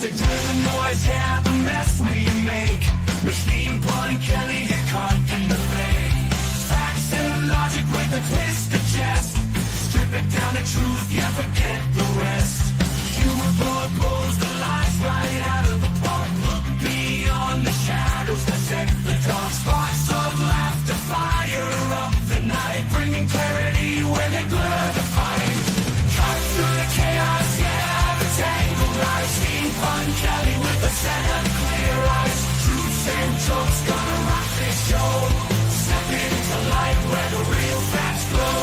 music to the noise, yeah, the mess we make. Machine Blunt Kelly get caught in the fake. Facts and logic with a twist of chest. Strip it down to truth, yeah, forget the rest. Humor pulls the lies right out of the park. Look beyond the shadows that set the dark. Sparks of laughter fire up the night, bringing clarity where they blur the fight. Cut through the chaos, yeah, the tangled lies. Steampunk Kelly with a set of clear eyes. Truths and jokes gonna rock this show. Step into light where the real facts glow.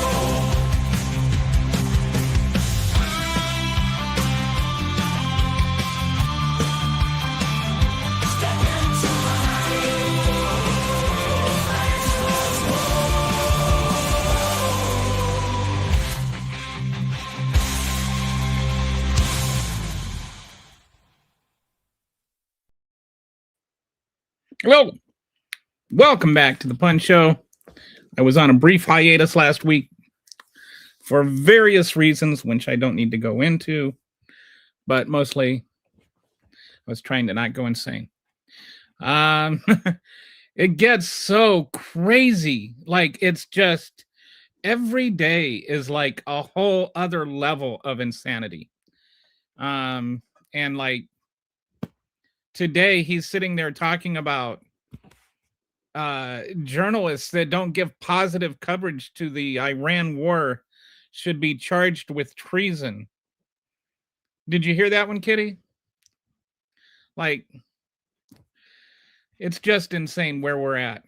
Well, welcome back to the Pun Show. I was on a brief hiatus last week for various reasons, which I don't need to go into, but mostly I was trying to not go insane. It gets so crazy. Like, it's just every day is like a whole other level of insanity. And like, today he's sitting there talking about journalists that don't give positive coverage to the Iran war should be charged with treason. Did you hear that one, Kitty? Like, it's just insane where we're at.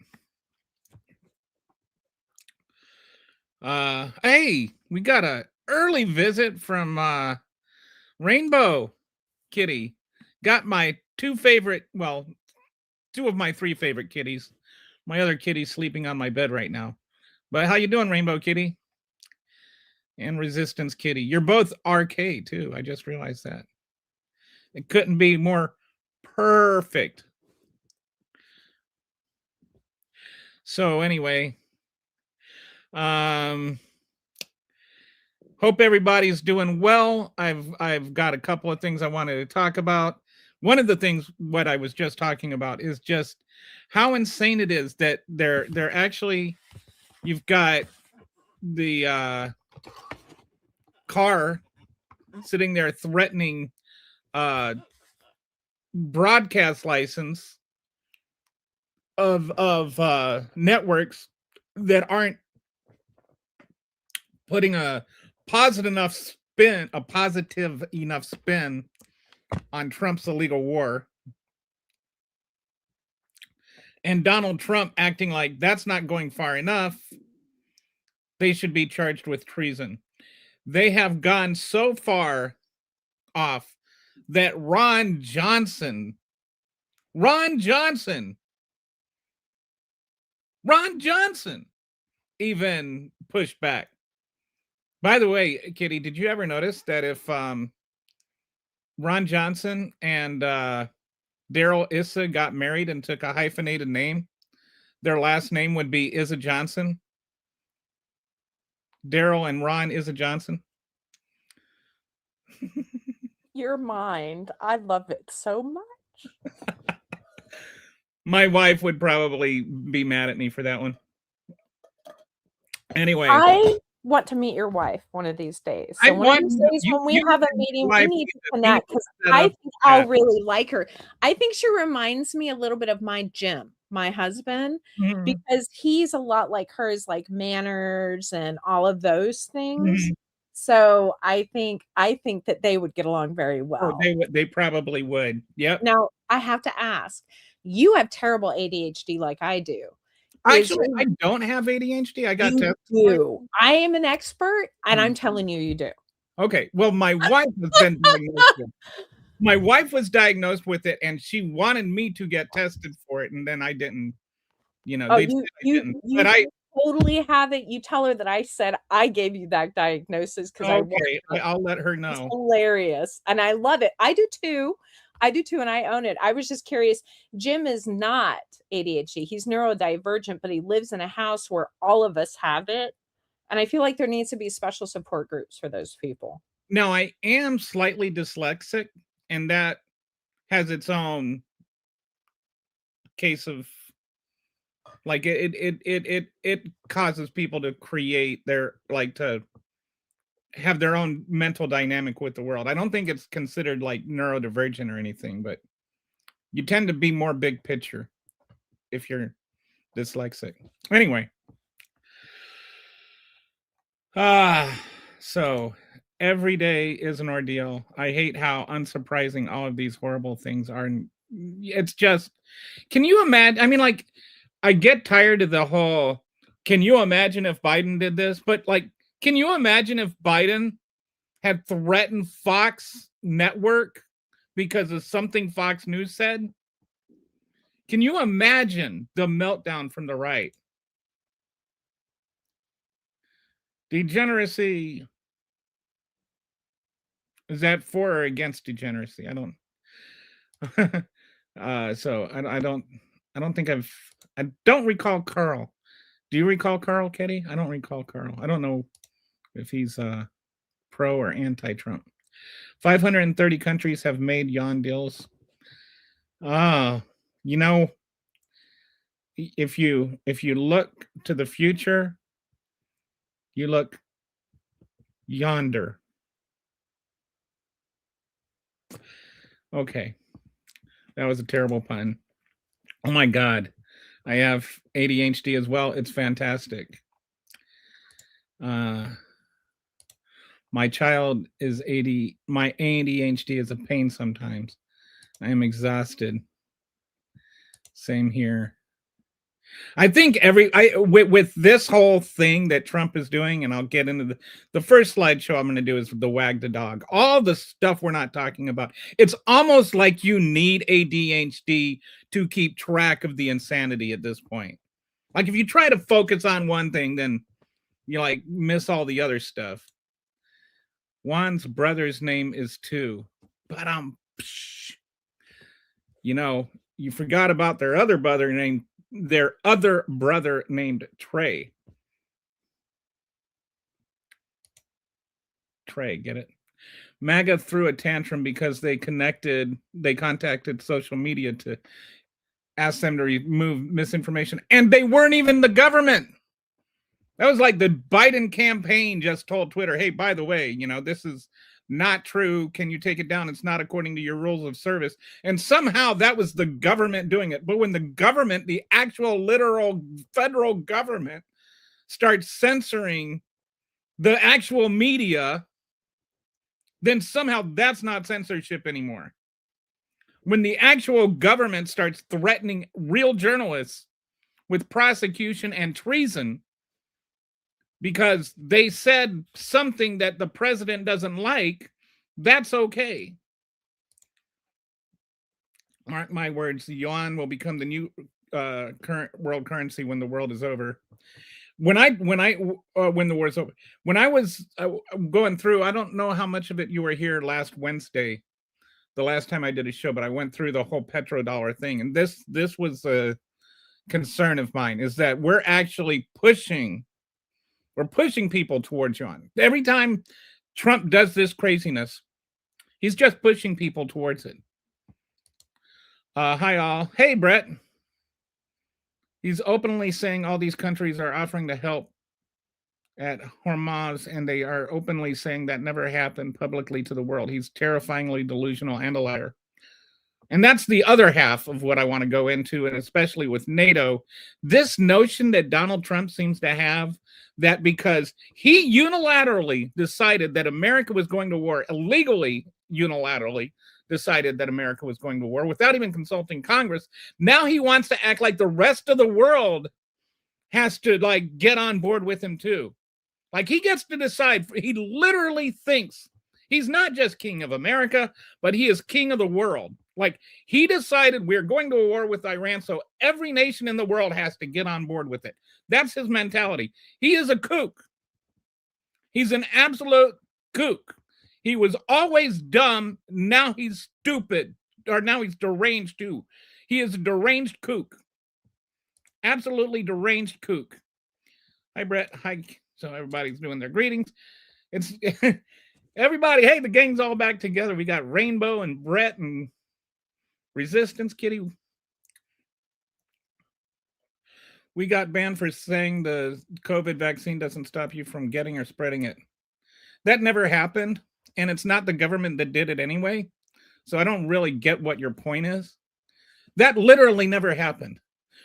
Hey, we got a early visit from Rainbow Kitty. Got my two of my three favorite kitties. My other kitty's sleeping on my bed right now. But how you doing, Rainbow Kitty? And Resistance Kitty. You're both RK too. I just realized that. It couldn't be more perfect. So anyway, hope everybody's doing well. I've got a couple of things I wanted to talk about. One of the things what I was just talking about is just how insane it is that they're actually, you've got the car sitting there threatening broadcast license of networks that aren't putting a positive enough spin on Trump's illegal war. And Donald Trump acting like that's not going far enough. They should be charged with treason. They have gone so far off that Ron Johnson even pushed back. By the way, Kitty, did you ever notice that if Ron Johnson and Daryl Issa got married and took a hyphenated name, their last name would be Issa Johnson? Daryl and Ron Issa Johnson. Your mind. I love it so much. My wife would probably be mad at me for that one. Anyway. I want to meet your wife one of these days. So when we have a meeting, we need to connect because I think I'll really like her. I think she reminds me a little bit of my Jim, my husband, because he's a lot like hers, like manners and all of those things. So I think that they would get along very well. They probably would. Yep. Now I have to ask, you have terrible ADHD like I do. Actually, I don't have ADHD. I got tested. I am an expert, and I'm telling you, you do. Okay. Well, my wife has been diagnosed with it. My wife was diagnosed with it, and she wanted me to get tested for it, and then I didn't. You know, you totally have it. You tell her that I said I gave you that diagnosis because I'll let her know. It's hilarious, and I love it. I do too. And I own it. I was just curious. Jim is not ADHD. He's neurodivergent, but he lives in a house where all of us have it. And I feel like there needs to be special support groups for those people. Now, I am slightly dyslexic, and that has its own case of like it causes people to create their like to have their own mental dynamic with the world. I don't think it's considered like neurodivergent or anything, but you tend to be more big picture if you're dyslexic. Anyway. So every day is an ordeal. I hate how unsurprising all of these horrible things are. It's just, can you imagine? I mean, like, I get tired of the whole, can you imagine if Biden did this? But like, can you imagine if Biden had threatened Fox Network because of something Fox News said? Can you imagine the meltdown from the right? Degeneracy. Is that for or against degeneracy? I don't. So I don't recall Carl. Do you recall Carl, Ketty? I don't recall Carl. I don't know if he's pro or anti-Trump. 530 countries have made yawn deals. You know, if you look to the future, you look yonder. Okay. That was a terrible pun. Oh my God. I have ADHD as well. It's fantastic. My child is my ADHD is a pain sometimes. I am exhausted. Same here. I think with this whole thing that Trump is doing, and I'll get into the first slideshow I'm going to do is the wag the dog. All the stuff we're not talking about. It's almost like you need ADHD to keep track of the insanity at this point. Like if you try to focus on one thing, then you like miss all the other stuff. Juan's brother's name is too, but you know, you forgot about their other brother named Trey. Trey, get it? MAGA threw a tantrum because they contacted social media to ask them to remove misinformation, and they weren't even the government. That was like the Biden campaign just told Twitter, hey, by the way, you know, this is not true. Can you take it down? It's not according to your rules of service. And somehow that was the government doing it. But when the government, the actual literal federal government, starts censoring the actual media, then somehow that's not censorship anymore. When the actual government starts threatening real journalists with prosecution and treason because they said something that the president doesn't like, that's okay. Mark my words, the yuan will become the new current world currency when the world is over. When the war is over. When I was going through, I don't know how much of it you were here last Wednesday, the last time I did a show, but I went through the whole petrodollar thing, and this was a concern of mine, is that we're actually pushing people towards yuan. Every time Trump does this craziness, he's just pushing people towards it. Hi all. Hey Brett. He's openly saying all these countries are offering to help at Hormuz, and they are openly saying that never happened publicly to the world. He's terrifyingly delusional and a liar. And that's the other half of what I want to go into, and especially with NATO. This notion that Donald Trump seems to have, that because he unilaterally decided that America was going to war, illegally, unilaterally decided that America was going to war without even consulting Congress, now he wants to act like the rest of the world has to like get on board with him too. Like he gets to decide. He literally thinks he's not just king of America, but he is king of the world. Like he decided we're going to war with Iran, so every nation in the world has to get on board with it. That's his mentality. He is a kook. He's an absolute kook. He was always dumb. Now he's stupid, or now he's deranged too. He is a deranged kook. Absolutely deranged kook. Hi, Brett. Hi. So everybody's doing their greetings. It's everybody. Hey, the gang's all back together. We got Rainbow and Brett and Resistance, Kitty. We got banned for saying the COVID vaccine doesn't stop you from getting or spreading it. That never happened, and it's not the government that did it anyway. So I don't really get what your point is. That literally never happened.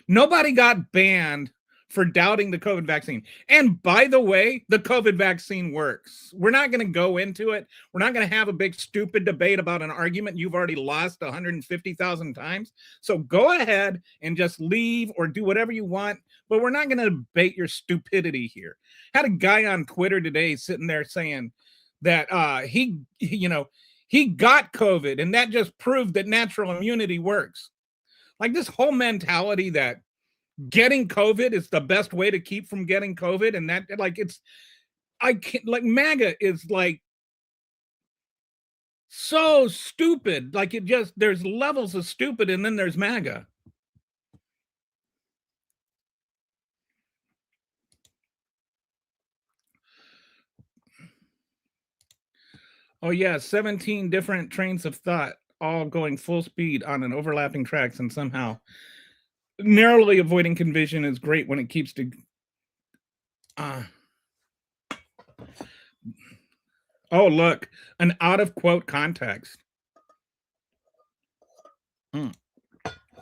Nobody got banned for doubting the COVID vaccine. And by the way, the COVID vaccine works. We're not going to go into it. We're not going to have a big stupid debate about an argument you've already lost 150,000 times. So go ahead and just leave or do whatever you want. But we're not going to debate your stupidity here. Had a guy on Twitter today sitting there saying that he got COVID and that just proved that natural immunity works. Like this whole mentality that getting COVID is the best way to keep from getting COVID. And that I can't, like MAGA is like so stupid. Like there's levels of stupid and then there's MAGA. Oh yeah, 17 different trains of thought, all going full speed on an overlapping tracks, and somehow narrowly avoiding confusion is great when it keeps to. Oh look, an out of quote context. Out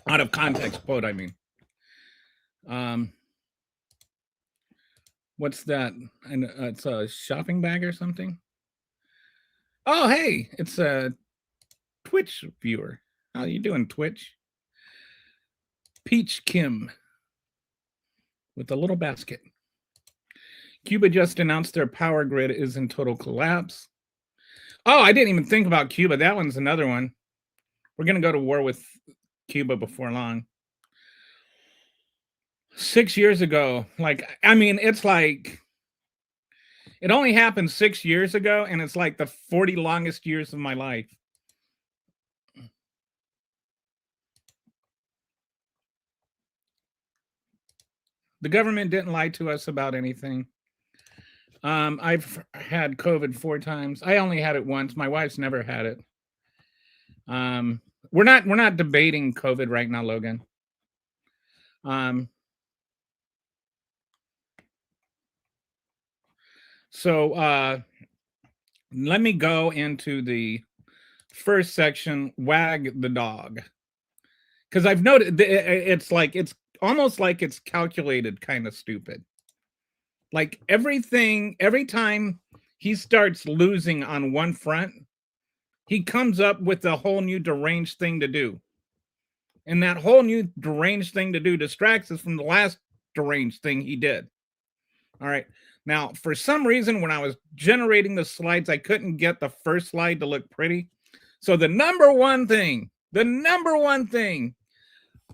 of context quote, I mean. What's that? And it's a shopping bag or something. Oh, hey, it's a Twitch viewer. How you doing, Twitch? Peach Kim with a little basket. Cuba just announced their power grid is in total collapse. Oh, I didn't even think about Cuba. That one's another one. We're going to go to war with Cuba before long. 6 years ago, it's like it only happened 6 years ago, and it's like the 40 longest years of my life. The government didn't lie to us about anything. I've had COVID 4 times. I only had it once. My wife's never had it. We're not debating COVID right now, Logan. So let me go into the first section, wag the dog. Because I've noted it's almost like it's calculated kind of stupid. Like every time he starts losing on one front, he comes up with a whole new deranged thing to do. And that whole new deranged thing to do distracts us from the last deranged thing he did. All right. Now, for some reason, when I was generating the slides, I couldn't get the first slide to look pretty. So the number one thing,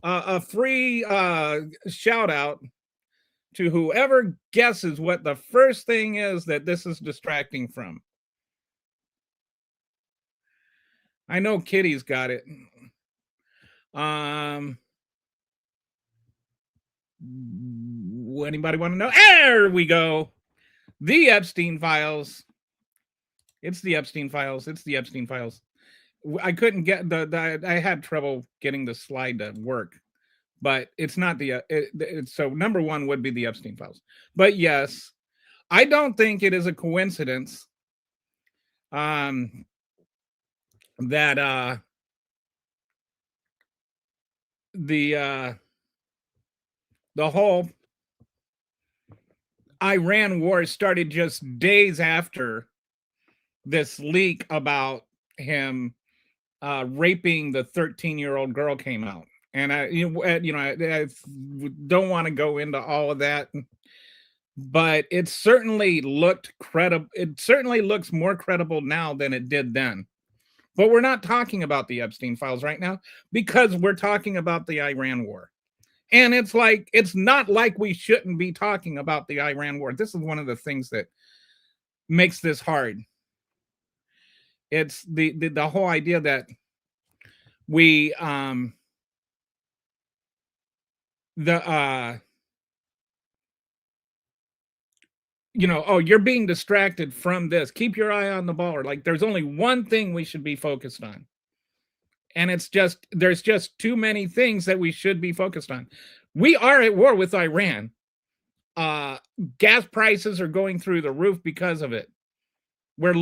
a free shout out to whoever guesses what the first thing is that this is distracting from. I know Kitty's got it. Anybody want to know? There we go. The Epstein files. It's the Epstein files. I couldn't get I had trouble getting the slide to work, but it's not so number one would be the Epstein files. But yes, I don't think it is a coincidence that the whole Iran war started just days after this leak about him raping the 13-year-old girl came out. And I don't want to go into all of that, but it certainly looked credible. It certainly looks more credible now than it did then. But we're not talking about the Epstein files right now because we're talking about the Iran war. And it's not like we shouldn't be talking about the Iran war. This is one of the things that makes this hard. It's the whole idea that we you're being distracted from this. Keep your eye on the ball. Or like there's only one thing we should be focused on. And there's just too many things that we should be focused on. We are at war with Iran. Gas prices are going through the roof because of it. We're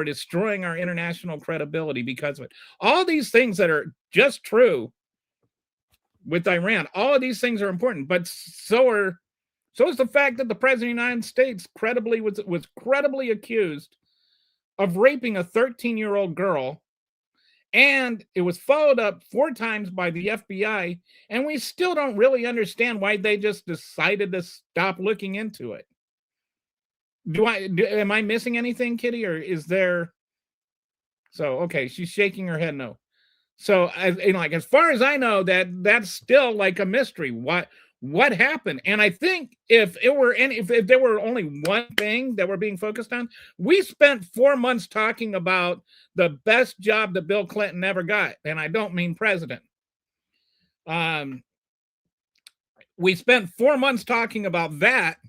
destroying our international credibility because of it. All these things that are just true with Iran, all of these things are important, but so is the fact that the president of the United States was credibly accused of raping a 13-year-old girl, and it was followed up 4 times by the FBI, and we still don't really understand why they just decided to stop looking into it. Am I missing anything, Kitty, or is there? So, okay, she's shaking her head no. So, as far as I know, that's still like a mystery. What happened? And I think if there were only one thing that we're being focused on, we spent 4 months talking about the best job that Bill Clinton ever got, and I don't mean president. We spent 4 months talking about that,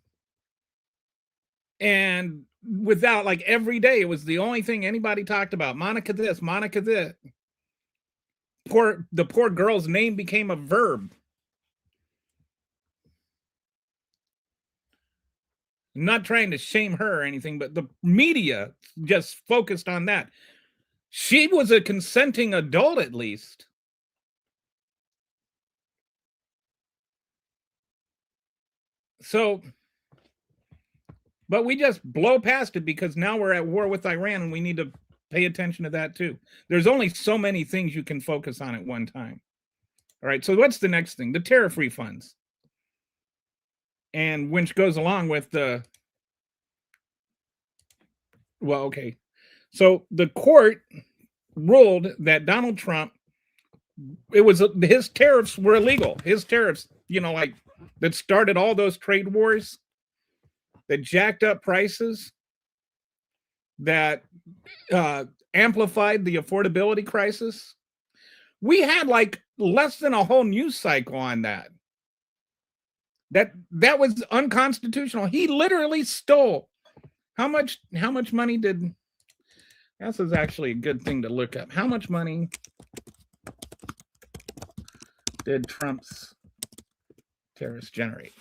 and without, like, every day, it was the only thing anybody talked about. Monica this, Monica that. The poor girl's name became a verb. I'm not trying to shame her or anything, but the media just focused on that. She was a consenting adult, at least. So, but we just blow past it because now we're at war with Iran, and we need to pay attention to that too. There's only so many things you can focus on at one time. All right, so what's the next thing? The tariff refunds. And which goes along with okay. So the court ruled that Donald Trump, his tariffs were illegal. His tariffs, that started all those trade wars, that jacked up prices, that amplified the affordability crisis. We had like less than a whole news cycle on that. That was unconstitutional. He literally stole. How much money did? This is actually a good thing to look up. How much money did Trump's tariffs generate?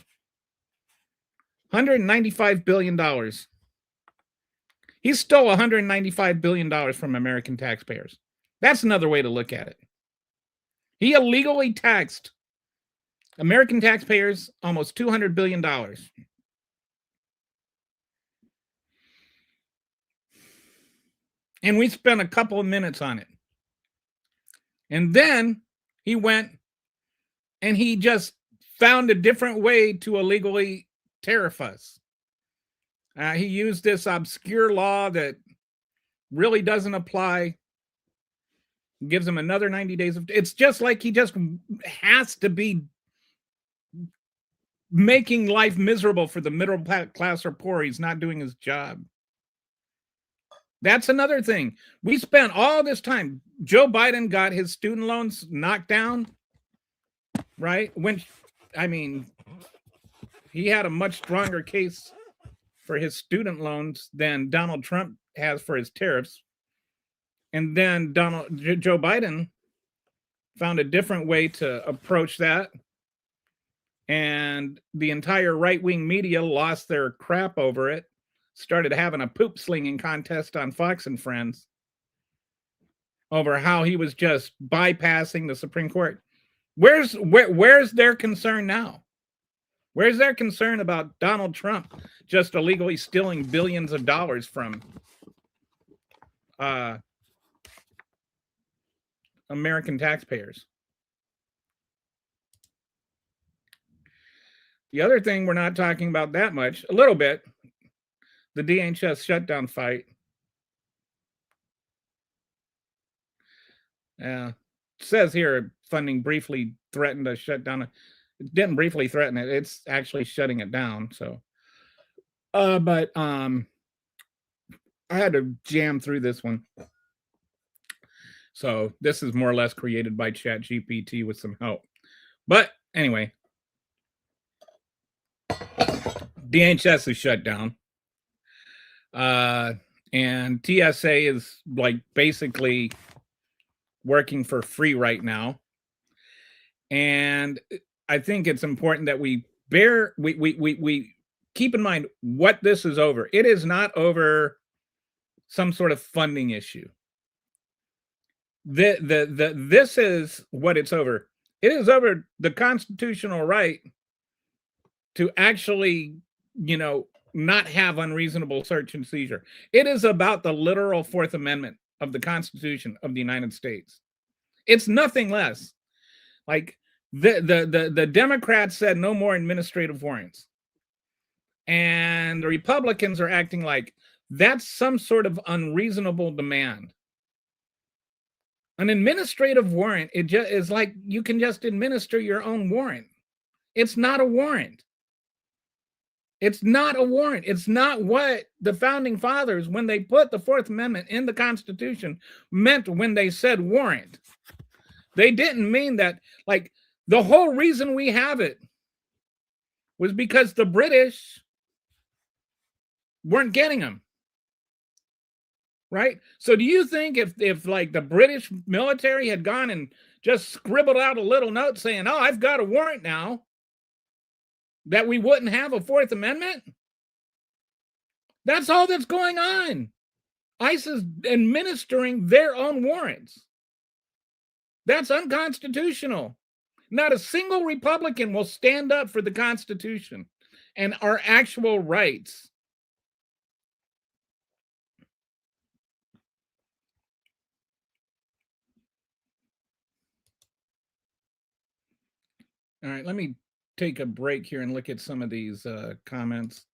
$195 billion. He stole $195 billion from American taxpayers. That's another way to look at it. He illegally taxed American taxpayers almost $200 billion. And we spent a couple of minutes on it. And then he went and he just found a different way to illegally tariff us. He used this obscure law that really doesn't apply. Gives him another 90 days. It's just like he just has to be making life miserable for the middle class or poor. He's not doing his job. That's another thing. We spent all this time. Joe Biden got his student loans knocked down, right? He had a much stronger case for his student loans than Donald Trump has for his tariffs. And then Joe Biden found a different way to approach that. And the entire right-wing media lost their crap over it, started having a poop slinging contest on Fox and Friends over how he was just bypassing the Supreme Court. Where's their concern now? Where's their concern about Donald Trump just illegally stealing billions of dollars from American taxpayers? The other thing we're not talking about that much, a little bit, the DHS shutdown fight. It says here funding briefly threatened to shut down. It didn't briefly threaten it. It's actually shutting it down. So, but I had to jam through this one. So this is more or less created by ChatGPT with some help. But anyway, DHS is shut down. And TSA is like basically working for free right now. And I think it's important that we keep in mind what this is over. It is not over some sort of funding issue. This is what it's over. It is over the constitutional right to actually, not have unreasonable search and seizure. It is about the literal Fourth Amendment of the Constitution of the United States. It's nothing less. Like the Democrats said no more administrative warrants. And the Republicans are acting like that's some sort of unreasonable demand. An administrative warrant, it just is like you can just administer your own warrant. It's not a warrant. It's not a warrant. It's not what the founding fathers, when they put the Fourth Amendment in the Constitution, meant when they said warrant. They didn't mean that, like, the whole reason we have it was because the British weren't getting them. Right? So do you think if like the British military had gone and just scribbled out a little note saying, oh, I've got a warrant now, that we wouldn't have a Fourth Amendment? That's all that's going on. ICE is administering their own warrants. That's unconstitutional. Not a single Republican will stand up for the Constitution and our actual rights. All right, let me take a break here and look at some of these comments.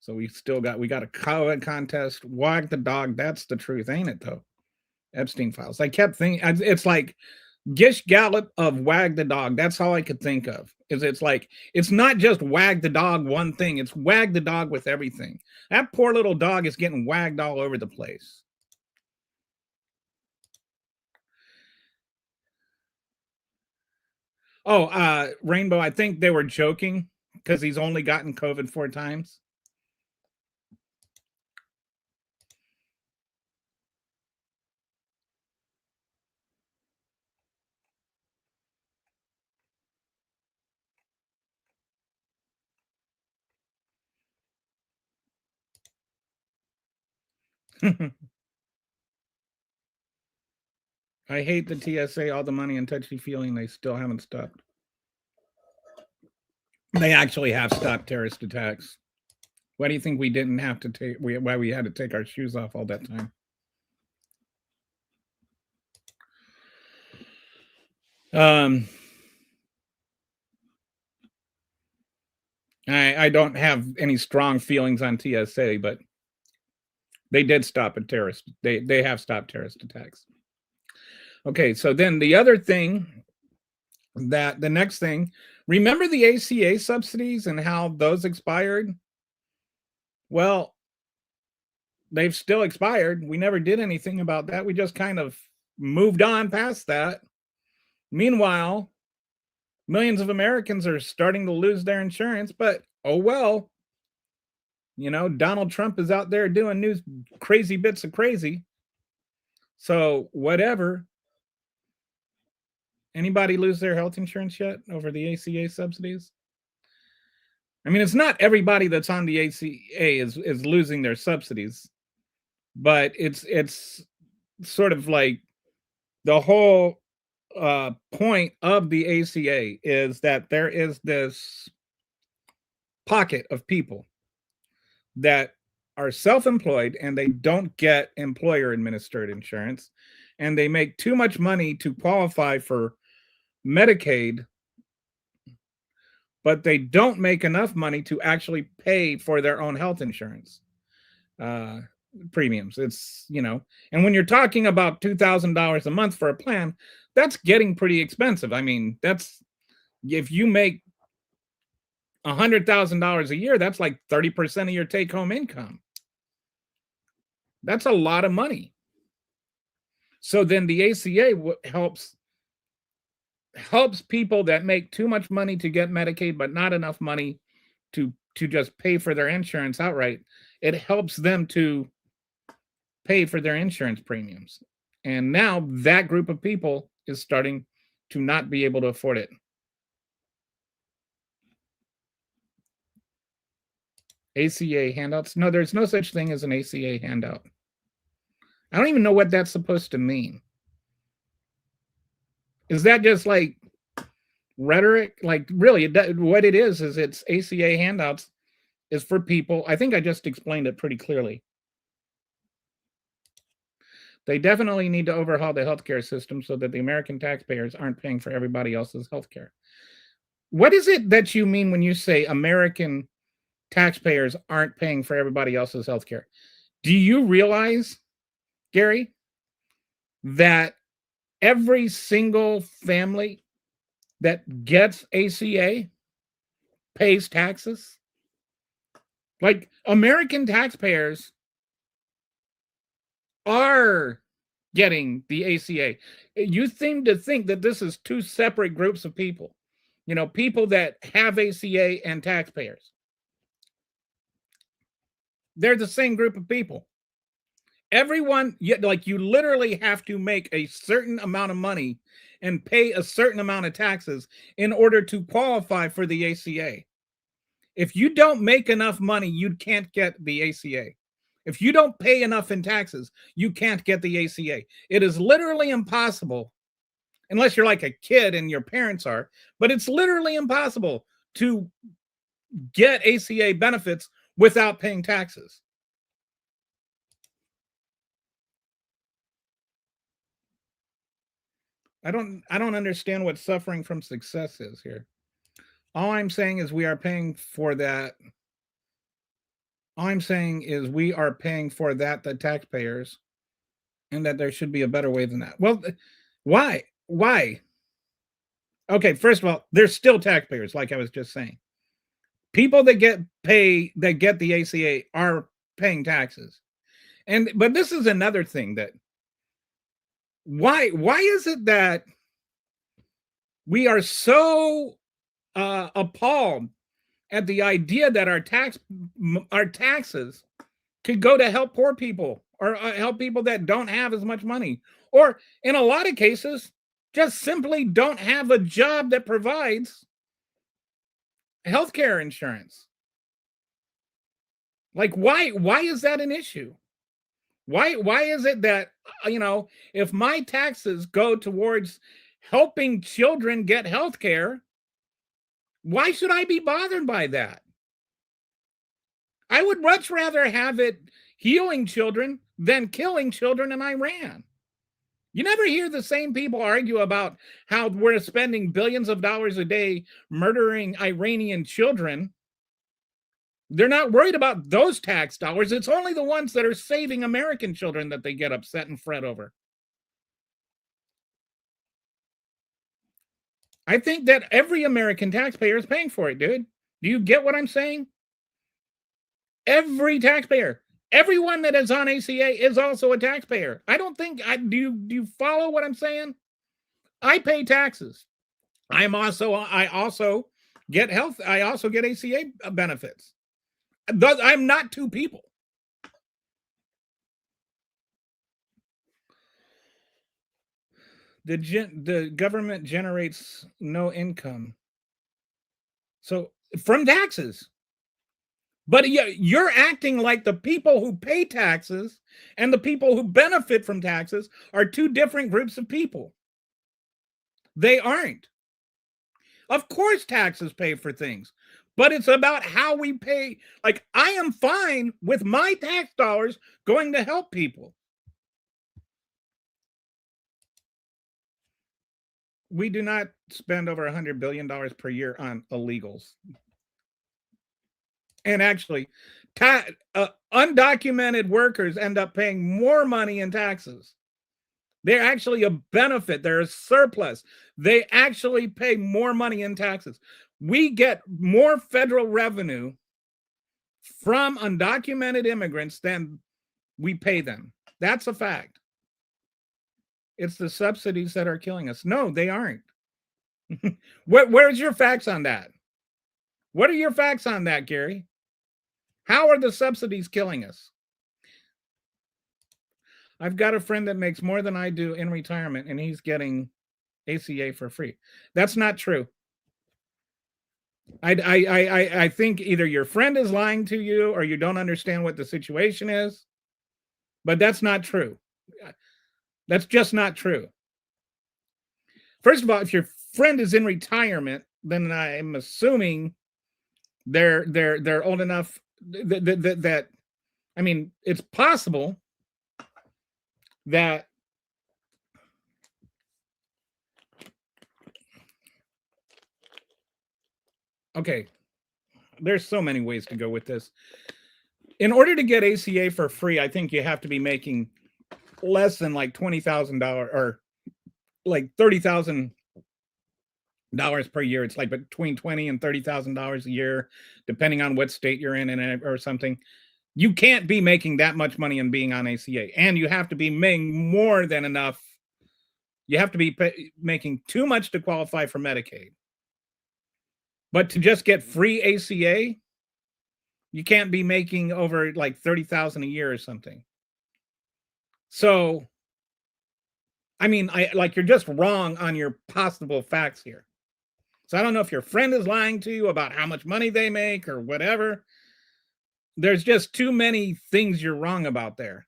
So we got a COVID contest. Wag the dog. That's the truth, ain't it, though? Epstein files. I kept thinking, it's like Gish Gallop of Wag the dog. That's all I could think of. It's like, it's not just wag the dog one thing. It's wag the dog with everything. That poor little dog is getting wagged all over the place. Oh, Rainbow, I think they were joking because he's only gotten COVID 4 times. I hate the TSA, all the money and touchy feeling. They still haven't stopped. They actually have stopped terrorist attacks. Why do you think we didn't have to take? Why we had to take our shoes off all that time? I don't have any strong feelings on TSA, but they did stop a terrorist. They have stopped terrorist attacks. Okay, so then the other thing, the next thing, remember the ACA subsidies and how those expired? Well, they've still expired. We never did anything about that. We just kind of moved on past that. Meanwhile, millions of Americans are starting to lose their insurance, but oh well. Donald Trump is out there doing new crazy bits of crazy. So whatever. Anybody lose their health insurance yet over the ACA subsidies? I mean, it's not everybody that's on the ACA is losing their subsidies, but it's sort of like the whole point of the ACA is that there is this pocket of people that are self-employed and they don't get employer administered insurance, and they make too much money to qualify for Medicaid, but they don't make enough money to actually pay for their own health insurance premiums. It's, and when you're talking about $2,000 a month for a plan, that's getting pretty expensive. I mean, that's, if you make $100,000 a year, that's like 30% of your take-home income. That's a lot of money. So then the ACA helps people that make too much money to get Medicaid, but not enough money to just pay for their insurance outright. It helps them to pay for their insurance premiums. And now that group of people is starting to not be able to afford it. ACA handouts? No, there's no such thing as an ACA handout. I don't even know what that's supposed to mean. Is that just like rhetoric? Like, really, what it is it's ACA handouts is for people. I think I just explained it pretty clearly. They definitely need to overhaul the healthcare system so that the American taxpayers aren't paying for everybody else's healthcare. What is it that you mean when you say American taxpayers aren't paying for everybody else's healthcare? Do you realize, Gary, that every single family that gets ACA pays taxes? Like, American taxpayers are getting the ACA. You seem to think that this is two separate groups of people. You know, people that have ACA and taxpayers. They're the same group of people. Everyone, like, you literally have to make a certain amount of money and pay a certain amount of taxes in order to qualify for the ACA. If you don't make enough money, you can't get the ACA. If you don't pay enough in taxes, you can't get the ACA. It is literally impossible, unless you're like a kid and your parents are, but it's literally impossible to get ACA benefits without paying taxes. I don't understand what suffering from success is here. All I'm saying is we are paying for that. All I'm saying is we are paying for that, the taxpayers, and that there should be a better way than that. Well, why? Why? Okay, first of all, there's still taxpayers, like I was just saying. People that get the ACA are paying taxes. But this is another thing that why is it that we are so appalled at the idea that our taxes could go to help poor people or help people that don't have as much money, or in a lot of cases just simply don't have a job that provides healthcare insurance? Like, why is that an issue? Why is it that, if my taxes go towards helping children get healthcare, why should I be bothered by that? I would much rather have it healing children than killing children in Iran. You never hear the same people argue about how we're spending billions of dollars a day murdering Iranian children. They're not worried about those tax dollars. It's only the ones that are saving American children that they get upset and fret over. I think that every American taxpayer is paying for it, dude. Do you get what I'm saying? Every taxpayer, everyone that is on ACA is also a taxpayer. I don't think do you follow what I'm saying? I pay taxes. I also get health. I also get ACA benefits. I'm not two people. The government generates no income. So from taxes. But you're acting like the people who pay taxes and the people who benefit from taxes are two different groups of people. They aren't. Of course, taxes pay for things, but it's about how we pay. Like, I am fine with my tax dollars going to help people. We do not spend over $100 billion per year on illegals. And actually, undocumented workers end up paying more money in taxes. They're actually a benefit. They're a surplus. They actually pay more money in taxes. We get more federal revenue from undocumented immigrants than we pay them. That's a fact. It's the subsidies that are killing us. No, they aren't. Where's your facts on that? What are your facts on that, Gary? How are the subsidies killing us? I've got a friend that makes more than I do in retirement, and he's getting ACA for free. That's not true. I think either your friend is lying to you or you don't understand what the situation is, but that's not true. That's just not true. First of all, if your friend is in retirement, then I'm assuming they're old enough that I mean, it's possible that okay, there's so many ways to go with this. In order to get ACA for free, I think you have to be making less than like $20,000 or like $30,000 per year. It's like between $20,000 and $30,000 a year, depending on what state you're in or something. You can't be making that much money and being on ACA, and you have to be making more than enough. You have to be making too much to qualify for Medicaid. But to just get free ACA, you can't be making over like $30,000 a year or something. So, I mean, you're just wrong on your possible facts here. So I don't know if your friend is lying to you about how much money they make or whatever. There's just too many things you're wrong about there.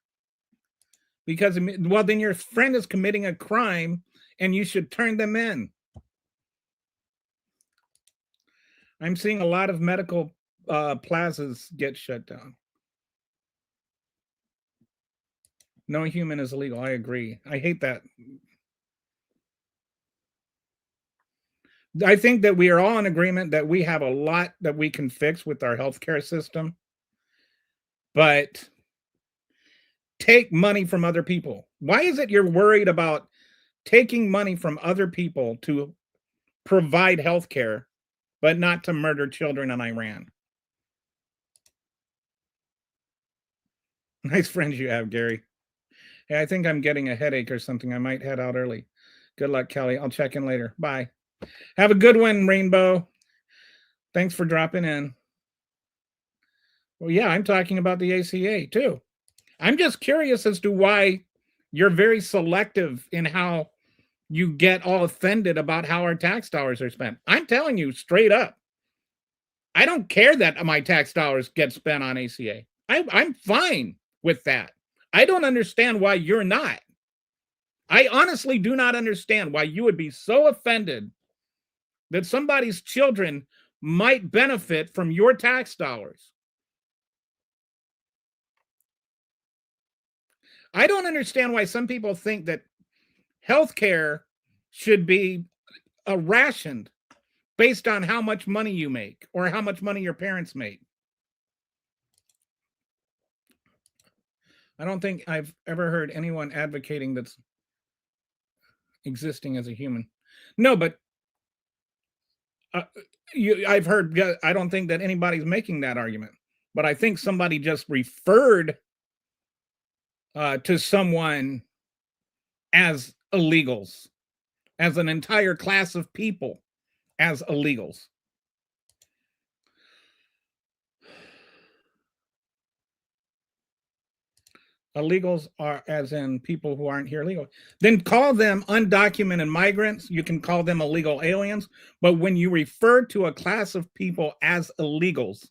Because, well, then your friend is committing a crime and you should turn them in. I'm seeing a lot of medical plazas get shut down. No human is illegal. I agree. I hate that. I think that we are all in agreement that we have a lot that we can fix with our healthcare system, but take money from other people. Why is it you're worried about taking money from other people to provide healthcare, but not to murder children in Iran? Nice friends you have, Gary. Hey, I think I'm getting a headache or something. I might head out early. Good luck, Kelly. I'll check in later. Bye. Have a good one, Rainbow. Thanks for dropping in. Well, yeah, I'm talking about the ACA too. I'm just curious as to why you're very selective in how you get all offended about how our tax dollars are spent. I'm telling you straight up, I don't care that my tax dollars get spent on ACA. I'm fine with that. I don't understand why you're not. I honestly do not understand why you would be so offended that somebody's children might benefit from your tax dollars. I don't understand why some people think that healthcare should be rationed based on how much money you make or how much money your parents make. I don't think I've ever heard anyone advocating that's existing as a human. No, but I've heard, I don't think that anybody's making that argument, but I think somebody just referred to someone as illegals, as an entire class of people as illegals. Illegals are as in people who aren't here legal. Then call them undocumented migrants. You can call them illegal aliens. But when you refer to a class of people as illegals,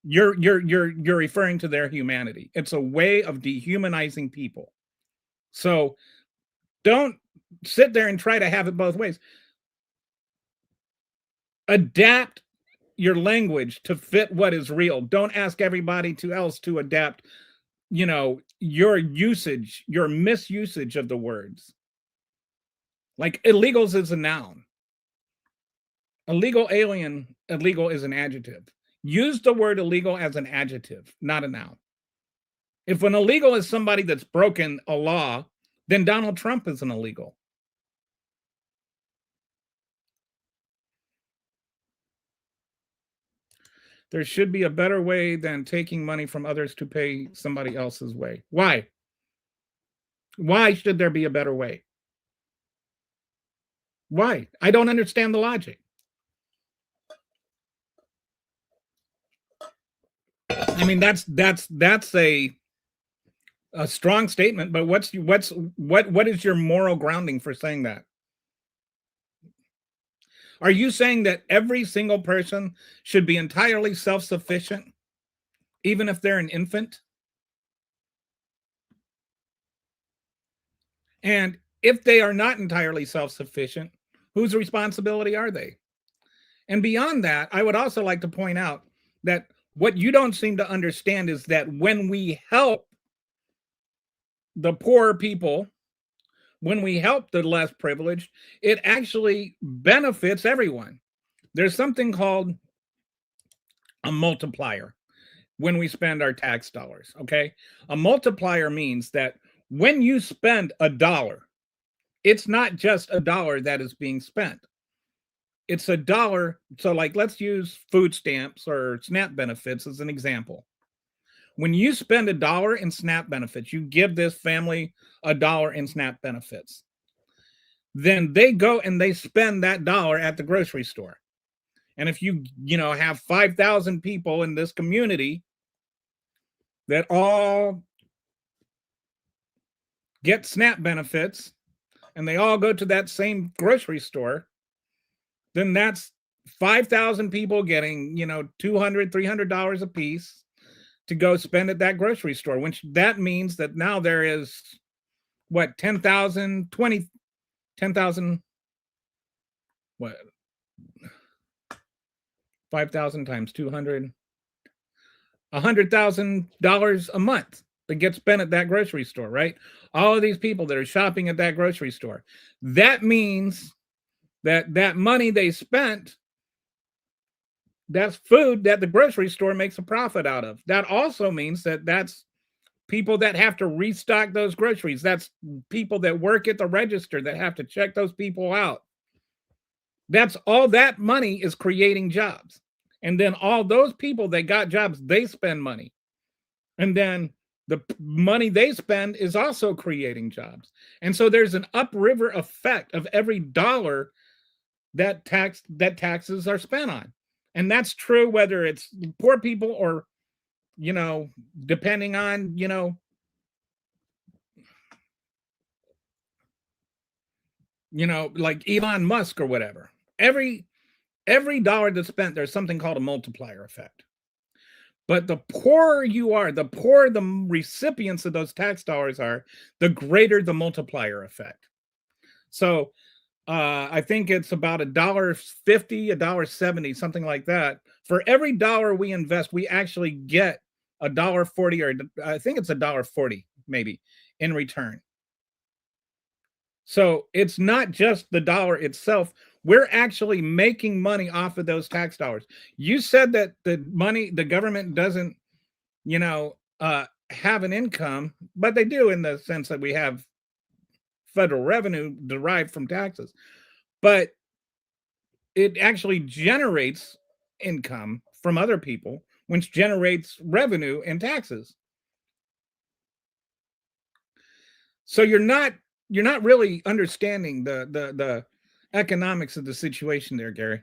you're referring to their humanity. It's a way of dehumanizing people. So don't sit there and try to have it both ways. Adapt your language to fit what is real. Don't ask everybody else to adapt, your usage, your misusage of the words. Like illegals is a noun. Illegal alien, illegal is an adjective. Use the word illegal as an adjective, not a noun. If an illegal is somebody that's broken a law, then Donald Trump is an illegal. There should be a better way than taking money from others to pay somebody else's way. Why? Why should there be a better way? Why? I don't understand the logic. I mean, that's a a strong statement, but what is your moral grounding for saying that? Are you saying that every single person should be entirely self-sufficient, even if they're an infant? And if they are not entirely self-sufficient, whose responsibility are they? And beyond that, I would also like to point out that what you don't seem to understand is that when we help the poor people, when we help the less privileged, it actually benefits everyone. There's something called a multiplier when we spend our tax dollars, okay? A multiplier means that when you spend $1, it's not just $1 that is being spent. It's $1. So like, let's use food stamps or SNAP benefits as an example. When you spend $1 in SNAP benefits, you give this family $1 in SNAP benefits. Then they go and they spend that dollar at the grocery store. And if you have 5,000 people in this community that all get SNAP benefits and they all go to that same grocery store, then that's 5,000 people getting, $200, $300 a piece to go spend at that grocery store, which that means that now there is what, 10,000, 10,000, what, 5,000 times 200, $100,000 a month that gets spent at that grocery store, right? All of these people that are shopping at that grocery store. That means that money they spent, that's food that the grocery store makes a profit out of. That also means that that's people that have to restock those groceries. That's people that work at the register that have to check those people out. That's all that money is creating jobs. And then all those people that got jobs, they spend money. And then the money they spend is also creating jobs. And so there's an upriver effect of every dollar that taxes are spent on. And that's true whether it's poor people or, depending on, like Elon Musk or whatever. Every dollar that's spent, there's something called a multiplier effect. But the poorer you are, the poorer the recipients of those tax dollars are, the greater the multiplier effect. So I think it's about $1.50, $1.70, something like that. For every dollar we invest, we actually get $1.40, or I think it's $1.40 maybe in return. So it's not just the dollar itself. We're actually making money off of those tax dollars. You said that the government doesn't, have an income, but they do in the sense that we have federal revenue derived from taxes. But it actually generates income from other people, which generates revenue and taxes. So you're not really understanding the economics of the situation there, Gary.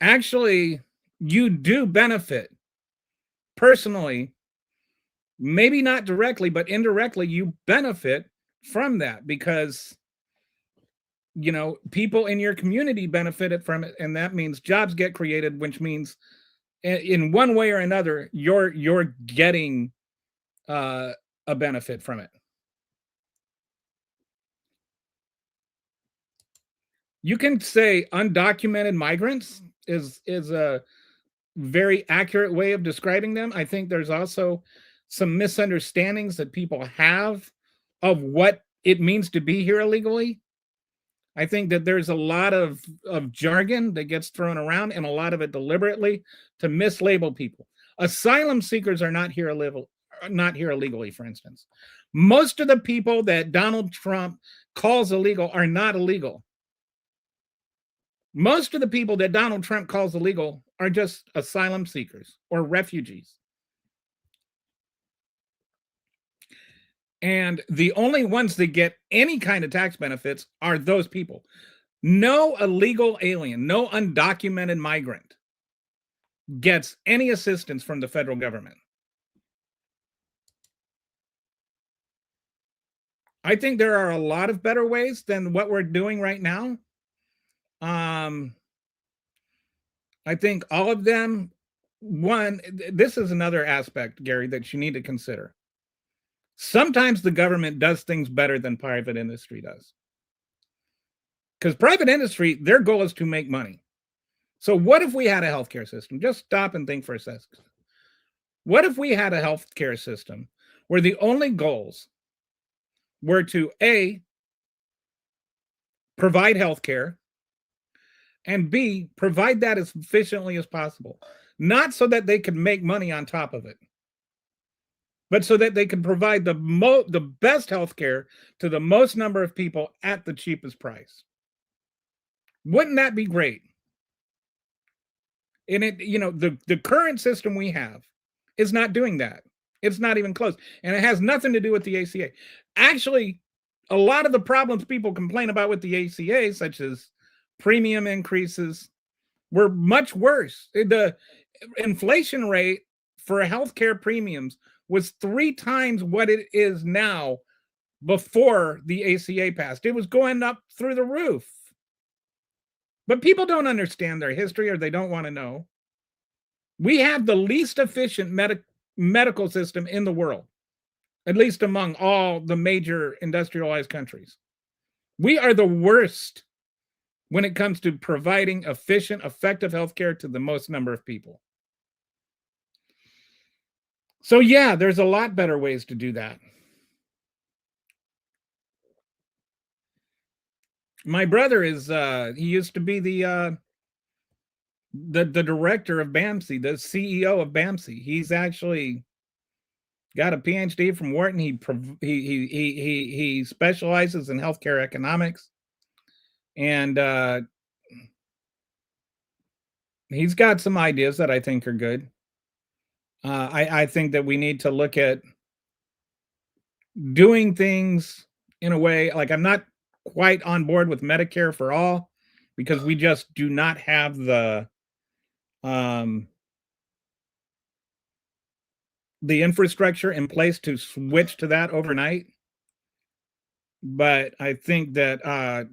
Actually, you do benefit personally, maybe not directly, but indirectly, you benefit from that because, people in your community benefited from it. And that means jobs get created, which means in one way or another, you're getting a benefit from it. You can say undocumented migrants is a very accurate way of describing them. I think there's also some misunderstandings that people have of what it means to be here illegally. I think that there's a lot of jargon that gets thrown around, and a lot of it deliberately to mislabel people. Asylum seekers are not here illegally, for instance. Most of the people that Donald Trump calls illegal are not illegal. Most of the people that Donald Trump calls illegal are just asylum seekers or refugees. And the only ones that get any kind of tax benefits are those people. No illegal alien, no undocumented migrant gets any assistance from the federal government. I think there are a lot of better ways than what we're doing right now. I think all of them, one, this is another aspect, Gary, that you need to consider. Sometimes the government does things better than private industry does. Because private industry, their goal is to make money. So what if we had a healthcare system? Just stop and think for a second. What if we had a healthcare system where the only goals were to A, provide healthcare, and B, provide that as efficiently as possible. Not so that they could make money on top of it, but so that they could provide the best healthcare to the most number of people at the cheapest price. Wouldn't that be great? And it, the current system we have is not doing that. It's not even close. And it has nothing to do with the ACA. Actually, a lot of the problems people complain about with the ACA, such as premium increases, were much worse. The inflation rate for healthcare premiums was 3 times what it is now before the ACA passed. It was going up through the roof. But people don't understand their history, or they don't want to know. We have the least efficient medical system in the world, at least among all the major industrialized countries. We are the worst when it comes to providing efficient, effective healthcare to the most number of people. So yeah, there's a lot better ways to do that. My brother is he used to be the director of BAMC, the CEO of BAMC. He's actually got a PhD from Wharton. He specializes in healthcare economics, and he's got some ideas that I think are good. I think that we need to look at doing things in a way, like, I'm not quite on board with Medicare for all, because we just do not have the infrastructure in place to switch to that overnight. But I think that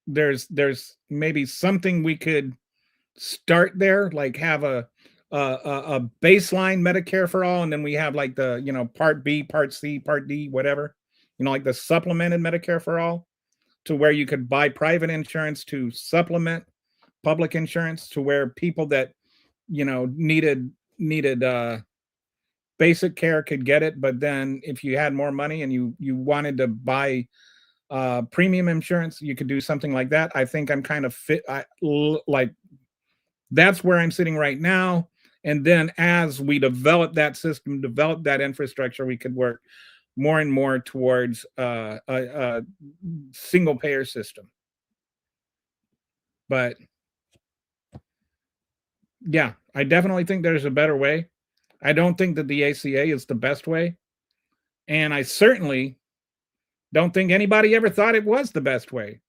there's maybe something we could start there, like have a baseline Medicare for all, and then we have like the Part B, Part C, Part D, whatever, like the supplemented Medicare for all, to where you could buy private insurance to supplement public insurance, to where people that needed basic care could get it. But then if you had more money and you wanted to buy premium insurance, you could do something like that. I think I'm kind of fit. Like, that's where I'm sitting right now. And then as we develop that system, develop that infrastructure, we could work more and more towards a single payer system. But yeah, I definitely think there's a better way. I don't think that the ACA is the best way. And I certainly don't think anybody ever thought it was the best way.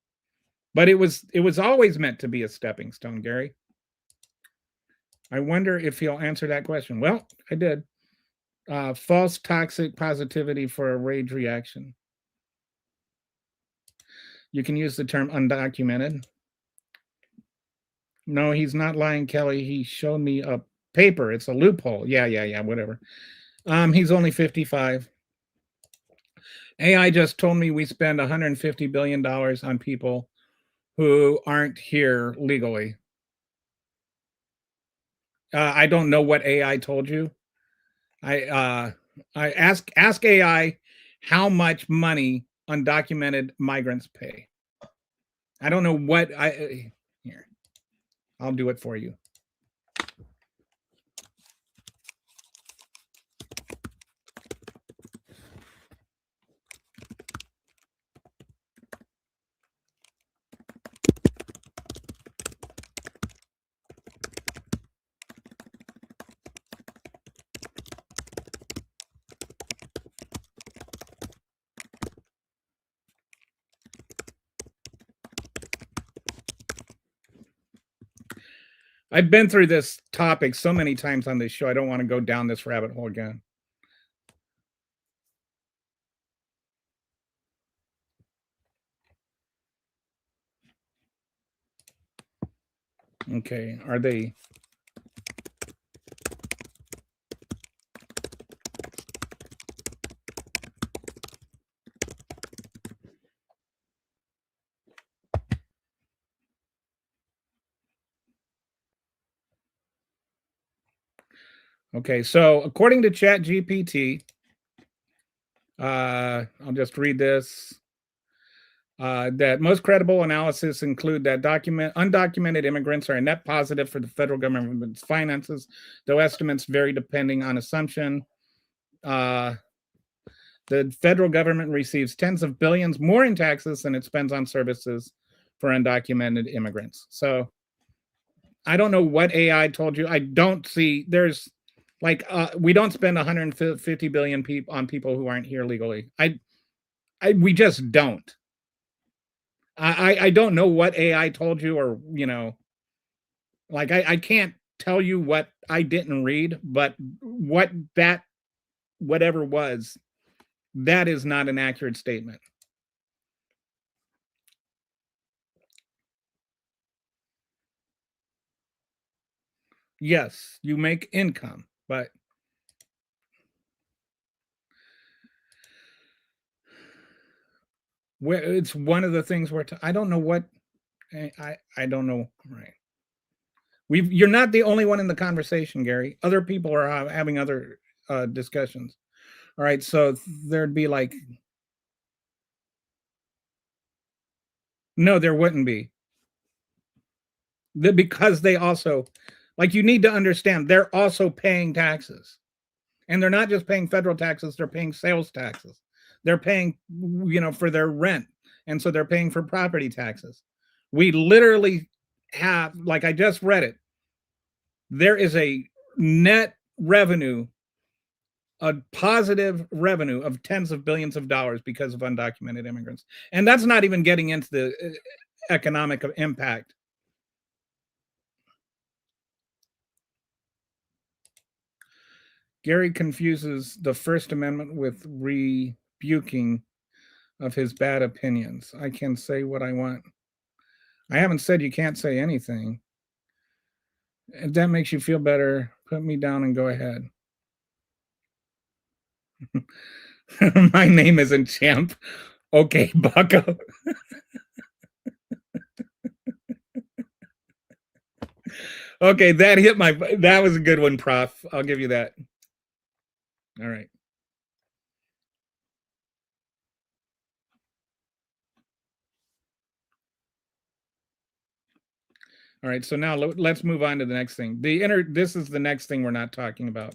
But it was always meant to be a stepping stone, Gary. I wonder if he'll answer that question. Well, I did. False toxic positivity for a rage reaction. You can use the term undocumented. No, he's not lying, Kelly. He showed me a paper. It's a loophole. Yeah, whatever. He's only 55. AI just told me we spend $150 billion on people who aren't here legally. I don't know what AI told you. I ask AI how much money undocumented migrants pay. I don't know what here. I'll do it for you. I've been through this topic so many times on this show. I don't want to go down this rabbit hole again. Okay, are they? Okay, so according to ChatGPT, I'll just read this. That most credible analysis include that undocumented immigrants are a net positive for the federal government's finances, though estimates vary depending on assumption. The federal government receives tens of billions more in taxes than it spends on services for undocumented immigrants. So I don't know what AI told you. I don't see there's like we don't spend 150 billion on people who aren't here legally. We just don't. I don't know what AI told you, or like I can't tell you what I didn't read, but whatever was, that is not an accurate statement. Yes, you make income, but it's one of the things where I don't know what I don't know. Right. You're not the only one in the conversation, Gary. Other people are having other discussions. All right, so there'd be like, no, there wouldn't be. Because they also, like, you need to understand, they're also paying taxes. And they're not just paying federal taxes, they're paying sales taxes. They're paying, for their rent. And so they're paying for property taxes. We literally have, like I just read it, there is a net revenue, a positive revenue of tens of billions of dollars because of undocumented immigrants. And that's not even getting into the economic impact. Gary confuses the First Amendment with rebuking of his bad opinions. I can say what I want. I haven't said you can't say anything. If that makes you feel better, put me down and go ahead. My name isn't Champ. Okay, bucko. Okay, that was a good one, Prof. I'll give you that. All right. All right, so now let's move on to the next thing. This is the next thing we're not talking about.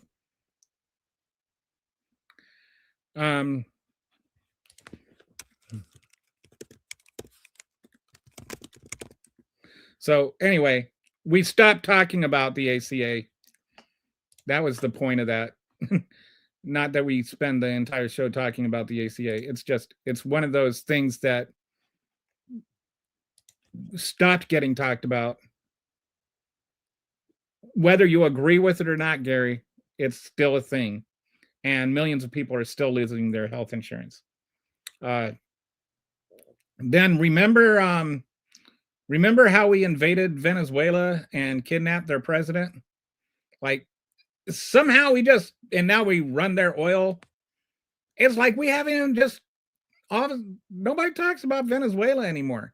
So anyway, we stopped talking about the ACA. That was the point of that. Not that we spend the entire show talking about the ACA. It's one of those things that stopped getting talked about. Whether you agree with it or not, Gary, it's still a thing. And millions of people are still losing their health insurance. Then remember how we invaded Venezuela and kidnapped their president? Like, somehow and now we run their oil. It's like we haven't even nobody talks about Venezuela anymore.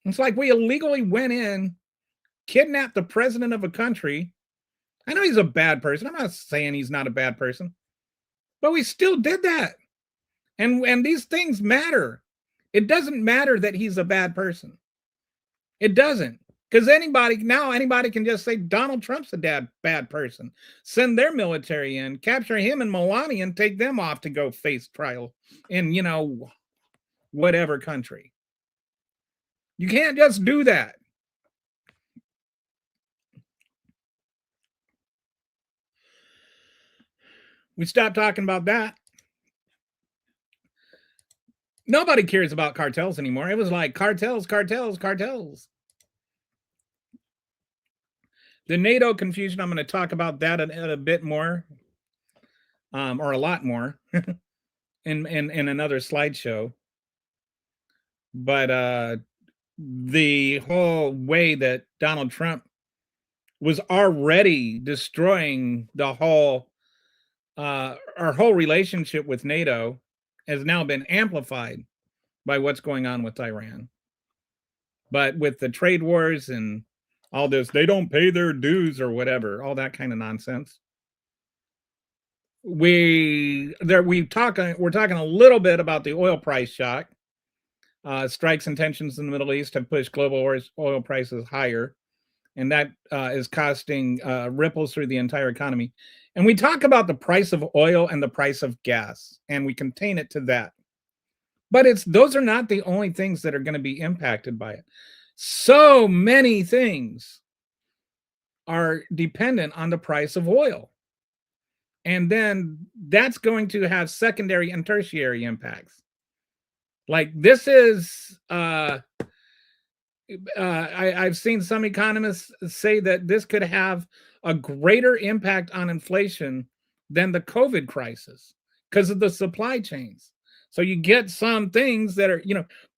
It's like we illegally went in, kidnapped the president of a country. I know he's a bad person. I'm not saying he's not a bad person, but we still did that. And these things matter. It doesn't matter that he's a bad person. It doesn't. Because anybody can just say Donald Trump's a bad person. Send their military in, capture him and Melania, and take them off to go face trial in, whatever country. You can't just do that. We stopped talking about that. Nobody cares about cartels anymore. It was like cartels, cartels, cartels. The NATO confusion, I'm going to talk about that a bit more, or a lot more, in another slideshow. But the whole way that Donald Trump was already destroying the whole our whole relationship with NATO has now been amplified by what's going on with Iran. But with the trade wars and all this, they don't pay their dues or whatever, all that kind of nonsense. We're talking a little bit about the oil price shock. Strikes and tensions in the Middle East have pushed global oil prices higher, and that is costing ripples through the entire economy. And we talk about the price of oil and the price of gas, and we contain it to that. But those are not the only things that are going to be impacted by it. So many things are dependent on the price of oil. And then that's going to have secondary and tertiary impacts. Like this is, I've seen some economists say that this could have a greater impact on inflation than the COVID crisis because of the supply chains. So you get some things that are,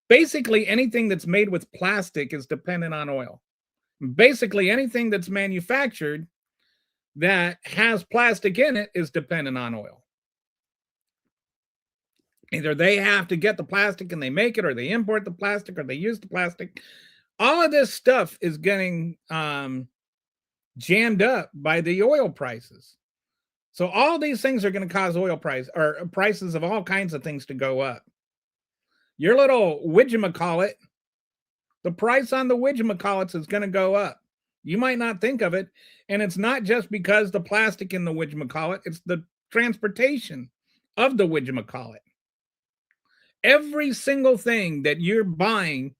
basically anything that's made with plastic is dependent on oil. Basically anything that's manufactured that has plastic in it is dependent on oil. Either they have to get the plastic and they make it, or they import the plastic, or they use the plastic. All of this stuff is getting jammed up by the oil prices. So all these things are going to cause oil prices of all kinds of things to go up. Your little whatchamacallit, the price on the whatchamacallits is going to go up. You might not think of it, and it's not just because the plastic in the whatchamacallit, it's the transportation of the whatchamacallit. Every single thing that you're buying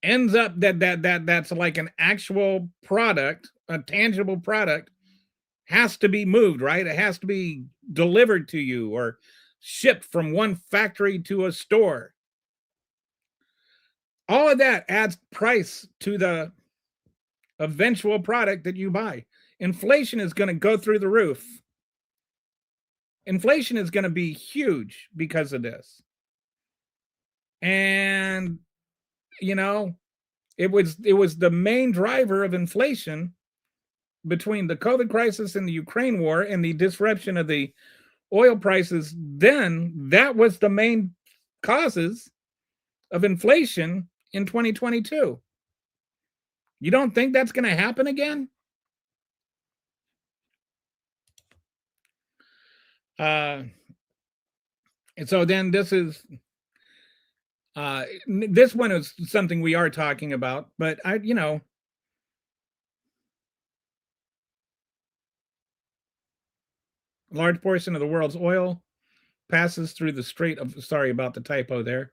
ends up that's like an actual product, a tangible product, has to be moved, right? It has to be delivered to you or shipped from one factory to a store. All of that adds price to the eventual product that you buy. Inflation is going to go through the roof. Inflation is going to be huge because of this. And, it was the main driver of inflation between the COVID crisis and the Ukraine war and the disruption of the oil prices. Then that was the main causes of inflation in 2022. You don't think that's going to happen again? And so then this one is something we are talking about, but a large portion of the world's oil passes through the Strait of, sorry about the typo there.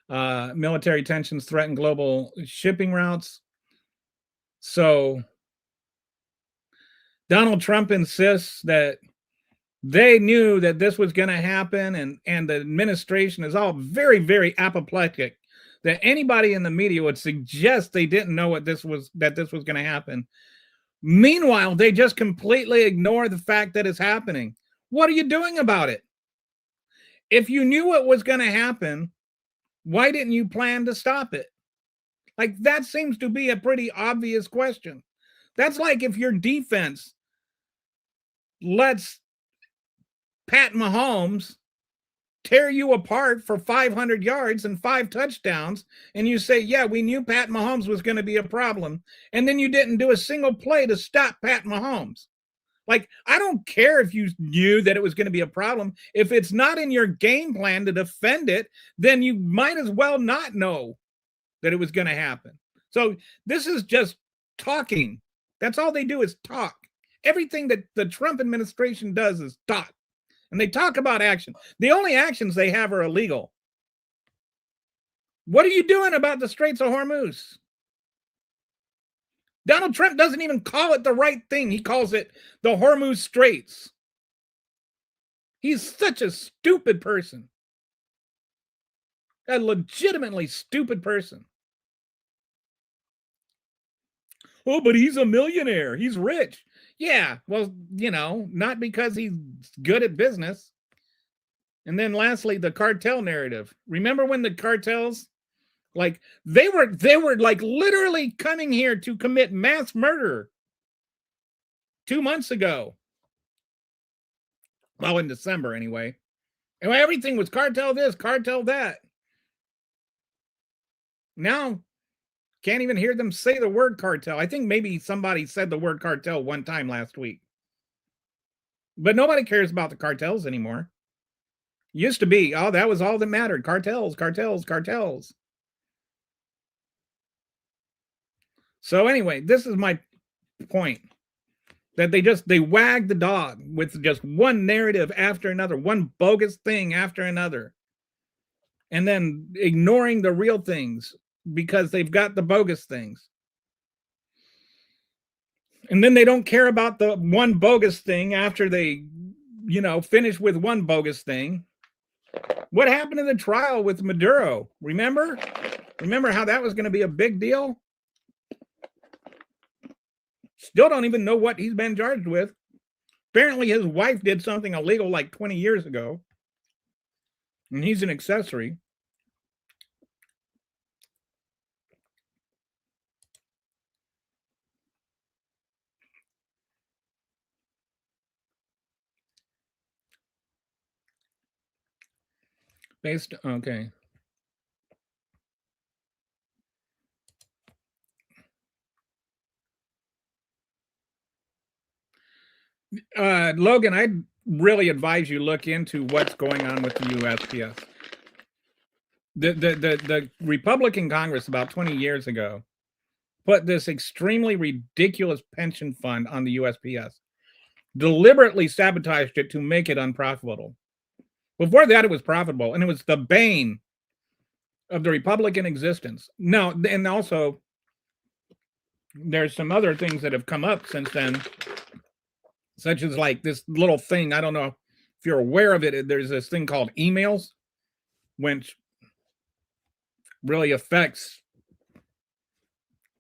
Military tensions threaten global shipping routes. So Donald Trump insists that they knew that this was going to happen, and the administration is all very, very apoplectic that anybody in the media would suggest they didn't know that this was going to happen. Meanwhile, they just completely ignore the fact that it's happening. What are you doing about it? If you knew what was going to happen, why didn't you plan to stop it? Like, that seems to be a pretty obvious question. That's like if your defense lets Pat Mahomes tear you apart for 500 yards and 5 touchdowns, and you say, yeah, we knew Pat Mahomes was going to be a problem, and then you didn't do a single play to stop Pat Mahomes. Like, I don't care if you knew that it was going to be a problem. If it's not in your game plan to defend it, then you might as well not know that it was going to happen. So this is just talking. That's all they do is talk. Everything that the Trump administration does is talk. And they talk about action. The only actions they have are illegal. What are you doing about the Straits of Hormuz? Donald Trump doesn't even call it the right thing. He calls it the Hormuz Straits. He's such a stupid person. A legitimately stupid person. Oh, but he's a millionaire. He's rich. Yeah, well, not because he's good at business. And then lastly, the cartel narrative. Remember when the cartels Like they were like literally coming here to commit mass murder 2 months ago. Well, in December anyway. And everything was cartel this, cartel that. Now, can't even hear them say the word cartel. I think maybe somebody said the word cartel one time last week. But nobody cares about the cartels anymore. Used to be, oh, that was all that mattered. Cartels, cartels, cartels. So anyway, this is my point. That they wag the dog with just one narrative after another, one bogus thing after another. And then ignoring the real things because they've got the bogus things. And then they don't care about the one bogus thing after they, finish with one bogus thing. What happened in the trial with Maduro? Remember how that was going to be a big deal? Still don't even know what he's been charged with. Apparently his wife did something illegal like 20 years ago. And he's an accessory. Okay. Logan, I'd really advise you look into what's going on with the USPS. The Republican Congress about 20 years ago put this extremely ridiculous pension fund on the USPS, deliberately sabotaged it to make it unprofitable. Before that, it was profitable, and it was the bane of the Republican existence. No, and also there's some other things that have come up since then, such as like this little thing. I don't know if you're aware of it. There's this thing called emails, which really affects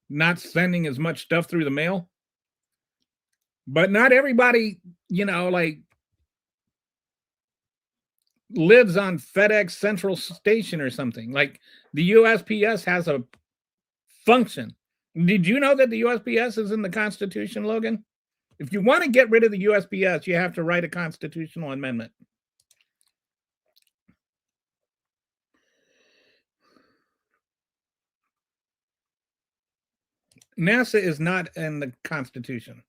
not sending as much stuff through the mail. But not everybody, lives on FedEx Central Station or something. Like the USPS has a function. Did you know that the USPS is in the Constitution, Logan? If you want to get rid of the USPS, you have to write a constitutional amendment. NASA is not in the Constitution.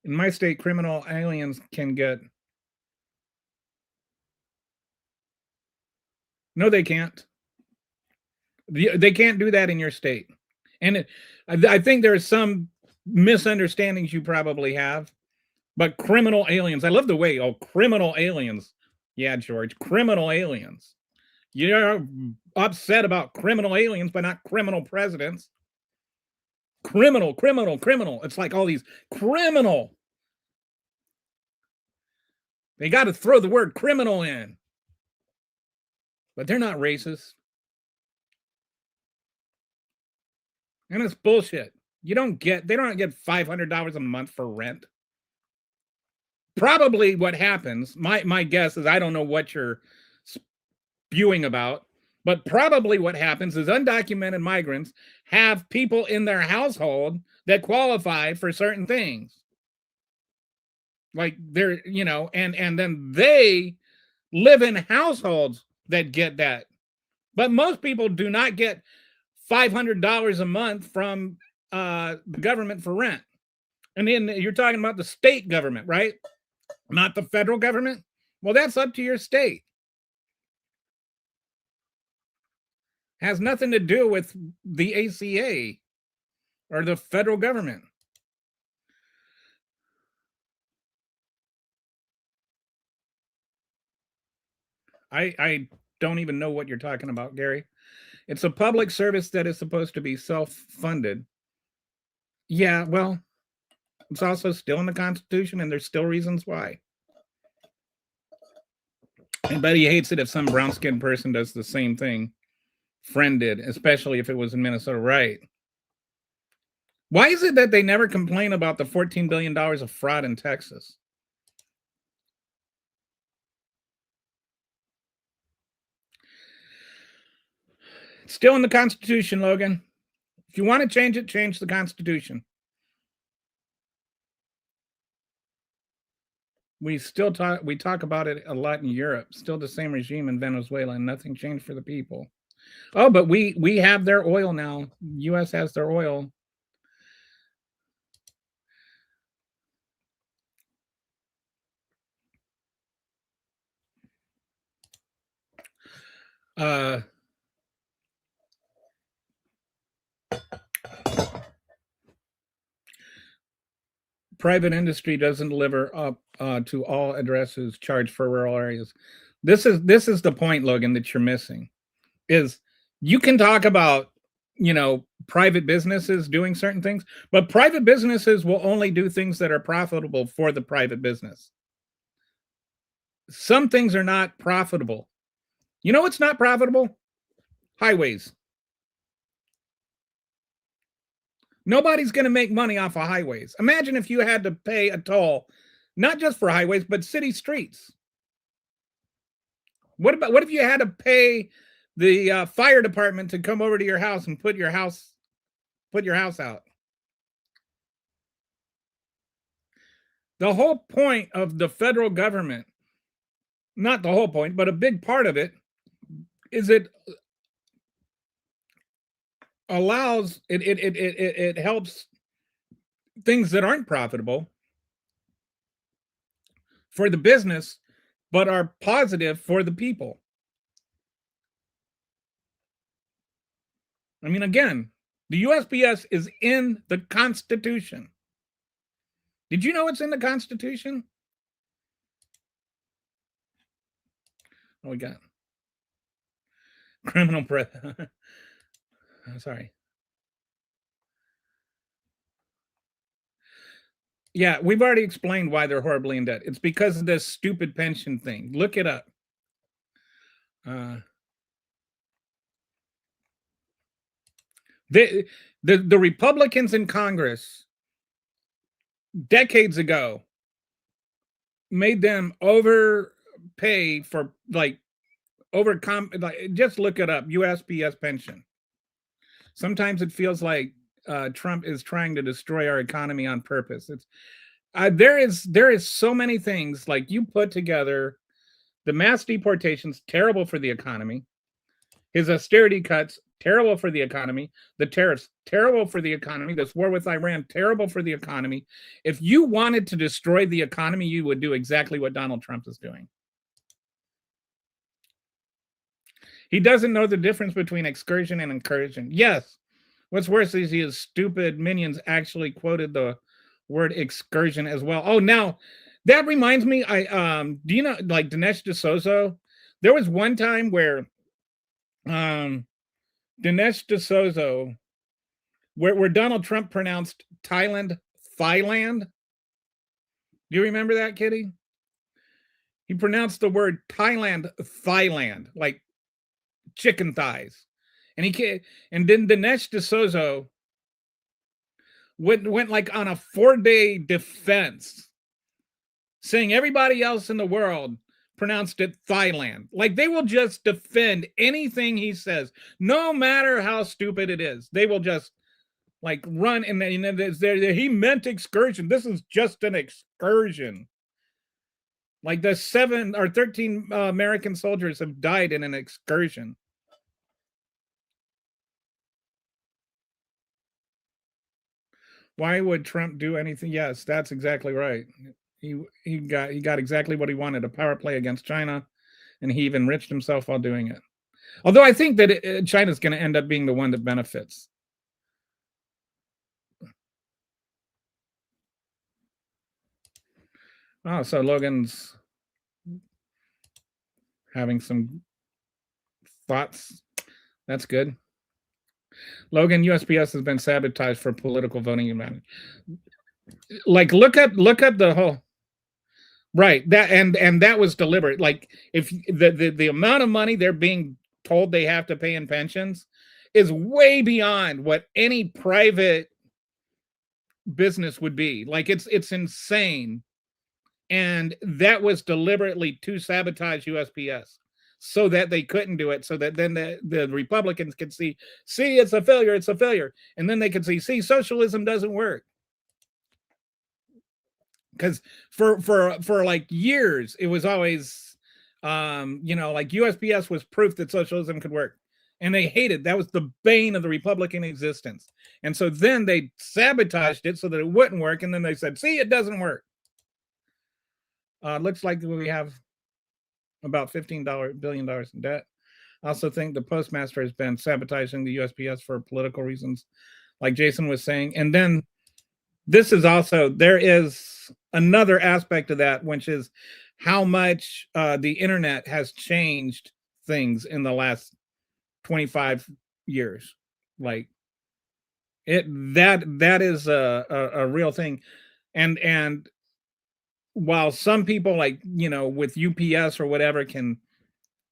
In my state, criminal aliens can get... No, they can't. They can't do that in your state. And I think there's some misunderstandings you probably have. But criminal aliens, I love the way, criminal aliens. Yeah, George, criminal aliens. You're upset about criminal aliens, but not criminal presidents. Criminal. It's like all these criminal. They got to throw the word criminal in. But they're not racist. And it's bullshit. They don't get $500 a month for rent. Probably what happens, my guess is, I don't know what you're spewing about, but probably what happens is undocumented migrants have people in their household that qualify for certain things. Like they're, and then they live in households that get that. But most people do not get $500 a month from the government for rent. And then you're talking about the state government, right? Not the federal government. Well, that's up to your state. Has nothing to do with the ACA or the federal government. I don't even know what you're talking about, Gary. It's a public service that is supposed to be self-funded. Yeah, well, it's also still in the Constitution, and there's still reasons why. Anybody hates it if some brown-skinned person does the same thing Friend did, especially if it was in Minnesota, right? Why is it that they never complain about the $14 billion of fraud in Texas? Still in the Constitution, Logan. If you want to change it, change the Constitution. We talk about it a lot in Europe. Still the same regime in Venezuela, and nothing changed for the people. Oh, but we have their oil now. U.S. has their oil. Private industry doesn't deliver up to all addresses charged for rural areas. This is the point, Logan, that you're missing. Is you can talk about, private businesses doing certain things, but private businesses will only do things that are profitable for the private business. Some things are not profitable. You know what's not profitable? Highways. Nobody's going to make money off of highways. Imagine if you had to pay a toll, not just for highways, but city streets. What if you had to pay the fire department to come over to your house and put your house out? The whole point of the federal government, not the whole point, but a big part of it, is it allows it helps things that aren't profitable for the business, but are positive for the people. I mean, again, the USPS is in the Constitution. Did you know it's in the Constitution? Oh, we got criminal press. Sorry. Yeah, we've already explained why they're horribly in debt. It's because of this stupid pension thing. Look it up. The Republicans in Congress decades ago made them overpay for just look it up, USPS pension. Sometimes it feels like Trump is trying to destroy our economy on purpose. It's there is so many things, like you put together the mass deportations, terrible for the economy. His austerity cuts, terrible for the economy. The tariffs, terrible for the economy. This war with Iran, terrible for the economy. If you wanted to destroy the economy, you would do exactly what Donald Trump is doing. He doesn't know the difference between excursion and incursion. Yes. What's worse is his stupid minions actually quoted the word excursion as well. Oh, now that reminds me, do you know, like Dinesh D'Souza? There was one time where Dinesh D'Souza, where Donald Trump pronounced Thailand, Thailand. Do you remember that, Kitty? He pronounced the word Thailand, Thailand, like chicken thighs. And then Dinesh D'Souza went like on a 4-day defense, saying everybody else in the world pronounced it Thailand. Like they will just defend anything he says, no matter how stupid it is. They will just like run and he meant excursion. This is just an excursion. Like the 7 or 13 American soldiers have died in an excursion. Why would Trump do anything? Yes, that's exactly right. He got exactly what he wanted, a power play against China, and he even enriched himself while doing it. Although I think that China's going to end up being the one that benefits. Oh, so Logan's having some thoughts. That's good. Logan, USPS has been sabotaged for political voting advantage. Like look up the whole right, that and that was deliberate. Like if the amount of money they're being told they have to pay in pensions is way beyond what any private business would be. Like it's insane. And that was deliberately to sabotage USPS. so that they couldn't do it, so that then the Republicans could see, it's a failure, it's a failure. And then they could see, socialism doesn't work. Because for like years, it was always, like USPS was proof that socialism could work. And they hated, that was the bane of the Republican existence. And so then they sabotaged it so that it wouldn't work. And then they said, see, it doesn't work. Looks like we have about $15 billion in debt. I also think the postmaster has been sabotaging the USPS for political reasons, like Jason was saying. And then this is also, there is another aspect of that, which is how much the internet has changed things in the last 25 years. Like that is a real thing. And while some people, like, with UPS or whatever, can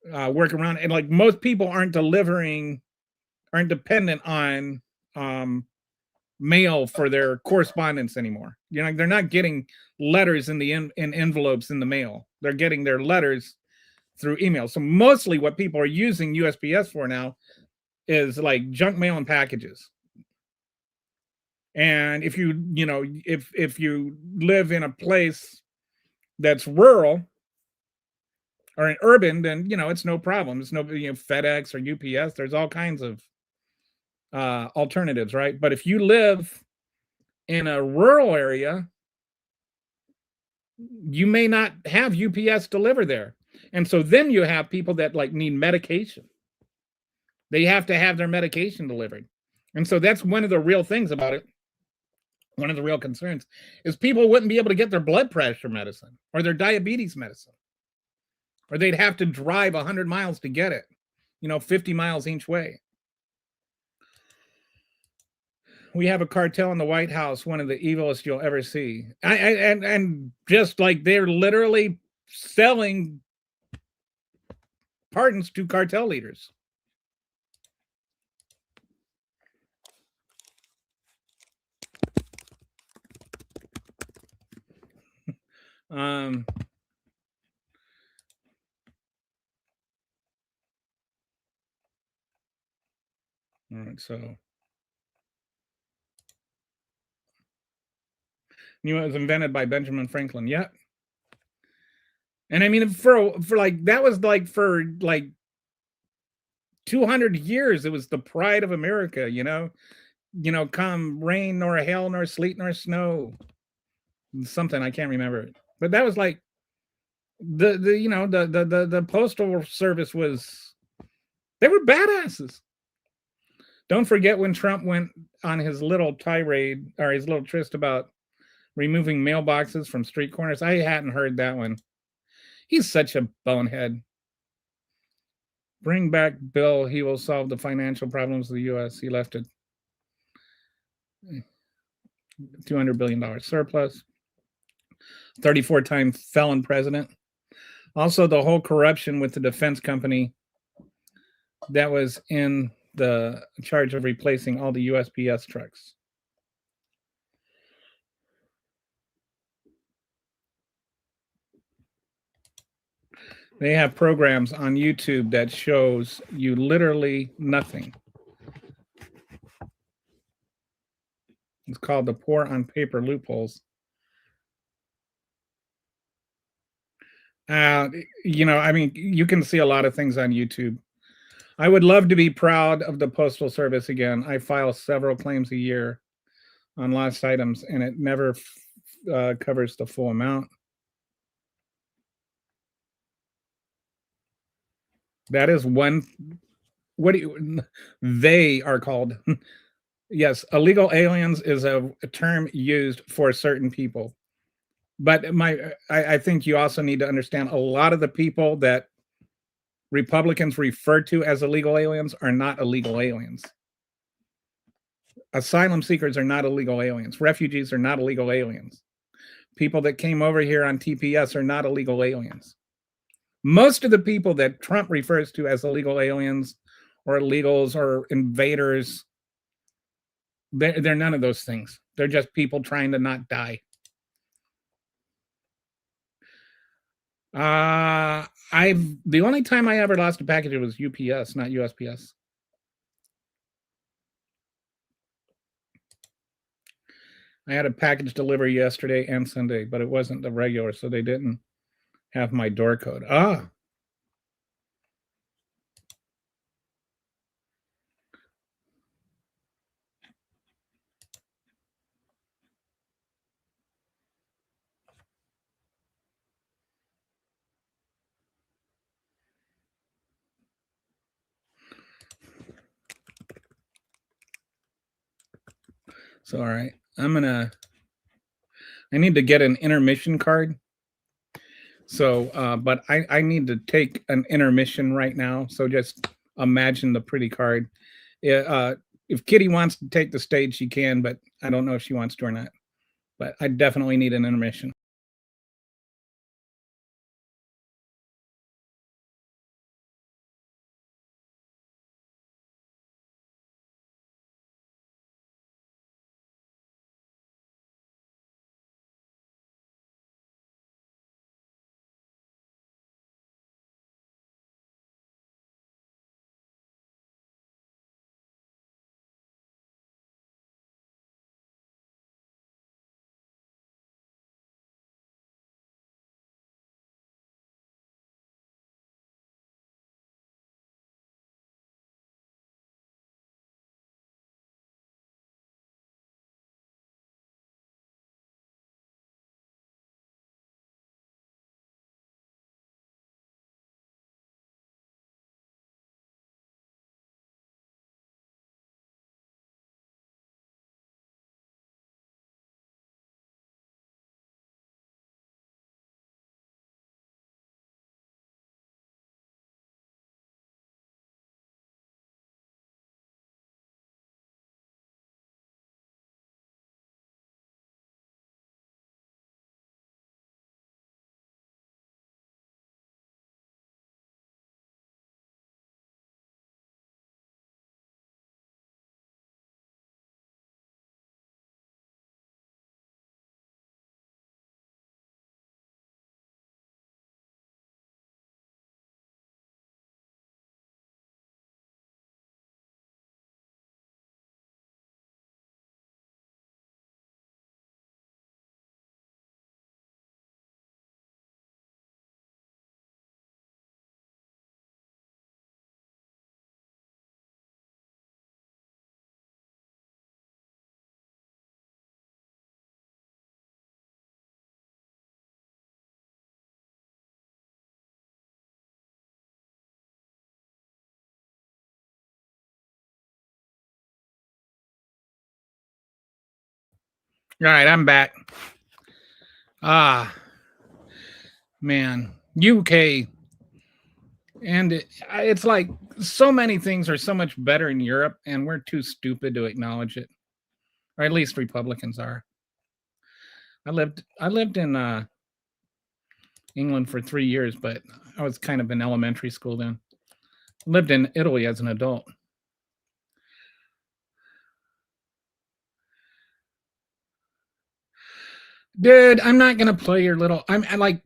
work around, and like most people aren't dependent on mail for their correspondence anymore. They're not getting letters in envelopes in the mail. They're getting their letters through email. So mostly what people are using USPS for now is like junk mail and packages. And if if you live in a place that's rural or an urban, then it's no problem. It's no FedEx or UPS. There's all kinds of alternatives, right? But if you live in a rural area, you may not have UPS deliver there. And so then you have people that like need medication. They have to have their medication delivered. And so that's one of the real things about it. One of the real concerns is people wouldn't be able to get their blood pressure medicine or their diabetes medicine, or they'd have to drive 100 miles to get it, 50 miles each way. We have a cartel in the White House, one of the evilest you'll ever see. And just like they're literally selling pardons to cartel leaders. All right, so it was invented by Benjamin Franklin. Yeah. And I mean, for like, that was like for like 200 years, it was the pride of America, come rain nor hail nor sleet nor snow. Something, I can't remember it. But that was like the Postal Service was, they were badasses. Don't forget when Trump went on his little tirade, or his little tryst about removing mailboxes from street corners. I hadn't heard that one. He's such a bonehead. Bring back Bill. He will solve the financial problems of the U.S. He left it $200 billion surplus. 34-time felon president. Also, the whole corruption with the defense company that was in the charge of replacing all the USPS trucks. They have programs on YouTube that shows you literally nothing. It's called the Poor on Paper Loopholes. I mean, you can see a lot of things on YouTube. I would love to be proud of the Postal Service again. I file several claims a year on lost items, and it never covers the full amount. That is one. They are called. Yes, illegal aliens is a term used for certain people. But I think you also need to understand a lot of the people that Republicans refer to as illegal aliens are not illegal aliens. Asylum seekers are not illegal aliens. Refugees are not illegal aliens. People that came over here on TPS are not illegal aliens. Most of the people that Trump refers to as illegal aliens or illegals or invaders, they're none of those things. They're just people trying to not die. The only time I ever lost a package was UPS, not USPS. I had a package delivery yesterday and Sunday, but it wasn't the regular, so they didn't have my door code. So, all right, I need to get an intermission card. So, but I need to take an intermission right now. So just imagine the pretty card. If Kitty wants to take the stage, she can, but I don't know if she wants to or not. But I definitely need an intermission. All right, I'm back. Man, UK. And it's like so many things are so much better in Europe, and we're too stupid to acknowledge it. Or at least Republicans are. I lived in England for 3 years, but I was kind of in elementary school then. Lived in Italy as an adult. Dude, I'm not gonna play your little. I'm like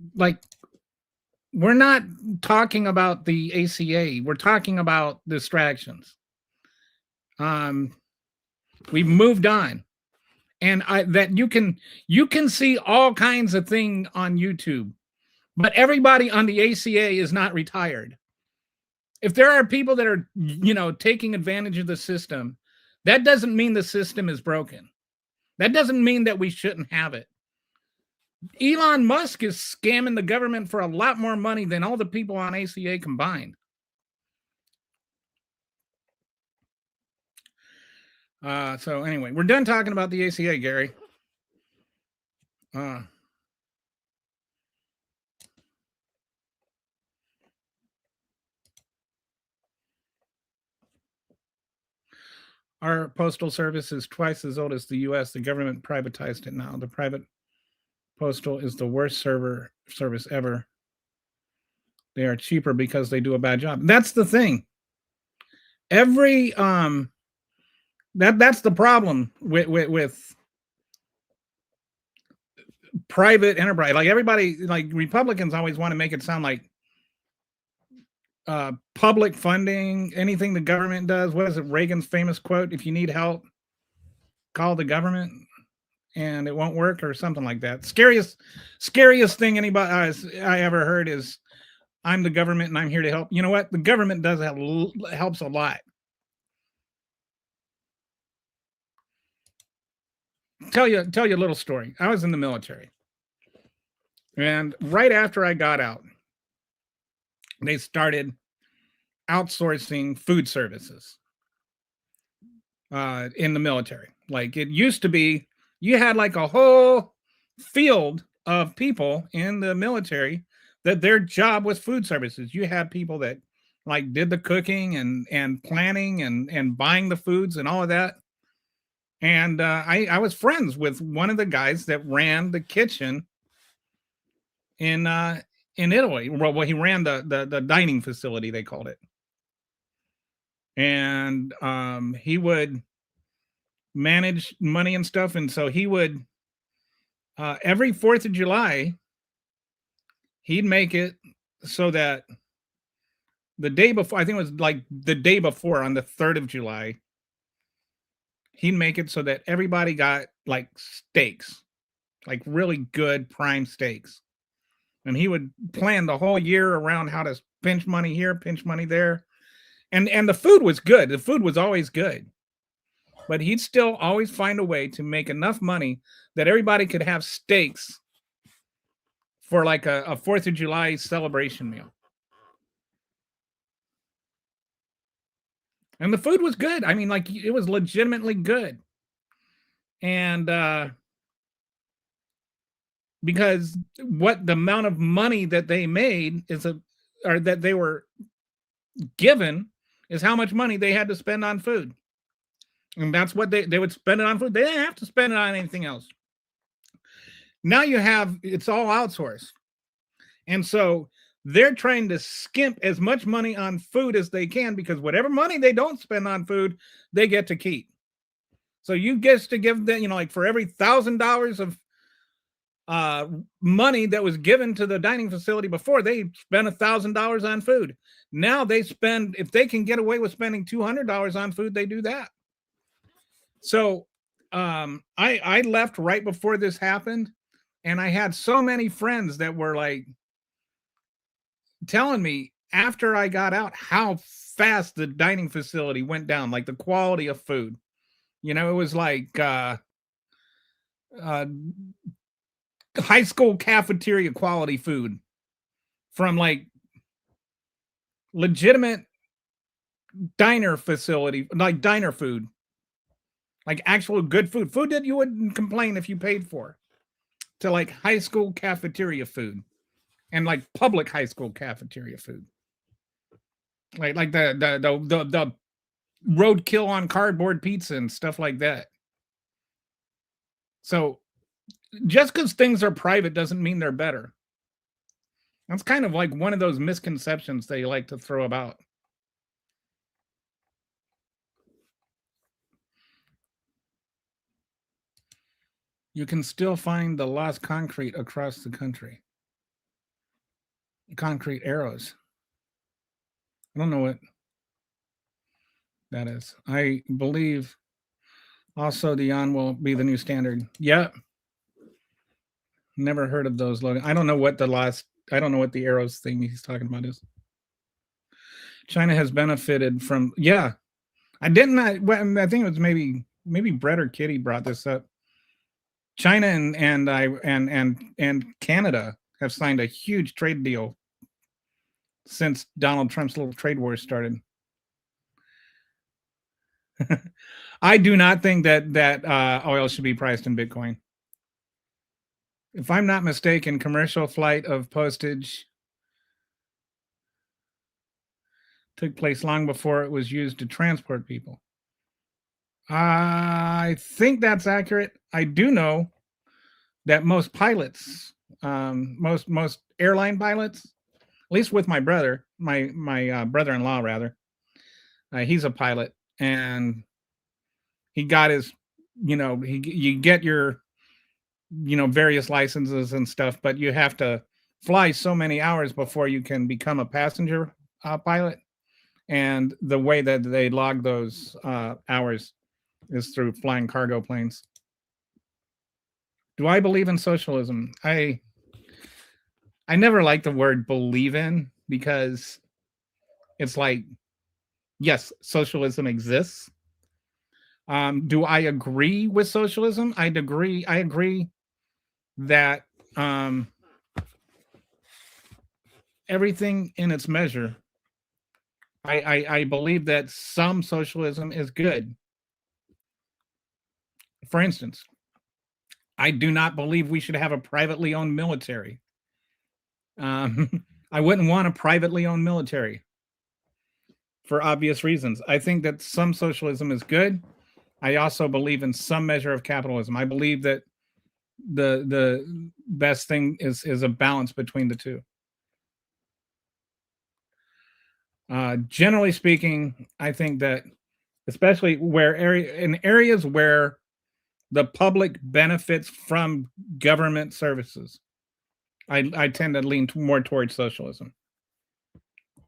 we're not talking about the ACA. We're talking about distractions. We've moved on, and that you can see all kinds of things on YouTube, but everybody on the ACA is not retired. If there are people that are taking advantage of the system, that doesn't mean the system is broken. That doesn't mean that we shouldn't have it. Elon Musk is scamming the government for a lot more money than all the people on ACA combined. So anyway, we're done talking about the ACA, Gary. Our postal service is twice as old as the U.S. The government privatized it now. The private postal is the worst service ever. They are cheaper because they do a bad job. That's the thing. Every that's the problem with private enterprise. Like everybody, like Republicans always want to make it sound like public funding, anything the government does. What is it? Reagan's famous quote: "If you need help, call the government and it won't work," or something like that. Scariest thing anybody I ever heard is, "I'm the government and I'm here to help." You know what? The government does helps a lot. Tell you a little story. I was in the military, and right after I got out, they started outsourcing food services in the military. Like it used to be, you had like a whole field of people in the military that their job was food services. You had people that like did the cooking and planning and buying the foods and all of that. And I was friends with one of the guys that ran the kitchen in Italy. Well, he ran the dining facility, they called it. And he would manage money and stuff. And so he would, every 4th of July, he'd make it so that the day before, I think it was like the day before, on the 3rd of July, he'd make it so that everybody got like steaks, like really good prime steaks. And he would plan the whole year around how to pinch money here, pinch money there. And the food was good. The food was always good. But he'd still always find a way to make enough money that everybody could have steaks for like a 4th of July celebration meal. And the food was good. I mean, like it was legitimately good. And because what the amount of money that they made or that they were given is how much money they had to spend on food. And that's what they would spend it on food. They didn't have to spend it on anything else. Now it's all outsourced. And so they're trying to skimp as much money on food as they can, because whatever money they don't spend on food, they get to keep. So you get to give them, like for every $1,000 of money that was given to the dining facility before, they spent $1,000 on food. Now they spend, if they can get away with spending $200 on food, they do that. So I left right before this happened, and I had so many friends that were like telling me after I got out how fast the dining facility went down, like the quality of food. It was like high school cafeteria quality food from like legitimate diner facility, like diner food, like actual good food that you wouldn't complain if you paid for, to like high school cafeteria food. And like public high school cafeteria food, like the roadkill on cardboard pizza and stuff like that. So just because things are private doesn't mean they're better. That's kind of like one of those misconceptions they like to throw about. You can still find the lost concrete across the country. Concrete arrows. I don't know what that is. I believe also the yuan will be the new standard. Yeah. Never heard of those, Logan. I don't know what the arrows thing he's talking about is. China has benefited from, yeah. I think it was maybe Brett or Kitty brought this up. China and Canada have signed a huge trade deal since Donald Trump's little trade war started. I do not think that oil should be priced in Bitcoin. If I'm not mistaken, commercial flight of postage took place long before it was used to transport people. I think that's accurate. I do know that most pilots, most airline pilots, at least with my brother, my brother-in-law rather, he's a pilot, and he got his, you get your various licenses and stuff, but you have to fly so many hours before you can become a passenger pilot. And the way that they log those hours is through flying cargo planes. Do I believe in socialism? I never like the word believe in, because it's like, yes, socialism exists. Do I agree with socialism? I agree that everything in its measure. I believe that some socialism is good. For instance, I do not believe we should have a privately owned military. I wouldn't want a privately owned military for obvious reasons. I think that some socialism is good. I also believe in some measure of capitalism. I believe that the best thing is a balance between the two. Generally speaking, I think that, especially in areas where the public benefits from government services, I tend to lean more towards socialism.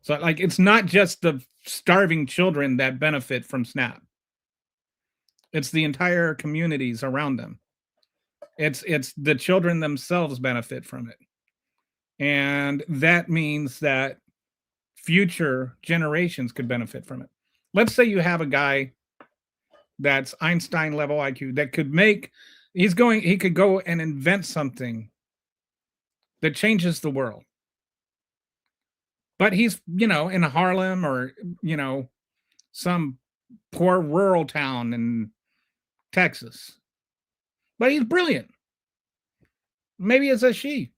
So, like, it's not just the starving children that benefit from SNAP. It's the entire communities around them. It's the children themselves benefit from it. And that means that future generations could benefit from it. Let's say you have a guy that's Einstein level IQ that could he could go and invent something that changes the world. But he's, in Harlem or, some poor rural town in Texas. But he's brilliant. Maybe it's a she.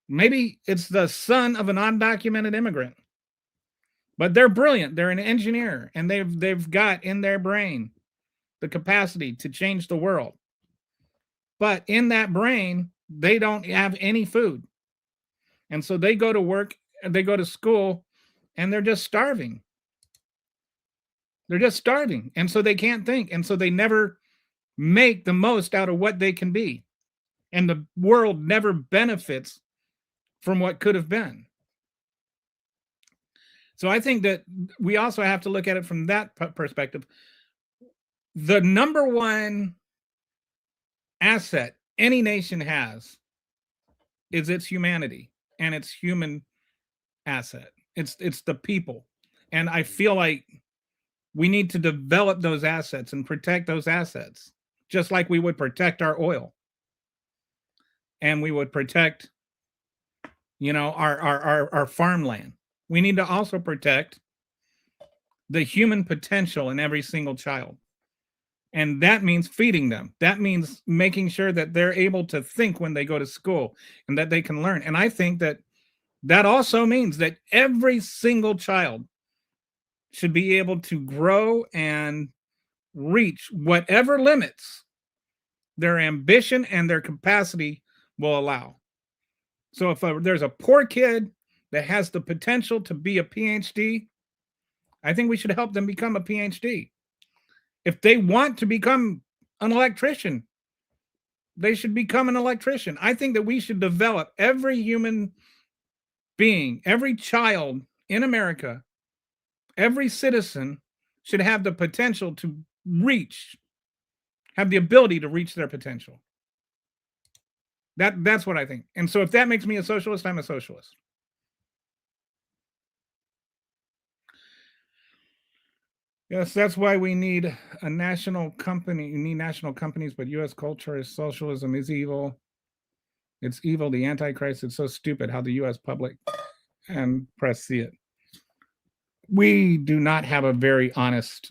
Maybe it's the son of an undocumented immigrant. But they're brilliant. They're an engineer, and they've got in their brain the capacity to change the world. But in that brain, they don't have any food. And so they go to work, and they go to school, and they're just starving. They're just starving. And so they can't think. And so they never make the most out of what they can be. And the world never benefits from what could have been. So I think that we also have to look at it from that perspective. The number one asset any nation has is its humanity and its human asset. It's the people. And I feel like we need to develop those assets and protect those assets, just like we would protect our oil. And we would protect, our farmland. We need to also protect the human potential in every single child. And that means feeding them. That means making sure that they're able to think when they go to school and that they can learn. And I think that also means that every single child should be able to grow and reach whatever limits their ambition and their capacity will allow. So if there's a poor kid that has the potential to be a PhD, I think we should help them become a PhD. If they want to become an electrician, they should become an electrician. I think that we should develop every human being, every child in America, every citizen should have the potential to have the ability to reach their potential. That's what I think. And so if that makes me a socialist, I'm a socialist. Yes, that's why we need a national company. You need national companies, but U.S. culture is socialism is evil. It's evil, the Antichrist. It's so stupid how the U.S. public and press see it. We do not have a very honest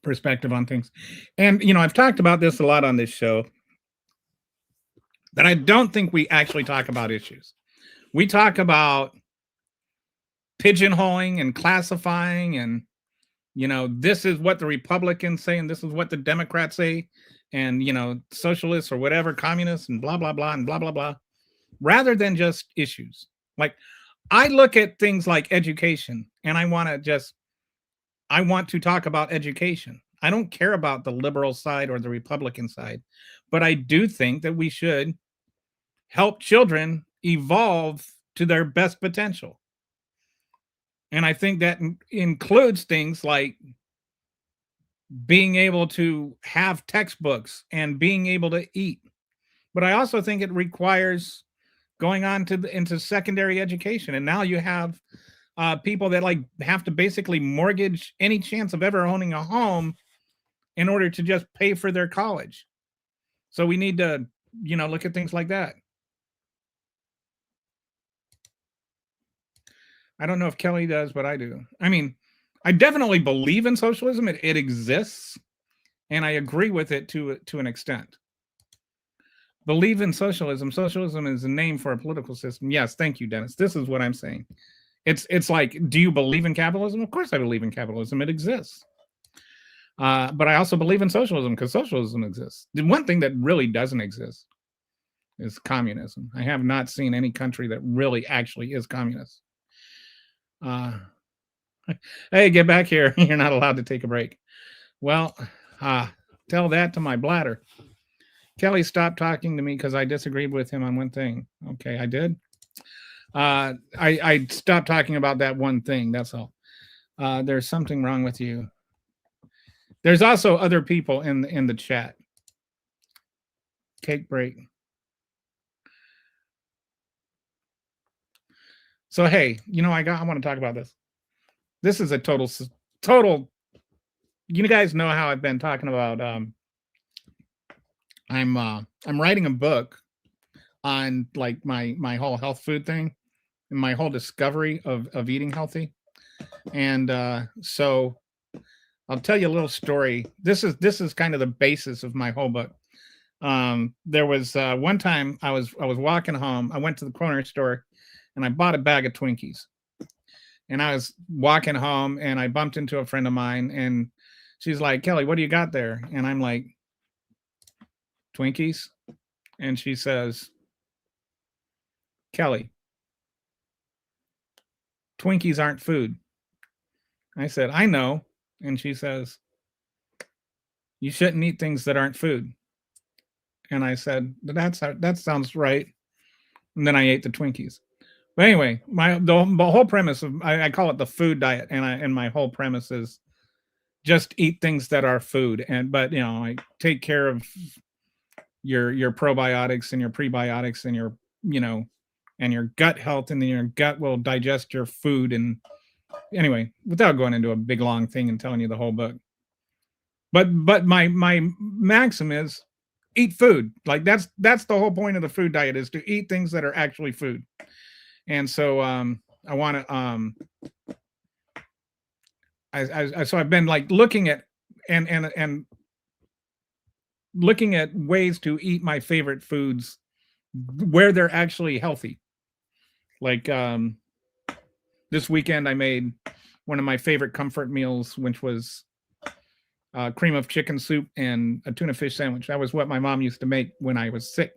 perspective on things. And, I've talked about this a lot on this show, that I don't think we actually talk about issues. We talk about pigeonholing and classifying and, this is what the Republicans say and this is what the Democrats say and, socialists or whatever, communists and blah, blah, blah, and blah, blah, blah, rather than just issues. Like, I look at things like education and I want to talk about education. I don't care about the liberal side or the Republican side, but I do think that we should help children evolve to their best potential. And I think that includes things like being able to have textbooks and being able to eat. But I also think it requires going on into secondary education. And now you have people that like have to basically mortgage any chance of ever owning a home in order to just pay for their college. So we need to, look at things like that. I don't know if Kelly does, but I do. I mean, I definitely believe in socialism. It exists, and I agree with it to an extent. Believe in socialism. Socialism is a name for a political system. Yes, thank you, Dennis. This is what I'm saying. It's like, do you believe in capitalism? Of course I believe in capitalism. It exists. But I also believe in socialism because socialism exists. The one thing that really doesn't exist is communism. I have not seen any country that really actually is communist. Hey, get back here. You're not allowed to take a break. Well, tell that to my bladder. Kelly stopped talking to me because I disagreed with him on one thing. Okay, I did. I stopped talking about that one thing. That's all. There's something wrong with you. There's also other people in the chat. Cake break. So hey, I want to talk about this. This is a total. You guys know how I've been talking about. I'm writing a book on like my whole health food thing and my whole discovery of eating healthy. And so I'll tell you a little story. This is kind of the basis of my whole book. There was one time I was walking home. I went to the corner store and I bought a bag of Twinkies. And I was walking home and I bumped into a friend of mine and she's like, Kelly, what do you got there? And I'm like, Twinkies. And she says, Kelly, Twinkies aren't food. I said, I know. And she says, you shouldn't eat things that aren't food. And I said, that sounds right. And then I ate the Twinkies. But anyway, the whole premise of I call it the food diet, and my whole premise is just eat things that are food. But I take care of your probiotics and your prebiotics and your and your gut health, and then your gut will digest your food. And anyway, without going into a big long thing and telling you the whole book, but my maxim is eat food. Like that's the whole point of the food diet, is to eat things that are actually food. And so I want to so I've been like looking at and looking at ways to eat my favorite foods where they're actually healthy. Like this weekend I made one of my favorite comfort meals, which was cream of chicken soup and a tuna fish sandwich. That was what my mom used to make when I was sick.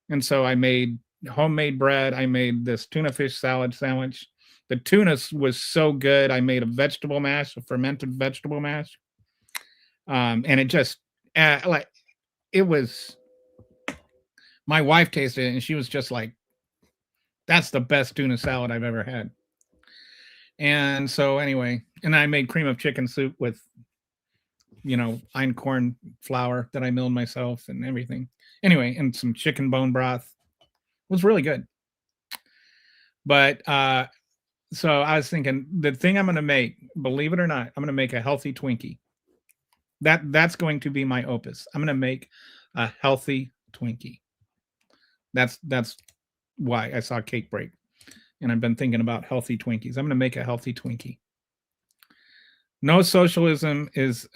And so I made homemade bread. I made this tuna fish salad sandwich. The tuna was so good. I made a vegetable mash, a fermented vegetable mash. And it just like it was. My wife tasted it and she was just like, that's the best tuna salad I've ever had. And so anyway, and I made cream of chicken soup with, einkorn flour that I milled myself and everything. Anyway, and some chicken bone broth. It was really good. But so I was thinking the thing I'm going to make, believe it or not, I'm going to make a healthy Twinkie. That's going to be my opus. I'm going to make a healthy Twinkie. That's why I saw Cake Break. And I've been thinking about healthy Twinkies. I'm going to make a healthy Twinkie. No, socialism is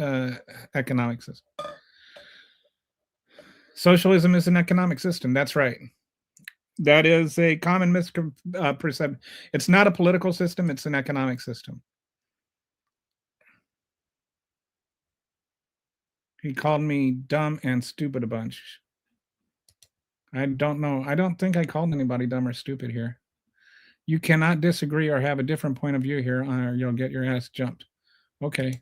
economic system. Socialism is an economic system. That's right. That is a common misperception. It's not a political system. It's an economic system. He called me dumb and stupid a bunch. I don't know. I don't think I called anybody dumb or stupid here. You cannot disagree or have a different point of view here, or you'll get your ass jumped. Okay.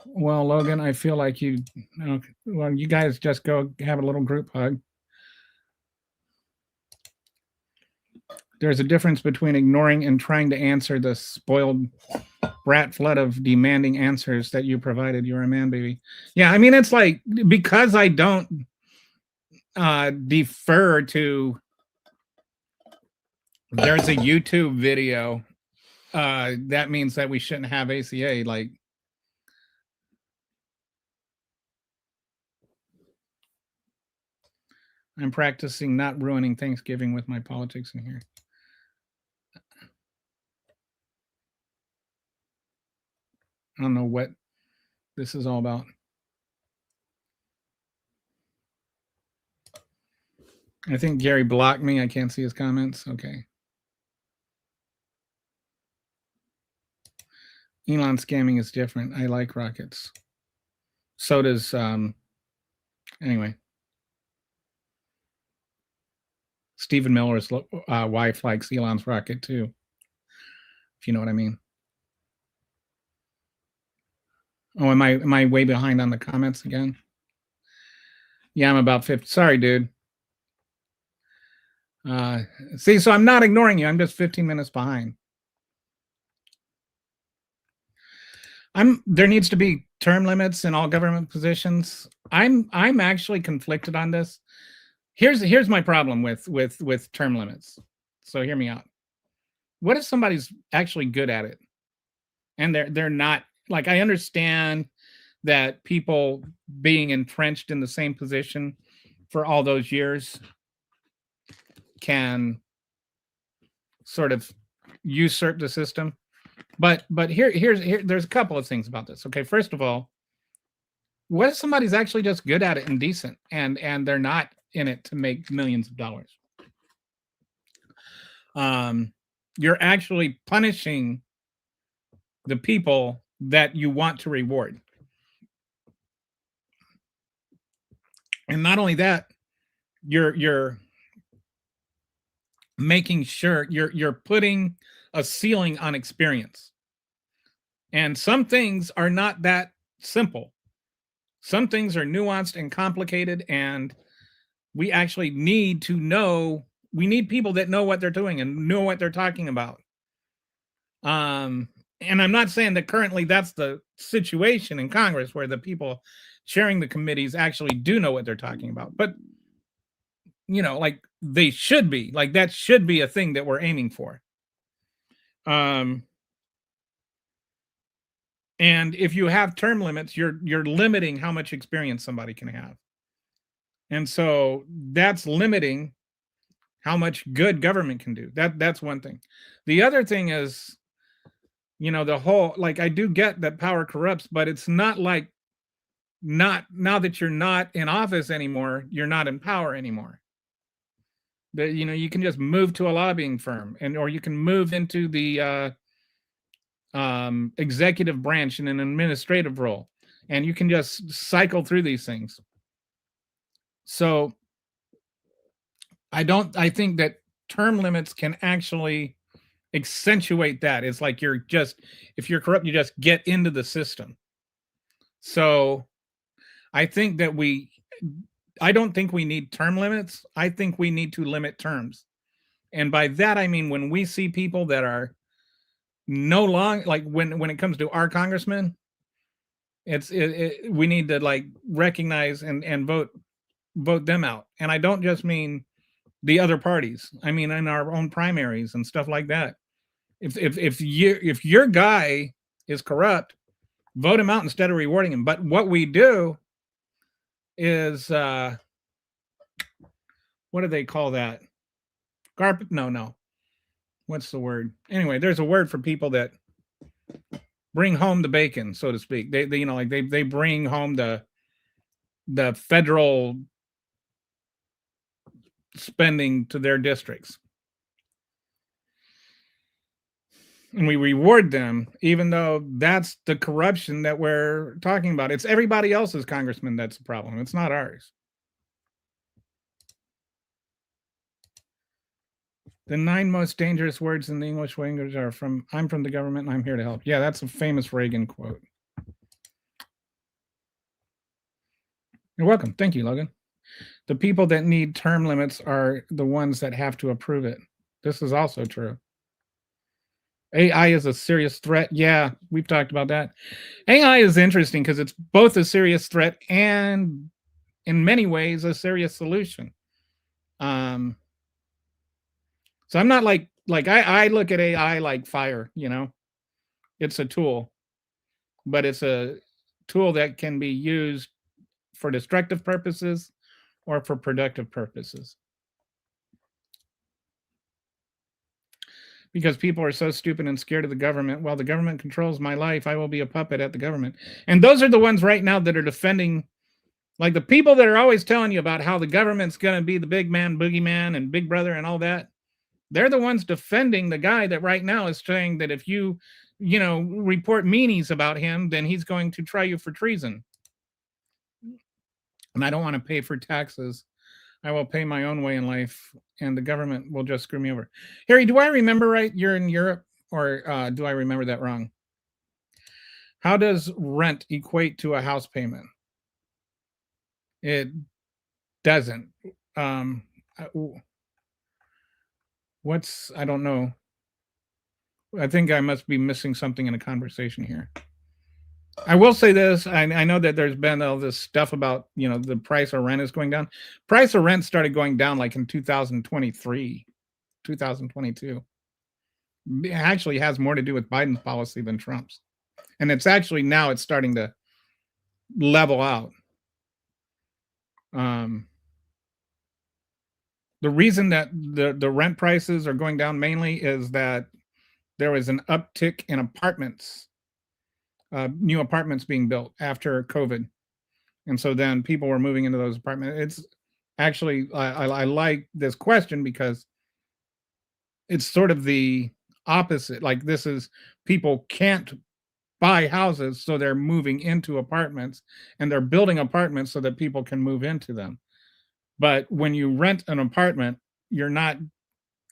Well, Logan, I feel like you guys just go have a little group hug. There's a difference between ignoring and trying to answer the spoiled brat flood of demanding answers that you provided. You're a man, baby. Yeah, I mean, it's like, because I don't defer to, there's a YouTube video, that means that we shouldn't have ACA. Like, I'm practicing not ruining Thanksgiving with my politics in here. I don't know what this is all about. I think Gary blocked me. I can't see his comments. Okay. Elon scamming is different. I like rockets. So does, anyway. Stephen Miller's wife likes Elon's rocket too, if you know what I mean. Oh, am I way behind on the comments again? Yeah, I'm about 50. Sorry, dude. See, so I'm not ignoring you. I'm just 15 minutes behind. There needs to be term limits in all government positions. I'm actually conflicted on this. Here's my problem with term limits. So hear me out. What if somebody's actually good at it and they're not? Like, I understand that people being entrenched in the same position for all those years can sort of usurp the system. But here there's a couple of things about this. Okay, first of all, what if somebody's actually just good at it and decent, and they're not in it to make millions of dollars? You're actually punishing the people that you want to reward. And not only that, you're making sure you're putting a ceiling on experience. And some things are not that simple. Some things are nuanced and complicated, and we actually need to know. We need people that know what they're doing and know what they're talking about. And I'm not saying that currently that's the situation in Congress where the people chairing the committees actually do know what they're talking about. But, you know, like, they should be. Like, that should be a thing that we're aiming for. And if you have term limits, you're limiting how much experience somebody can have. And so that's limiting how much good government can do. That's one thing. The other thing is, you know, the whole, like, I do get that power corrupts, but it's not like, not now that you're not in office anymore, you're not in power anymore. That, you know, you can just move to a lobbying firm, or you can move into the executive branch in an administrative role, and you can just cycle through these things. So I think that term limits can actually accentuate that. It's like, if you're corrupt, you just get into the system. So I think that I don't think we need term limits. I think we need to limit terms. And by that, I mean, when we see people that are no longer, like, when it comes to our congressmen, we need to, like, recognize and vote them out. And I don't just mean the other parties. I mean, in our own primaries and stuff like that. If your guy is corrupt, vote him out instead of rewarding him. But what we do is, what do they call that? No. What's the word? Anyway, there's a word for people that bring home the bacon, so to speak. They you know, like, they bring home the federal spending to their districts. And we reward them, even though that's the corruption that we're talking about. It's everybody else's congressman that's the problem. It's not ours. The 9 most dangerous words in the English language are I'm from the government and I'm here to help. Yeah, that's a famous Reagan quote. You're welcome. Thank you, Logan. The people that need term limits are the ones that have to approve it. This is also true. AI is a serious threat. Yeah, we've talked about that. AI is interesting because it's both a serious threat and, in many ways, a serious solution. So I'm not like I look at AI like fire. It's a tool, but it's a tool that can be used for destructive purposes or for productive purposes. Because people are so stupid and scared of the government. While the government controls my life, I will be a puppet at the government. And those are the ones right now that are defending, like the people that are always telling you about how the government's going to be the big man, boogeyman, and big brother and all that. They're the ones defending the guy that right now is saying that if you report meanies about him, then he's going to try you for treason. And I don't want to pay for taxes. I will pay my own way in life, and the government will just screw me over. Harry, do I remember right? You're in Europe, or do I remember that wrong? How does rent equate to a house payment? It doesn't. I don't know. I think I must be missing something in a conversation here. I will say this. I know that there's been all this stuff about, the price of rent is going down. Price of rent started going down like in 2023, 2022. It actually has more to do with Biden's policy than Trump's. And it's actually now it's starting to level out. The reason that the rent prices are going down mainly is that there was an uptick in apartments, new apartments being built after COVID. And so then people were moving into those apartments. It's actually, I like this question because it's sort of the opposite. Like this is people can't buy houses, so they're moving into apartments, and they're building apartments so that people can move into them. But when you rent an apartment, you're not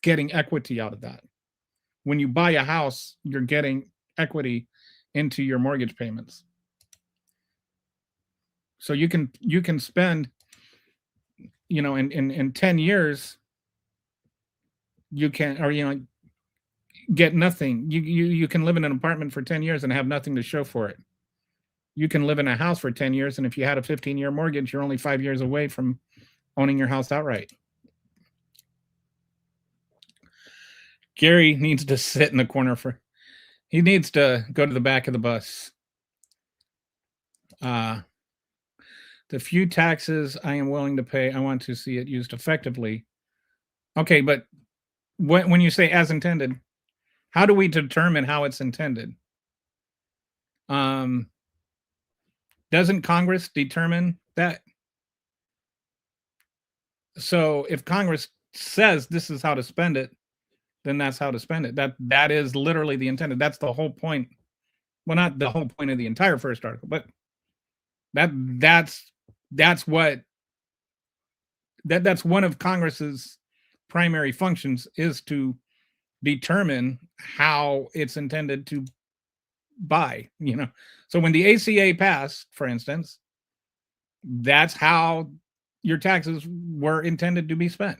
getting equity out of that. When you buy a house, you're getting equity into your mortgage payments. So you can spend, in 10 years, you can, or get nothing. You can live in an apartment for 10 years and have nothing to show for it. You can live in a house for 10 years, and if you had a 15-year mortgage, you're only 5 years away from owning your house outright. Gary needs to sit in the corner he needs to go to the back of the bus. The few taxes I am willing to pay, I want to see it used effectively. Okay, but when you say as intended, how do we determine how it's intended? Doesn't Congress determine that? So if Congress says this is how to spend it, then that's how to spend it. That is literally the intended. That's the whole point. Well, not the whole point of the entire first article, but that's one of Congress's primary functions, is to determine how it's intended to buy. So when the ACA passed, for instance, that's how your taxes were intended to be spent.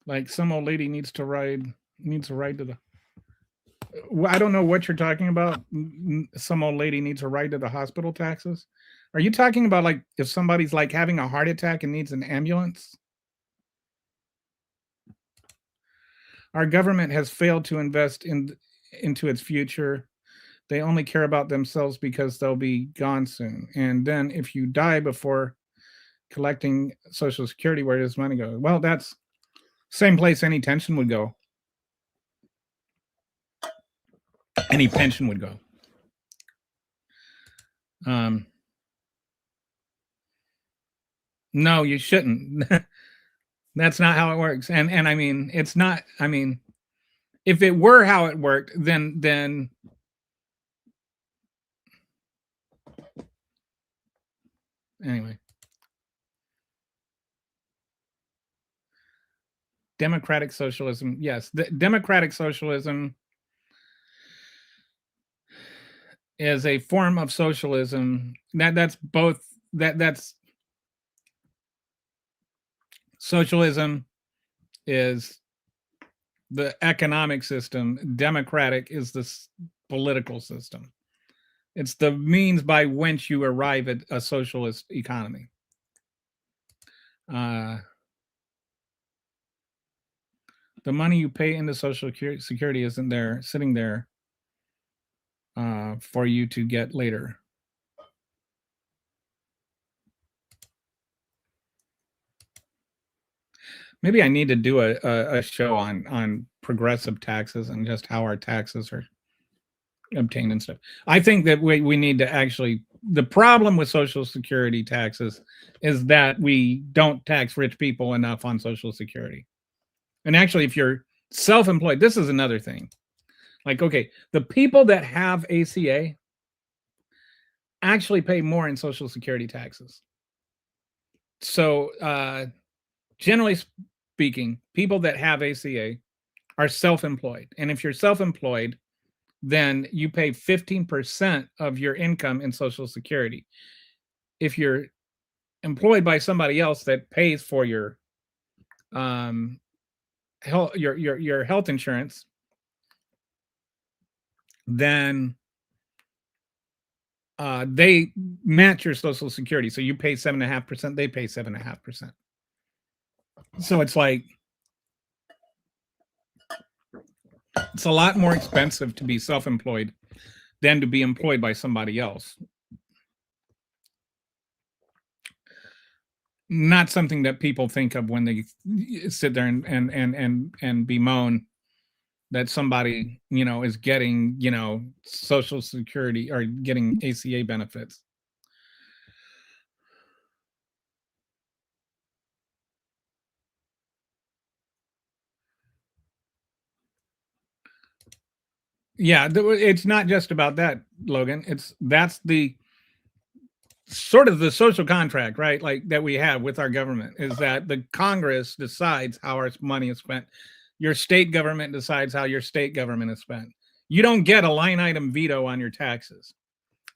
Like some old lady needs to ride to the. I don't know what you're talking about. Some old lady needs a ride to the hospital taxes. Are you talking about like if somebody's like having a heart attack and needs an ambulance? Our government has failed to invest into its future. They only care about themselves because they'll be gone soon. And then if you die before collecting Social Security, where does money go? Well, that's same place any pension would go. Any pension would go. No, you shouldn't. That's not how it works. And I mean, it's not. I mean, if it were how it worked, then anyway. democratic socialism. Yes, the democratic socialism is a form of socialism that's both that's socialism is the economic system, democratic is the political system. It's the means by which you arrive at a socialist economy. The money you pay into Social Security isn't there, sitting there for you to get later. Maybe I need to do a show on progressive taxes and just how our taxes are obtained and stuff. I think that we need to actually, the problem with Social Security taxes is that we don't tax rich people enough on Social Security. And actually, if you're self-employed, this is another thing. Like, okay, the people that have ACA actually pay more in Social Security taxes. So generally speaking, people that have ACA are self-employed. And if you're self-employed, then you pay 15% of your income in Social Security. If you're employed by somebody else that pays for your health insurance, then they match your Social Security. So you pay 7.5%, they pay 7.5%. So it's like, it's a lot more expensive to be self-employed than to be employed by somebody else. Not something that people think of when they sit there and bemoan that somebody, is getting, Social Security or getting ACA benefits. Yeah, it's not just about that, Logan. That's the sort of the social contract, right? Like that we have with our government is that the Congress decides how our money is spent. Your state government decides how your state government is spent. You don't get a line item veto on your taxes.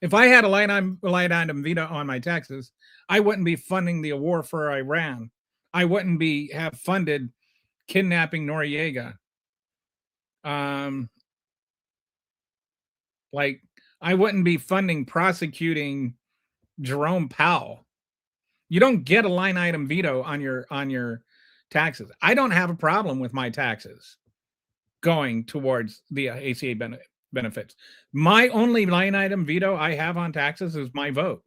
If I had a line item veto on my taxes, I wouldn't be funding the war for Iran. I wouldn't have funded kidnapping Noriega. Like I wouldn't be funding prosecuting Jerome Powell. You don't get a line item veto on your taxes. I don't have a problem with my taxes going towards the ACA benefits. My only line item veto I have on taxes is my vote.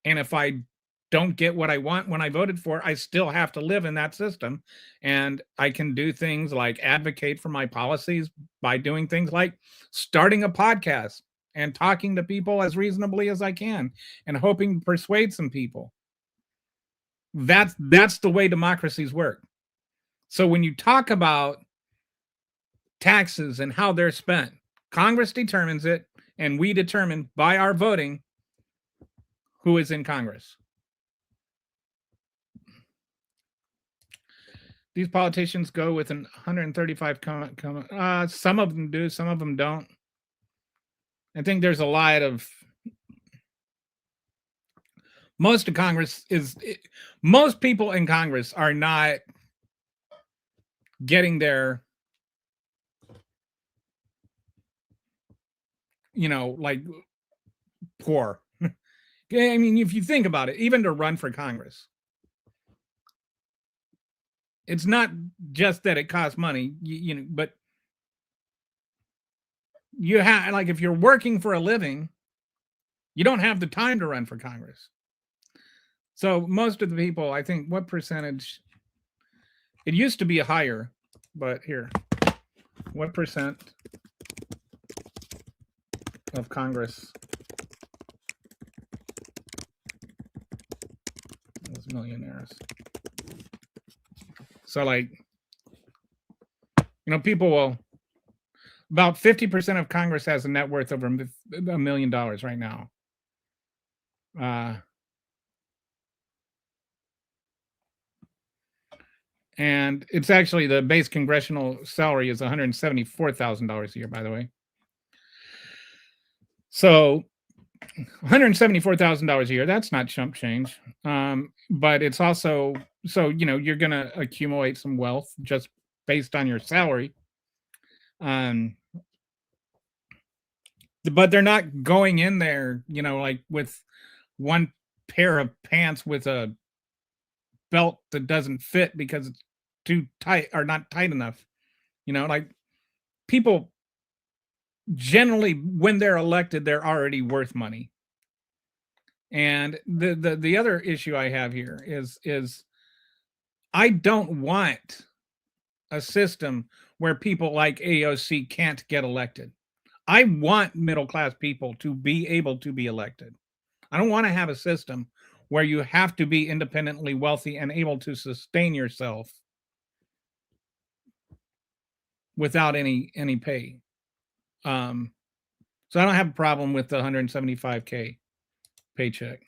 And if I don't get what I want when I voted for, I still have to live in that system. And I can do things like advocate for my policies by doing things like starting a podcast and talking to people as reasonably as I can and hoping to persuade some people. That's the way democracies work. So when you talk about taxes and how they're spent, Congress determines it, and we determine by our voting who is in Congress. These politicians go with an 135 some of them do, some of them don't. I think there's a lot of most people in Congress are not getting their, like poor. I mean, if you think about it, even to run for Congress, it's not just that it costs money, but you have, like, if you're working for a living, you don't have the time to run for Congress. So most of the people, I think, what percentage? It used to be higher, but here, what percent of Congress was millionaires? So, like, people will, about 50% of Congress has a net worth over $1 million right now. And it's actually the base congressional salary is $174,000 a year, by the way. So $174,000 a year, that's not chump change. But it's also, so, you're going to accumulate some wealth just based on your salary. But they're not going in there, like with one pair of pants with a belt that doesn't fit because it's too tight or not tight enough. Like people generally, when they're elected, they're already worth money. And the other issue I have here is I don't want a system where people like AOC can't get elected. I want middle-class people to be able to be elected. I don't want to have a system where you have to be independently wealthy and able to sustain yourself without any pay. So I don't have a problem with the $175K paycheck.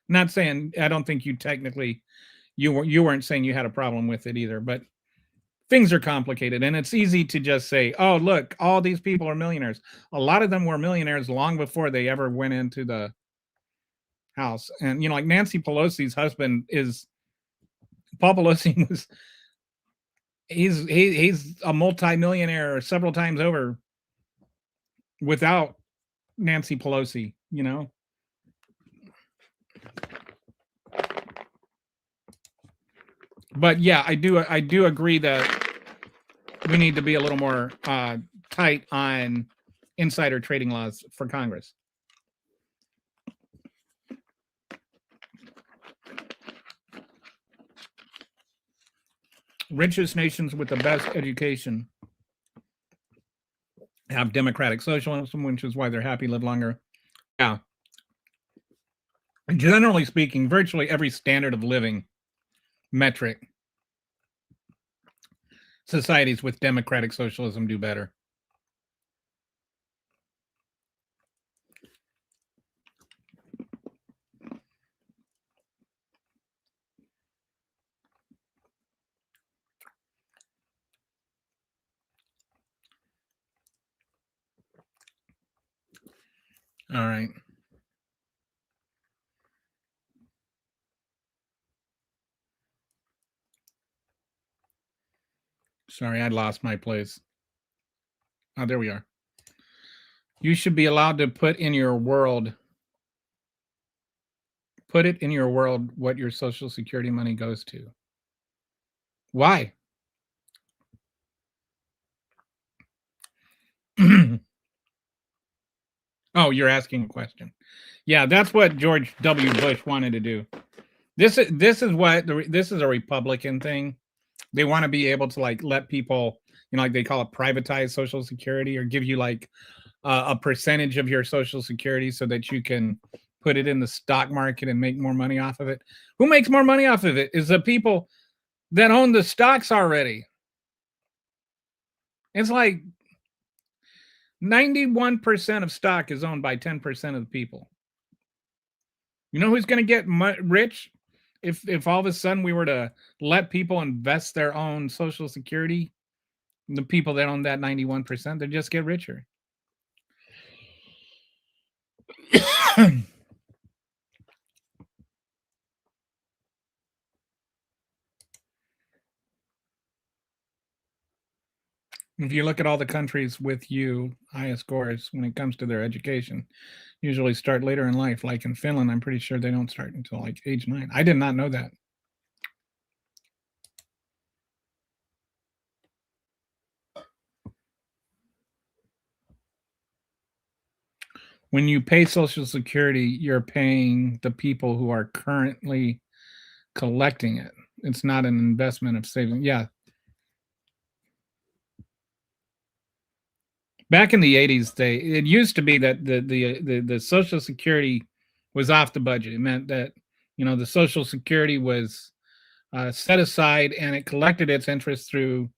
Not saying, I don't think you technically, you weren't saying you had a problem with it either, but things are complicated, and it's easy to just say, oh, look, all these people are millionaires. A lot of them were millionaires long before they ever went into the House. And, like Nancy Pelosi's husband is, Paul Pelosi was, he's a multi-millionaire several times over without Nancy Pelosi, But yeah, I do agree that we need to be a little more tight on insider trading laws for Congress. Richest nations with the best education have democratic socialism, which is why they're happy, live longer. Yeah. Generally speaking, virtually every standard of living metric, societies with democratic socialism do better. All right. Sorry, I lost my place. Oh, there we are. You should be allowed to put it in your world what your Social Security money goes to. Why? Oh, you're asking a question. Yeah, that's what George W. Bush wanted to do. This is a Republican thing. They want to be able to like let people, like they call it privatize Social Security, or give you like a percentage of your Social Security so that you can put it in the stock market and make more money off of it. Who makes more money off of it is the people that own the stocks already. It's like 91% of stock is owned by 10% of the people. You know who's going to get rich if all of a sudden we were to let people invest their own Social Security? The people that own that 91%, they just get richer. If you look at all the countries with highest scores when it comes to their education, usually start later in life. Like in Finland, I'm pretty sure they don't start until like age 9. I did not know that. When you pay Social Security, you're paying the people who are currently collecting it. It's not an investment of saving. Yeah. Back in the 80s, it used to be that the Social Security was off the budget. It meant that, the Social Security was set aside and it collected its interest through,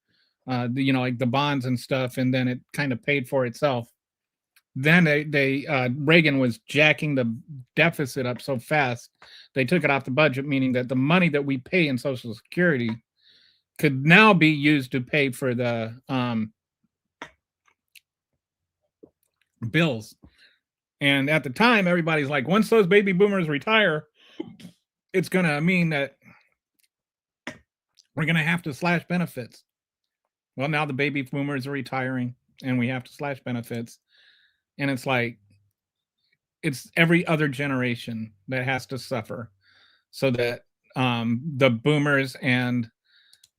like the bonds and stuff, and then it kind of paid for itself. then Reagan was jacking the deficit up so fast, they took it off the budget, meaning that the money that we pay in Social Security could now be used to pay for the bills. And at the time, everybody's like, once those baby boomers retire, it's going to mean that we're going to have to slash benefits. Well, now the baby boomers are retiring and we have to slash benefits. And it's like, it's every other generation that has to suffer so that the boomers and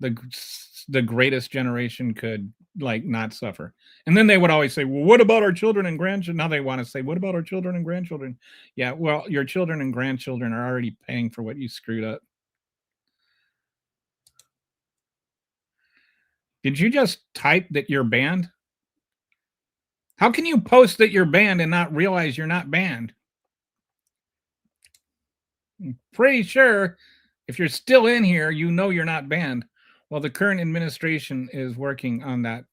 the greatest generation could like not suffer. And then they would always say, well, what about our children and grandchildren? Now they want to say, what about our children and grandchildren? Yeah, well, your children and grandchildren are already paying for what you screwed up. Did you just type that you're banned? How can you post that you're banned and not realize you're not banned? I'm pretty sure if you're still in here, you know you're not banned. Well, the current administration is working on that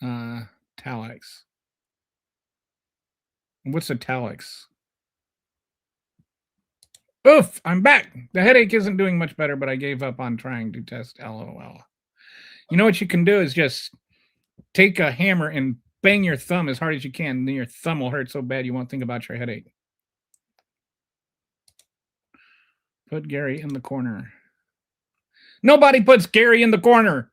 italics. What's italics? Oof, I'm back. The headache isn't doing much better, but I gave up on trying to test LOL. You know what you can do is just take a hammer and bang your thumb as hard as you can. And then your thumb will hurt so bad you won't think about your headache. Put Gary in the corner. Nobody puts Gary in the corner.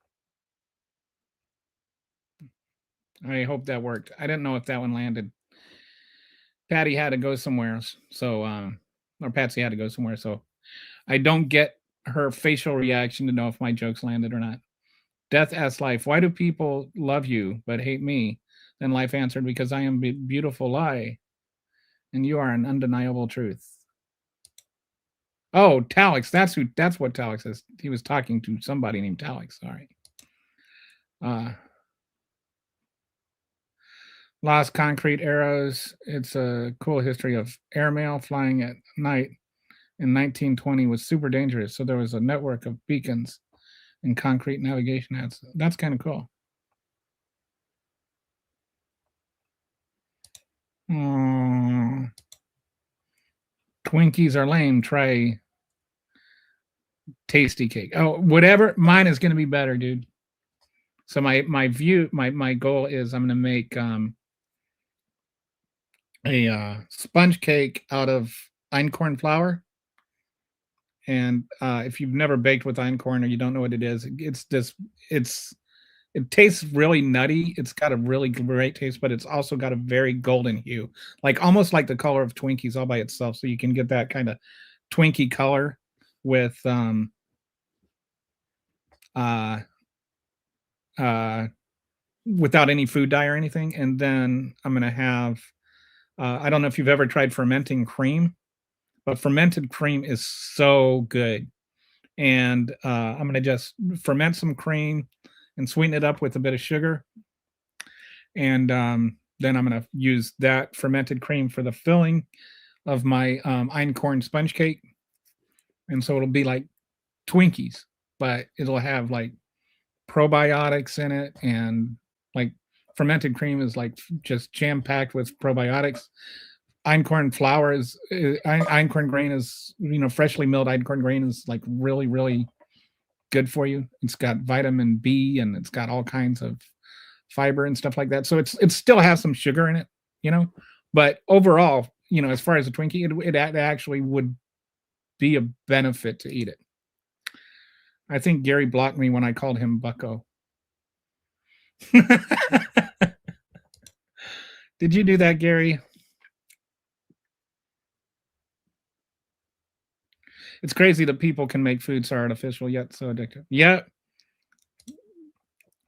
I hope that worked. I didn't know if that one landed. Patty had to go somewhere, so or Patsy had to go somewhere, so I don't get her facial reaction to know if my jokes landed or not. Death asks Life, why do people love you but hate me? Then Life answered, because I am a beautiful lie, and you are an undeniable truth. Oh, Talix, that's what Talix is. He was talking to somebody named Talix. Sorry. Lost concrete arrows. It's a cool history of airmail flying at night in 1920 was super dangerous. So there was a network of beacons and concrete navigation ads. That's kind of cool. Twinkies are lame. Try tasty cake. Oh, whatever. Mine is going to be better, dude. So my goal is I'm going to make a sponge cake out of einkorn flour. And if you've never baked with einkorn or you don't know what it is, it tastes really nutty. It's got a really great taste, but it's also got a very golden hue, like almost like the color of Twinkies all by itself. So you can get that kind of Twinkie color with without any food dye or anything. And then I'm gonna have I don't know if you've ever tried fermenting cream, but fermented cream is so good. And I'm going to just ferment some cream and sweeten it up with a bit of sugar. And then I'm going to use that fermented cream for the filling of my einkorn sponge cake. And so it'll be like Twinkies, but it'll have like probiotics in it. And like fermented cream is like just jam-packed with probiotics. Einkorn flour is einkorn grain is, freshly milled einkorn grain is like really, really good for you. It's got vitamin B and it's got all kinds of fiber and stuff like that. So it still has some sugar in it, but overall, as far as a Twinkie, it actually would be a benefit to eat it. I think Gary blocked me when I called him Bucko. Did you do that, Gary? It's crazy that people can make food so artificial yet so addictive. Yeah,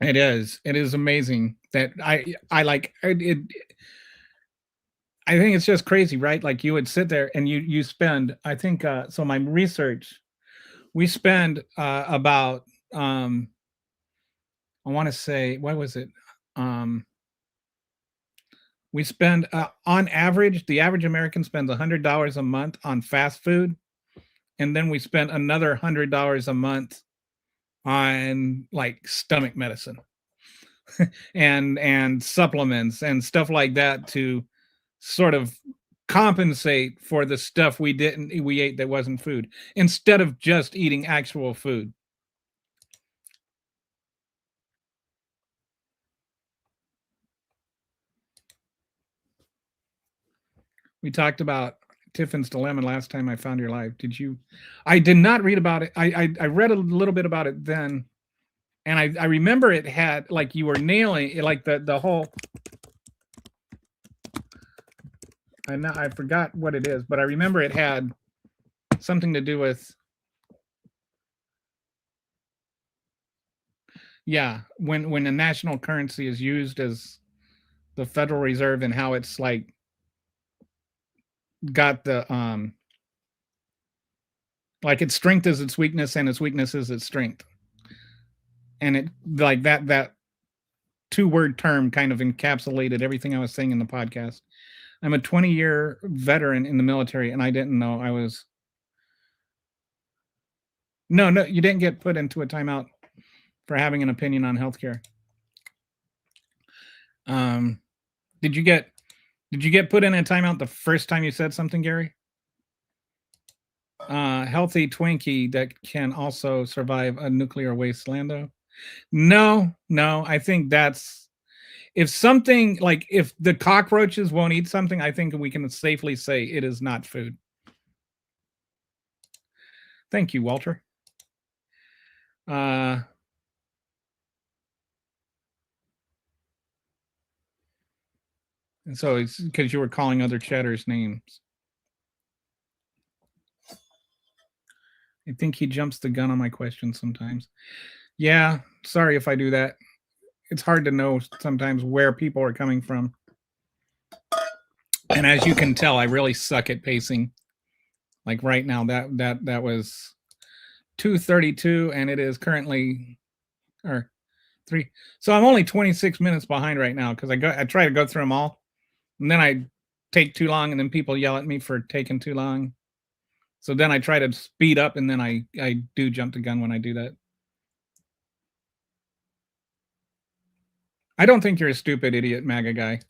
it is. It is amazing that I like it. I think it's just crazy, right? Like you would sit there and you spend, I think, so my research, we spend about, I want to say, what was it? We spend, on average, the average American spends $100 a month on fast food. And then we spent another $100 a month on like stomach medicine. and supplements and stuff like that to sort of compensate for the stuff we ate that wasn't food, instead of just eating actual food. We talked about Tiffin's Dilemma last time I found your live. Did you? I did not read about it. I read a little bit about it then, and I remember it had, like, you were nailing it, like the whole. I forgot what it is, but I remember it had something to do with. Yeah, when the national currency is used as the Federal Reserve, and how it's like got the like its strength is its weakness and its weakness is its strength, and it, like, that 2-word term kind of encapsulated everything I was saying in the podcast. I'm a 20-year veteran in the military, and I didn't know I was. No, you didn't get put into a timeout for having an opinion on healthcare. Did you get put in a timeout the first time you said something, Gary? Healthy Twinkie that can also survive a nuclear wasteland. No, I think that's, if something, like, if the cockroaches won't eat something, I think we can safely say it is not food. Thank you, Walter. And so it's because you were calling other chatters names. I think he jumps the gun on my questions sometimes. Yeah, sorry if I do that. It's hard to know sometimes where people are coming from. And as you can tell, I really suck at pacing. Like right now, that was 2:32, and it is currently, or 3. So I'm only 26 minutes behind right now, because I try to go through them all, and then I take too long, and then people yell at me for taking too long. So then I try to speed up, and then I do jump the gun when I do that. I don't think you're a stupid idiot MAGA guy.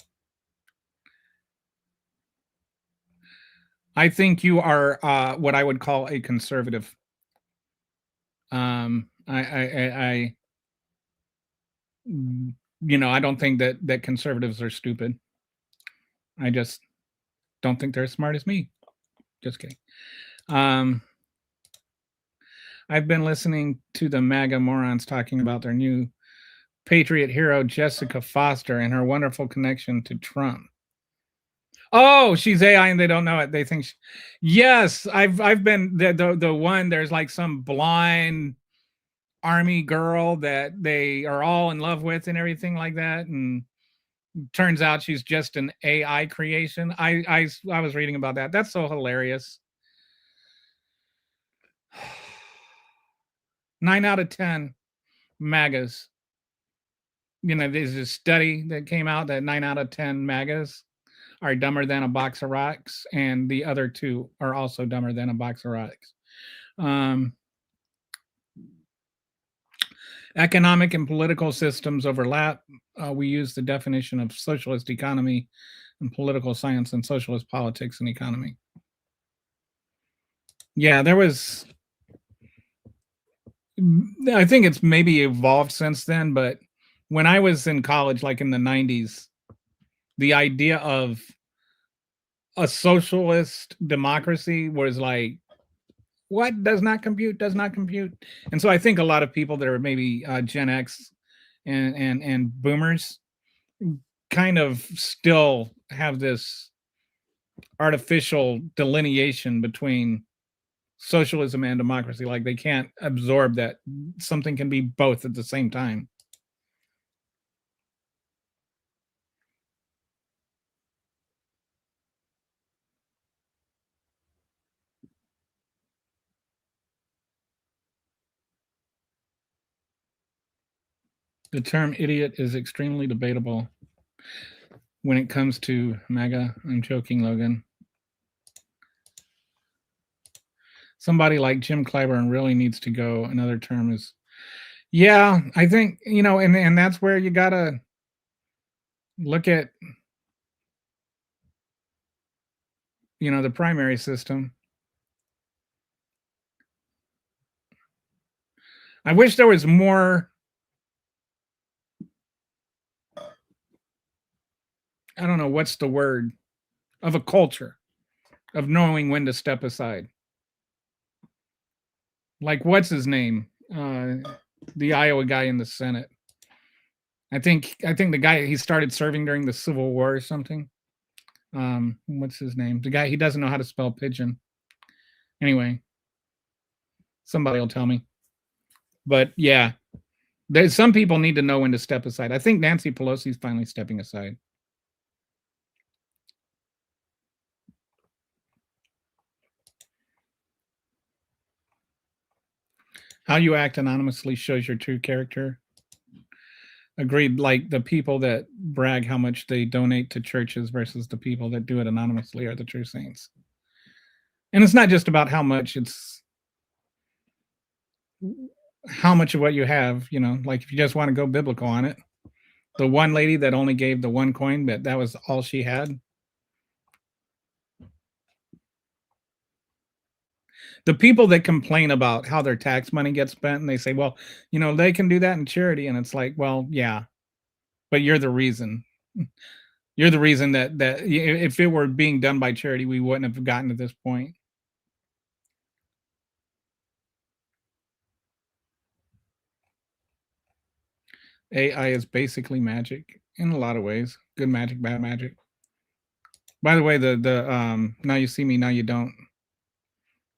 I think you are what I would call a conservative. I I don't think that conservatives are stupid. I just don't think they're as smart as me. Just kidding. I've been listening to the MAGA morons talking about their new patriot hero, Jessica Foster, and her wonderful connection to Trump. Oh, she's AI and they don't know it. They think yes, I've been the one. There's like some blind army girl that they are all in love with and everything like that, and turns out she's just an AI creation. I was reading about that. That's so hilarious. 9 out of 10 MAGAs. There's a study that came out that 9 out of 10 MAGAs are dumber than a box of rocks, and the other 2 are also dumber than a box of rocks. Economic and political systems overlap. We use the definition of socialist economy and political science and socialist politics and economy. Yeah, there was, I think it's maybe evolved since then, but when I was in college, like in the 90s, the idea of a socialist democracy was like, what? Does not compute. And so I think a lot of people that are maybe Gen X and boomers kind of still have this artificial delineation between socialism and democracy. Like they can't absorb that something can be both at the same time. The term idiot is extremely debatable when it comes to MAGA. I'm joking, Logan. Somebody like Jim Clyburn really needs to go. Another term is, Yeah, I think, and that's where you gotta look at, the primary system. I wish there was more, I don't know, what's the word, of a culture of knowing when to step aside. Like, what's his name? The Iowa guy in the Senate. I think the guy, he started serving during the Civil War or something. What's his name? The guy, he doesn't know how to spell pigeon. Anyway, somebody will tell me. But yeah, there's some people need to know when to step aside. I think Nancy Pelosi's finally stepping aside. How you act anonymously shows your true character. Agreed. Like, the people that brag how much they donate to churches versus the people that do it anonymously are the true saints. And it's not just about how much, it's how much of what you have, like if you just want to go biblical on it. The one lady that only gave the one coin, but that was all she had. The people that complain about how their tax money gets spent, and they say, well, they can do that in charity. And it's like, well, yeah, but you're the reason. You're the reason that if it were being done by charity, we wouldn't have gotten to this point. AI is basically magic in a lot of ways. Good magic, bad magic. By the way, the Now You See Me, Now You Don't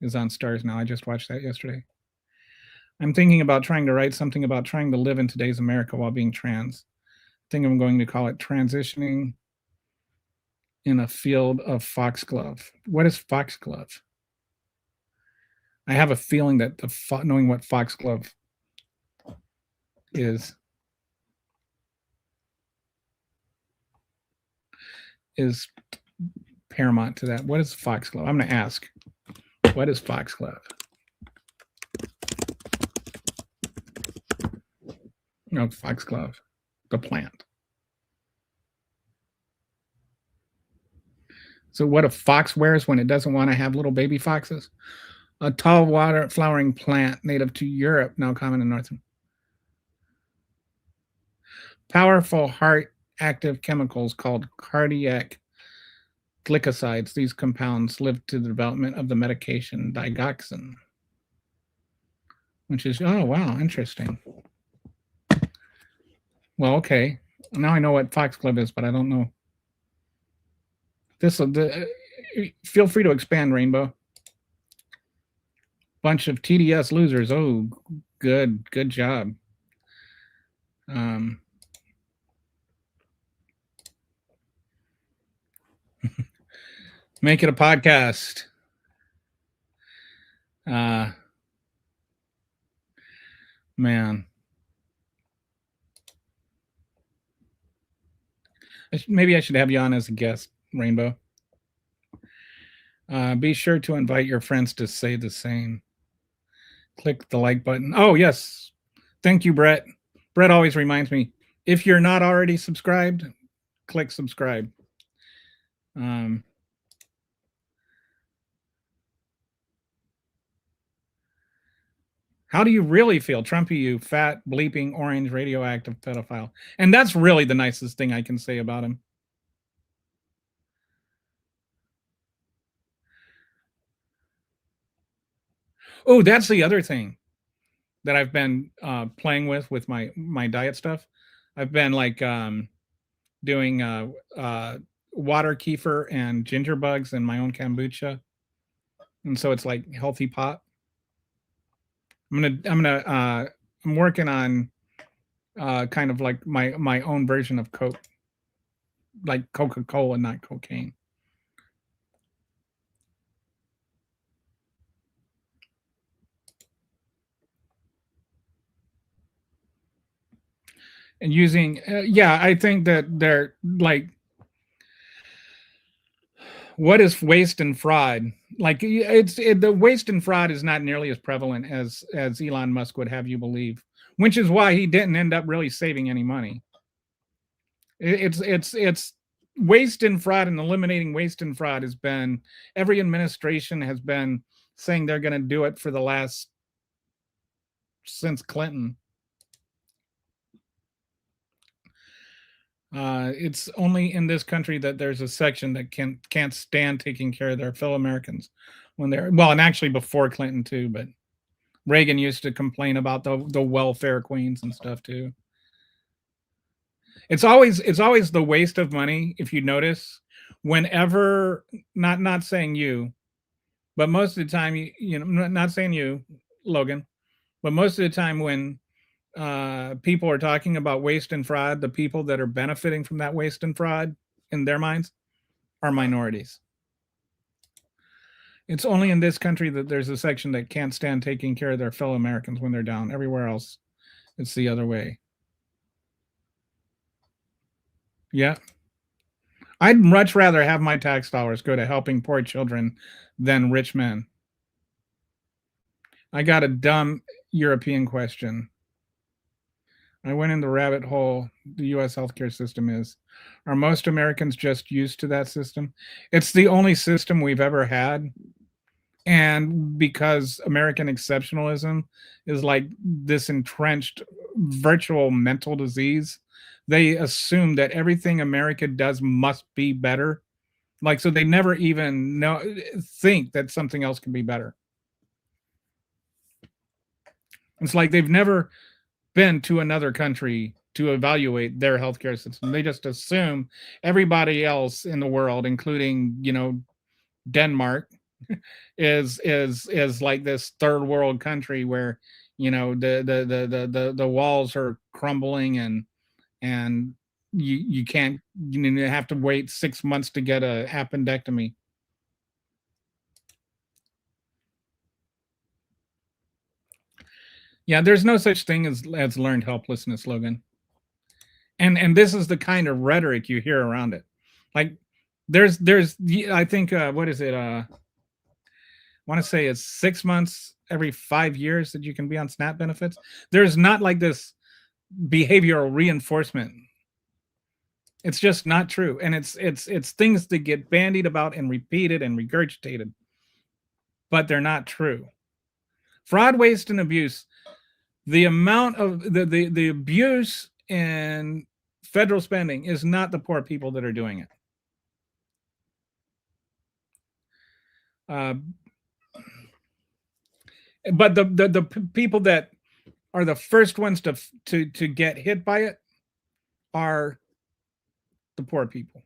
is on Stars now. I just watched that yesterday. I'm thinking about trying to write something about trying to live in today's America while being trans. I think I'm going to call it Transitioning in a Field of Foxglove. What is foxglove? I have a feeling that knowing what foxglove is paramount to that. What is foxglove? I'm going to ask. What is foxglove? No, foxglove, the plant. So what a fox wears when it doesn't want to have little baby foxes? A tall water flowering plant native to Europe, now common in North. Powerful heart active chemicals called cardiac glycosides. These compounds live to the development of the medication digoxin, which is, oh, wow, interesting. Well, okay. Now I know what foxglove is, but I don't know. Feel free to expand, Rainbow. Bunch of TDS losers. Oh, good job. Make it a podcast. Man. Maybe I should have you on as a guest, Rainbow. Be sure to invite your friends to say the same. Click the like button. Oh, yes. Thank you, Brett. Brett always reminds me, if you're not already subscribed, click subscribe. How do you really feel? Trumpy, you fat, bleeping, orange, radioactive pedophile. And that's really the nicest thing I can say about him. Oh, that's the other thing that I've been playing with my diet stuff. I've been like doing water kefir and ginger bugs and my own kombucha. And so it's like healthy pot. I'm working on kind of like my own version of Coke, like Coca-Cola, not cocaine. And using, I think that they're like, what is waste and fraud? Like the waste and fraud is not nearly as prevalent as Elon Musk would have you believe. which is why he didn't end up really saving any money. It's waste and fraud, and eliminating waste and fraud has been, every administration has been saying they're going to do it for the last, since Clinton. It's only in this country that there's a section that can't stand taking care of their fellow Americans when they're, well, and actually before Clinton too, but Reagan used to complain about the welfare queens and stuff too. It's always the waste of money, if you notice, whenever, not saying you, but most of the time, you know, not saying you, Logan, but most of the time when people are talking about waste and fraud, the people that are benefiting from that waste and fraud in their minds are minorities. It's only in this country that there's a section that can't stand taking care of their fellow Americans when they're down. Everywhere else, it's the other way. Yeah. I'd much rather have my tax dollars go to helping poor children than rich men. I got a dumb European question. I went in the rabbit hole the US healthcare system is. Are most Americans just used to that system? It's the only system we've ever had. And because American exceptionalism is like this entrenched virtual mental disease, they assume that everything America does must be better. Like, so they never even think that something else can be better. It's like they've never been to another country to evaluate their healthcare system. They just assume everybody else in the world, including, you know, Denmark, is like this third world country where, you know, the walls are crumbling and you can't, you have to wait 6 months to get a appendectomy. Yeah, there's no such thing as learned helplessness, Logan. And this is the kind of rhetoric you hear around it. Like there's I think what is it? I want to say it's 6 months every 5 years that you can be on SNAP benefits. There's not like this behavioral reinforcement. It's just not true. And it's things that get bandied about and repeated and regurgitated, but they're not true. Fraud, waste, and abuse. The amount of the abuse in federal spending is not the poor people that are doing it. But the people that are the first ones to get hit by it are the poor people.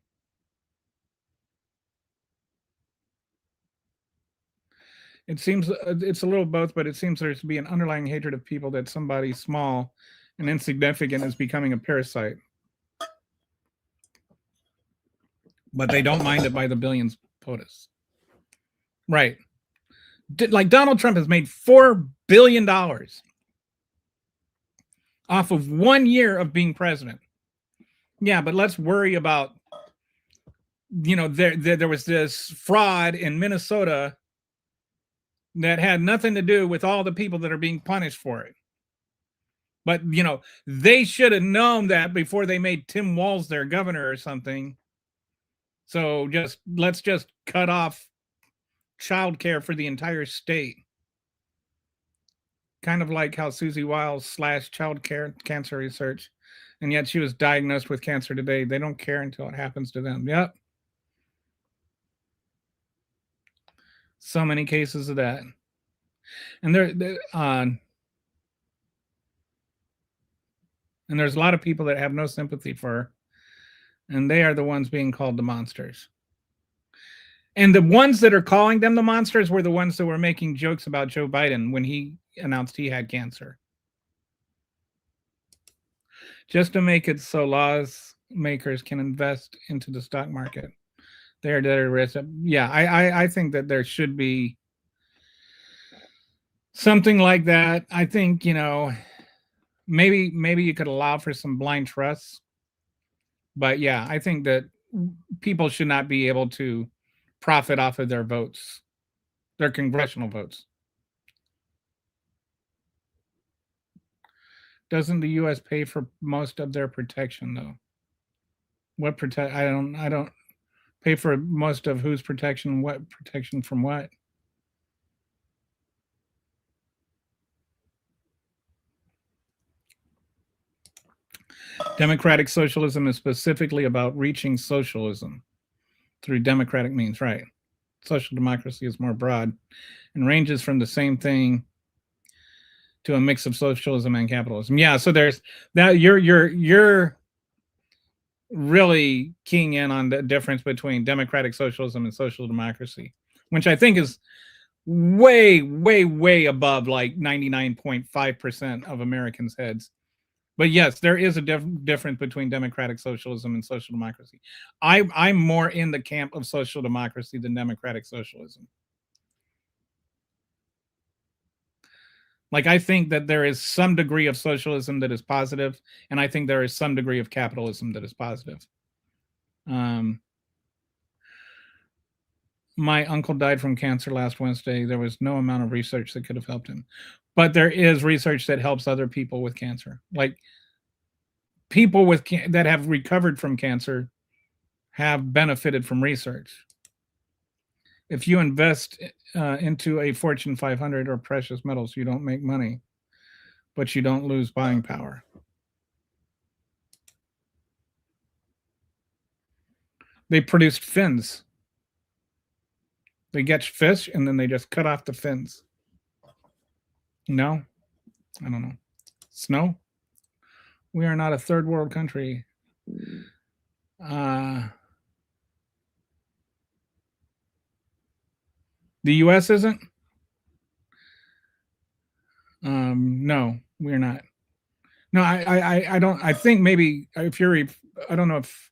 It seems it's a little both, but it seems there's to be an underlying hatred of people that somebody small and insignificant is becoming a parasite. But they don't mind it by the billions, POTUS. Right. Like Donald Trump has made $4 billion off of 1 year of being president. Yeah, but let's worry about, you know, there was this fraud in Minnesota that had nothing to do with all the people that are being punished for it. But, you know, they should have known that before they made Tim Walz their governor or something. So let's just cut off childcare for the entire state. Kind of like how Susie Wiles slashed child cancer research, and yet she was diagnosed with cancer today. They don't care until it happens to them. Yep. So many cases of that. And and there's a lot of people that have no sympathy for her, and they are the ones being called the monsters. And the ones that are calling them the monsters were the ones that were making jokes about Joe Biden when he announced he had cancer. Just to make it so lawmakers can invest into the stock market. They're risk. Yeah, I think that there should be something like that. I think, you know, maybe you could allow for some blind trusts. But yeah, I think that people should not be able to profit off of their votes, their congressional votes. Doesn't the U.S. pay for most of their protection though? What protect? I don't pay for most of whose protection. What protection from what? Democratic socialism is specifically about reaching socialism through democratic means, right? Social democracy is more broad and ranges from the same thing to a mix of socialism and capitalism. Yeah, so there's that. You're really keying in on the difference between democratic socialism and social democracy, which I think is way above like 99.5% of Americans' heads. But yes, there is a difference between democratic socialism and social democracy. I'm more in the camp of social democracy than democratic socialism. Like, I think that there is some degree of socialism that is positive, and I think there is some degree of capitalism that is positive. My uncle died from cancer last Wednesday. There was no amount of research that could have helped him. But there is research that helps other people with cancer. Like, people with that have recovered from cancer have benefited from research. If you invest into a Fortune 500 or precious metals, you don't make money, but you don't lose buying power. They produced fins. They catch fish and then they just cut off the fins. No, I don't know. Snow? We are not a third world country. The U.S. isn't? No, we're not. No, I don't. I think maybe if you're, I don't know if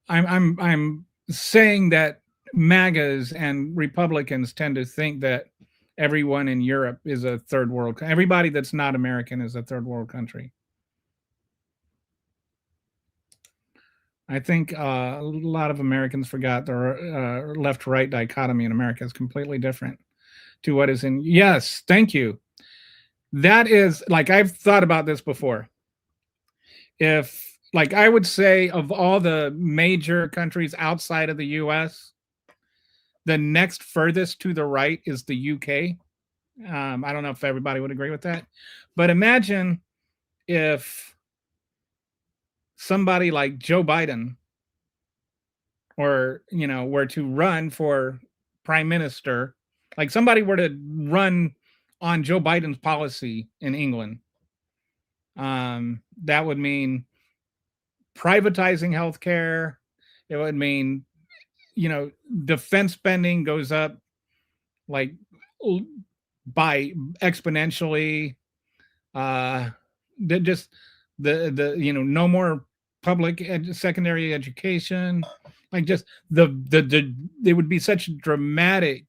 I'm saying that MAGAs and Republicans tend to think that everyone in Europe is a third world. Everybody that's not American is a third world country. I think a lot of Americans forgot the left-right dichotomy in America is completely different to what is in. Yes, thank you. That is, like, I've thought about this before. If, like, I would say of all the major countries outside of the U.S., the next furthest to the right is the U.K. I don't know if everybody would agree with that, but imagine if somebody like Joe Biden or, were to run for prime minister, like somebody were to run on Joe Biden's policy in England, that would mean privatizing healthcare. It would mean, defense spending goes up like by exponentially. Just the no more public secondary education. Like, just there would be such dramatic.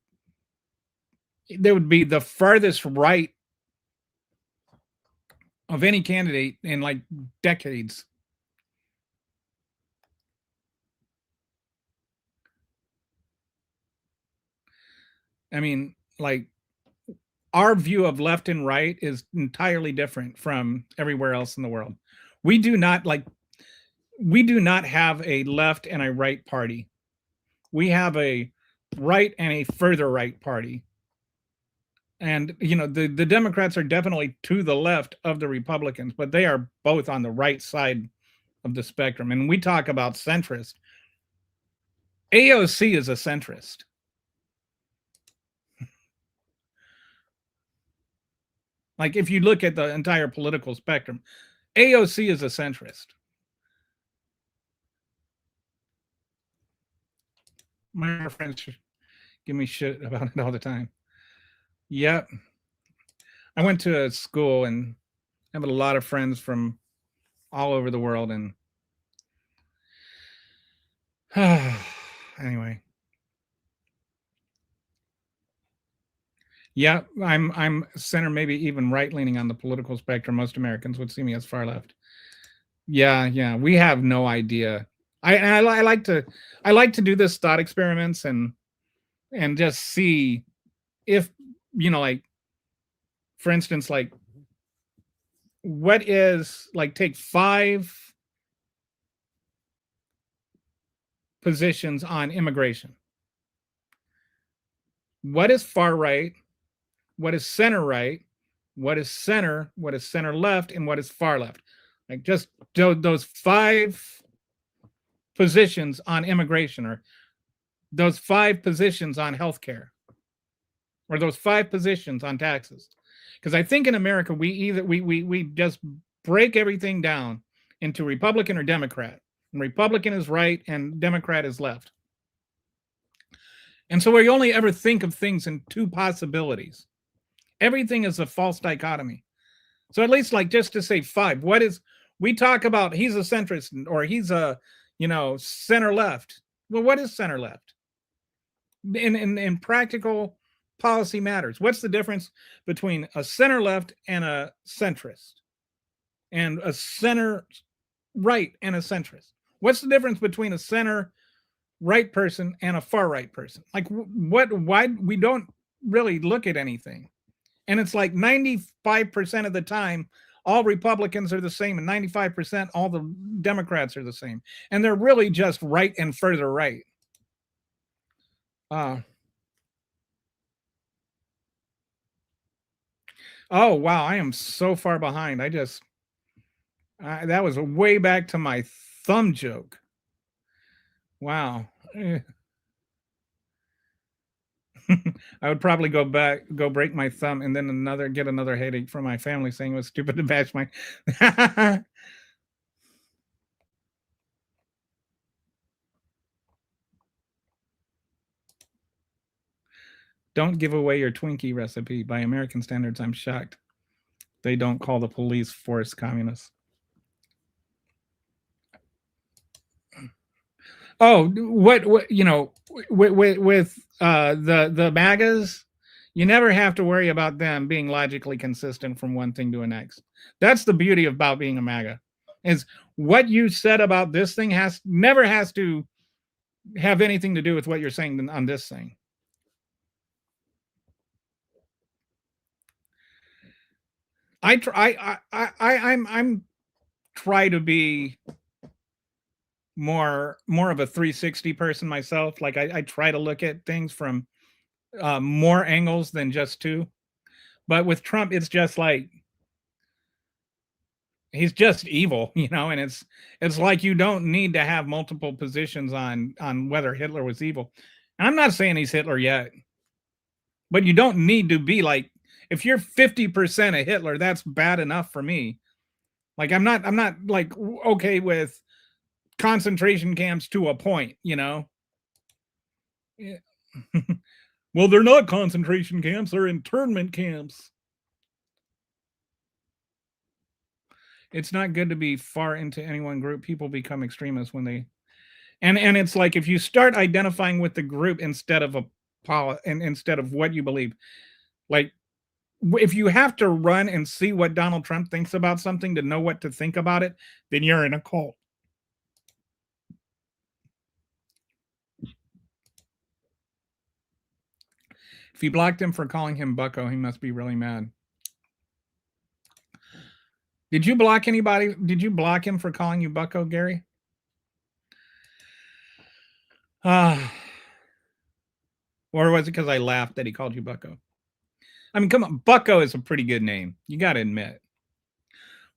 There would be the farthest right of any candidate in like decades. I mean, like, our view of left and right is entirely different from everywhere else in the world. We do not have a left and a right party. We have a right and a further right party. And, the Democrats are definitely to the left of the Republicans, but they are both on the right side of the spectrum. And we talk about centrist. AOC is a centrist. Like, if you look at the entire political spectrum, AOC is a centrist. My friends give me shit about it all the time. Yep. I went to a school and I have a lot of friends from all over the world, and anyway. Yeah, I'm center, maybe even right leaning on the political spectrum. Most Americans would see me as far left. Yeah, we have no idea. I like to do this thought experiments and just see if, like, for instance, like, what is, like, take 5 positions on immigration. What is far right? What is center right? What is center? What is center left? And what is far left? Like, just those 5 positions on immigration, or those 5 positions on healthcare, or those 5 positions on taxes. Because I think in America we just break everything down into Republican or Democrat. And Republican is right and Democrat is left. And so we only ever think of things in 2 possibilities. Everything is a false dichotomy. So at least, like, just to say 5, what is, we talk about he's a centrist or he's a, center left. Well, what is center left? In practical policy matters. What's the difference between a center left and a centrist, and a center right and a centrist? What's the difference between a center right person and a far right person? Like, why we don't really look at anything. And it's like 95% of the time, all Republicans are the same, and 95% all the Democrats are the same. And they're really just right and further right. Oh, wow. I am so far behind. That was way back to my thumb joke. Wow. I would probably go break my thumb, and then get another headache from my family saying it was stupid to bash my. Don't give away your Twinkie recipe. By American standards, I'm shocked they don't call the police force communists. Oh, what with the MAGAs, you never have to worry about them being logically consistent from one thing to the next. That's the beauty about being a MAGA, is what you said about this thing never has to have anything to do with what you're saying on this thing. I'm try to be more of a 360 person myself. Like, I try to look at things from more angles than just 2. But with Trump, it's just like he's just evil, and it's like you don't need to have multiple positions on whether Hitler was evil. And I'm not saying he's Hitler yet, but you don't need to be like, if you're 50% a Hitler, that's bad enough for me. Like, I'm not like okay with concentration camps to a point, Yeah. Well, they're not concentration camps, they're internment camps. It's not good to be far into any one group. People become extremists when they, and it's like, if you start identifying with the group instead of instead of what you believe, like, if you have to run and see what Donald Trump thinks about something to know what to think about it, then you're in a cult. If you blocked him for calling him Bucko, he must be really mad. Did you block anybody? Did you block him for calling you Bucko, Gary? Or was it because I laughed that he called you Bucko? I mean, come on, Bucko is a pretty good name. You got to admit.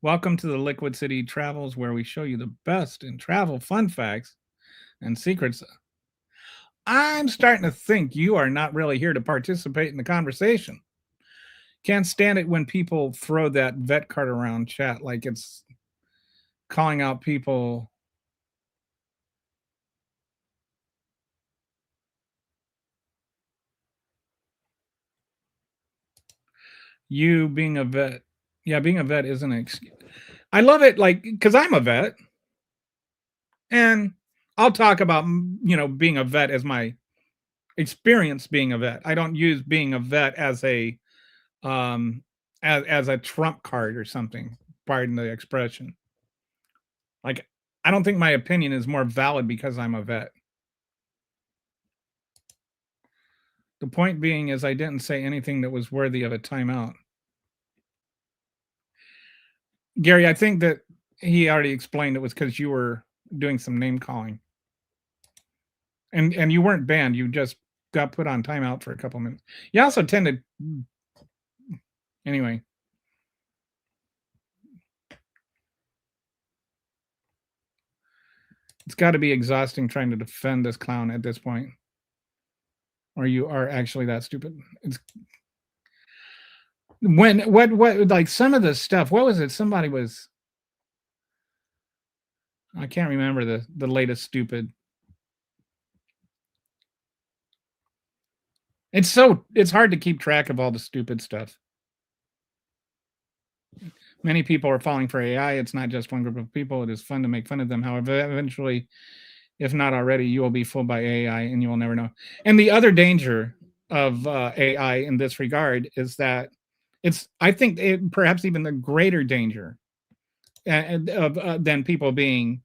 Welcome to the Liquid City Travels, where we show you the best in travel fun facts and secrets. I'm starting to think you are not really here to participate in the conversation. Can't stand it when people throw that vet card around chat like it's calling out people. You being a vet. Yeah, being a vet isn't an excuse. I love it, like, because I'm a vet. And I'll talk about, being a vet as my experience being a vet. I don't use being a vet as a as a trump card or something, pardon the expression. Like, I don't think my opinion is more valid because I'm a vet. The point being is I didn't say anything that was worthy of a timeout. Gary, I think that he already explained it was because you were doing some name calling. And you weren't banned. You just got put on timeout for a couple minutes. You also tend to... Anyway. It's got to be exhausting trying to defend this clown at this point. Or you are actually that stupid. It's... What like some of the stuff, what was it? Somebody was... I can't remember the latest stupid. It's hard to keep track of all the stupid stuff. Many people are falling for AI. It's not just one group of people. It is fun to make fun of them. However, eventually, if not already, you will be fooled by AI and you will never know. And the other danger of AI in this regard is that I think perhaps even the greater danger than people being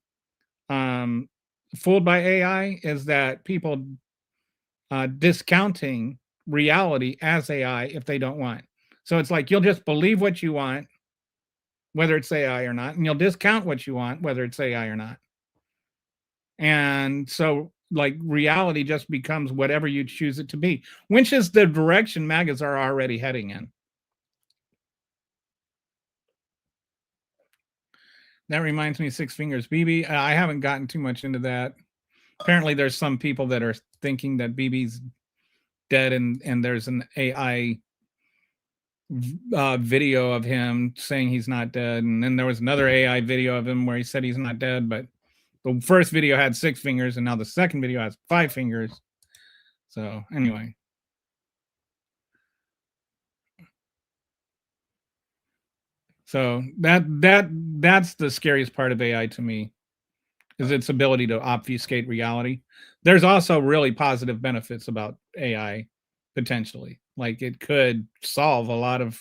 fooled by AI is that people discounting reality as AI if they don't want. So it's like you'll just believe what you want, whether it's AI or not, and you'll discount what you want, whether it's AI or not. And so like reality just becomes whatever you choose it to be, which is the direction MAGAs are already heading in. That reminds me of Six Fingers BB. I haven't gotten too much into that. Apparently there's some people that are thinking that BB's dead, and there's an AI video of him saying he's not dead, and then there was another AI video of him where he said he's not dead, but the first video had 6 fingers and now the second video has 5 fingers. So anyway, so that's the scariest part of AI to me, is its ability to obfuscate reality. There's also really positive benefits about AI potentially. Like it could solve a lot of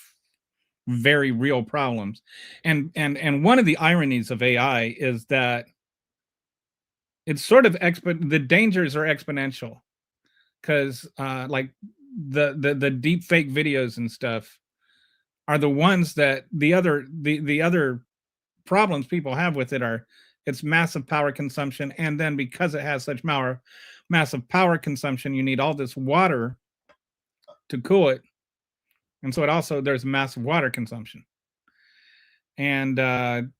very real problems. And one of the ironies of AI is that it's sort of the dangers are exponential, because like the deep fake videos and stuff are the ones that the other problems people have with it are its massive power consumption, and then because it has such massive power consumption, you need all this water to cool it, and so there's massive water consumption. And the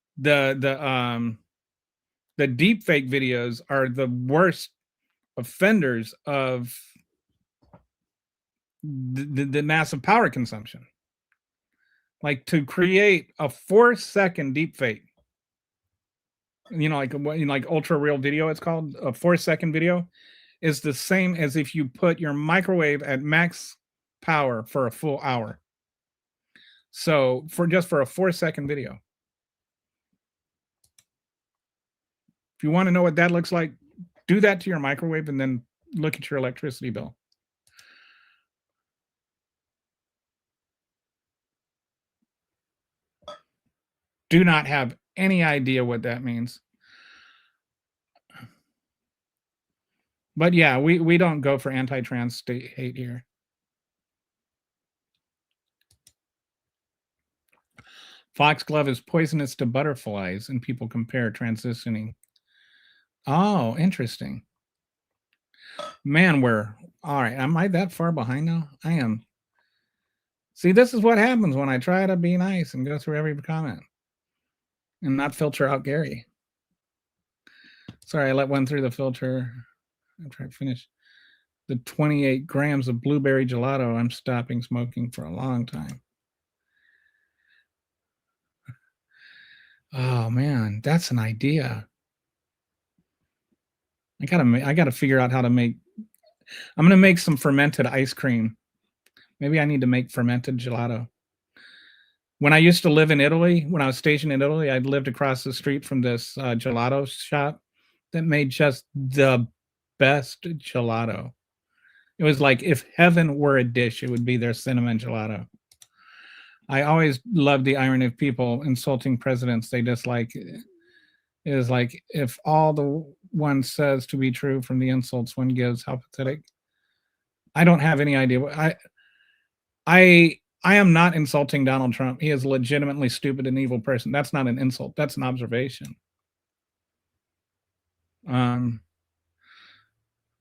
deep fake videos are the worst offenders of the massive power consumption. Like to create a 4-second deep fake, like ultra real video, it's called a 4-second video, is the same as if you put your microwave at max power for a full hour. So for a 4-second video, if you want to know what that looks like, do that to your microwave and then look at your electricity bill. Do not have any idea what that means. But yeah, we don't go for anti-trans state hate here. Foxglove is poisonous to butterflies, and people compare transitioning. Oh, interesting. Man, all right. Am I that far behind now? I am. See, this is what happens when I try to be nice and go through every comment and not filter out Gary. Sorry, I let one through the filter. I'm trying to finish the 28 grams of blueberry gelato. I'm stopping smoking for a long time. Oh man, that's an idea. I gotta figure out how to make. I'm gonna make some fermented ice cream. Maybe I need to make fermented gelato. When I used to live in Italy, when I was stationed in Italy, I lived across the street from this gelato shop that made just the best gelato. It was like if heaven were a dish, it would be their cinnamon gelato. I always loved the irony of people insulting presidents they dislike. It is like if all the one says to be true from the insults one gives, how pathetic. I don't have any idea. I am not insulting Donald Trump. He is a legitimately stupid and evil person. That's not an insult. That's an observation.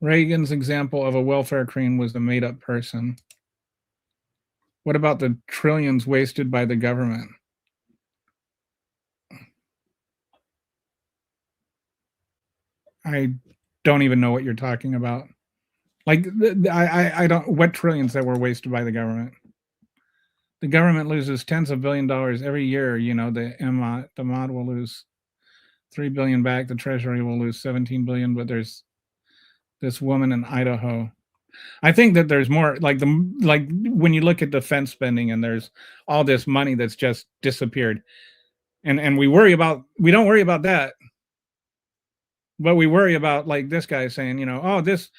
Reagan's example of a welfare queen was a made-up person. What about the trillions wasted by the government? I don't even know what you're talking about. Like, I don't, what trillions that were wasted by the government? The government loses tens of $billions every year. You know, the MOD will lose $3 billion back. The Treasury will lose $17 billion. But there's this woman in Idaho. I think that there's more, like when you look at defense spending and there's all this money that's just disappeared, and we don't worry about that, but we worry about, like, this guy saying, you know, oh, this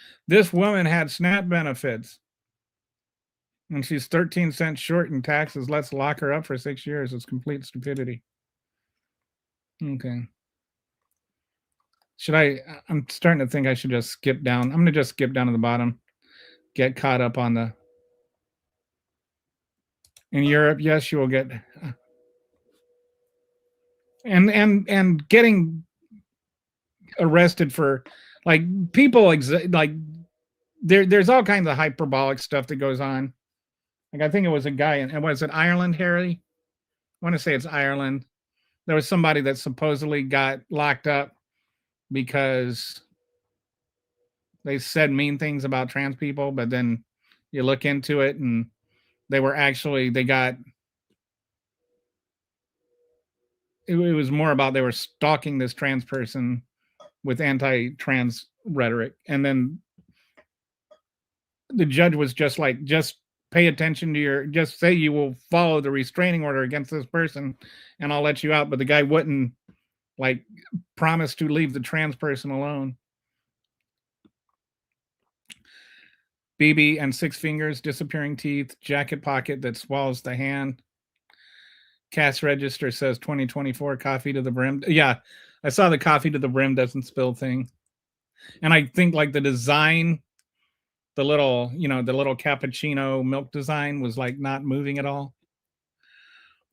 woman had SNAP benefits and she's 13 cents short in taxes. Let's lock her up for 6 years. It's complete stupidity. Okay. I'm starting to think I should just skip down. I'm going to just skip down to the bottom. Get caught up on in Europe. Yes, you will get, and getting arrested for, like, people, like, there's all kinds of hyperbolic stuff that goes on. Like, I think it was a guy in, was it Ireland, Harry? I want to say it's Ireland. There was somebody that supposedly got locked up because they said mean things about trans people, but then you look into it and they was more about they were stalking this trans person with anti-trans rhetoric. And then the judge was just like, just pay attention to just say you will follow the restraining order against this person and I'll let you out. But the guy wouldn't, like, promise to leave the trans person alone. BB and 6 fingers, disappearing teeth, jacket pocket that swallows the hand. Cash register says 2024, coffee to the brim. Yeah, I saw the coffee to the brim doesn't spill thing. And I think, like, the design, the little cappuccino milk design was, like, not moving at all.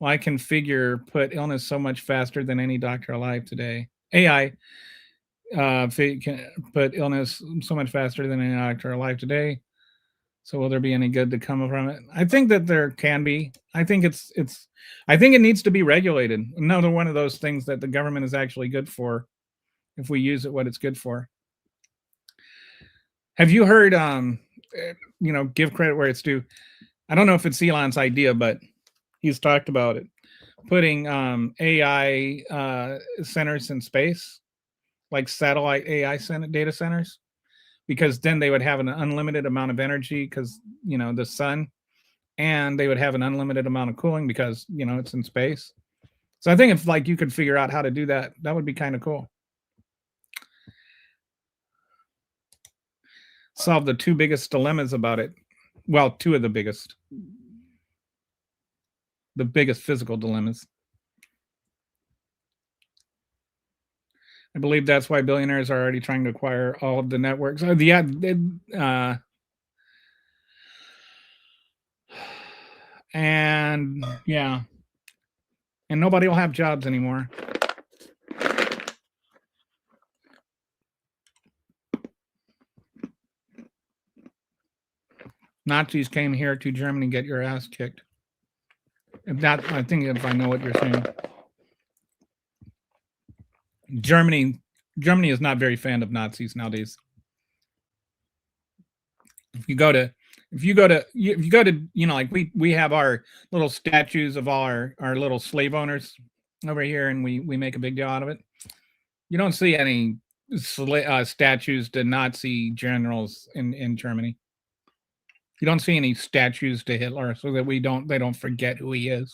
Well, I can put illness so much faster than any doctor alive today. AI can put illness so much faster than any doctor alive today. So will there be any good to come from it? I think that there can be. I think I think it needs to be regulated. Another one of those things that the government is actually good for if we use it what it's good for. Have you heard, give credit where it's due? I don't know if it's Elon's idea, but he's talked about it. Putting AI centers in space, like satellite AI data centers, because then they would have an unlimited amount of energy because, the sun, and they would have an unlimited amount of cooling because, it's in space. So I think if, like, you could figure out how to do that, that would be kind of cool. Solve the two biggest dilemmas about it. Well, two of the biggest physical dilemmas. I believe that's why billionaires are already trying to acquire all of the networks. And yeah, and nobody will have jobs anymore. Nazis came here to Germany, get your ass kicked. I think if I know what you're saying. Germany is not very fan of Nazis nowadays. If you go to, like, we have our little statues of all our little slave owners over here, and we make a big deal out of it. You don't see any statues to Nazi generals in Germany. You don't see any statues to Hitler, so that they don't forget who he is.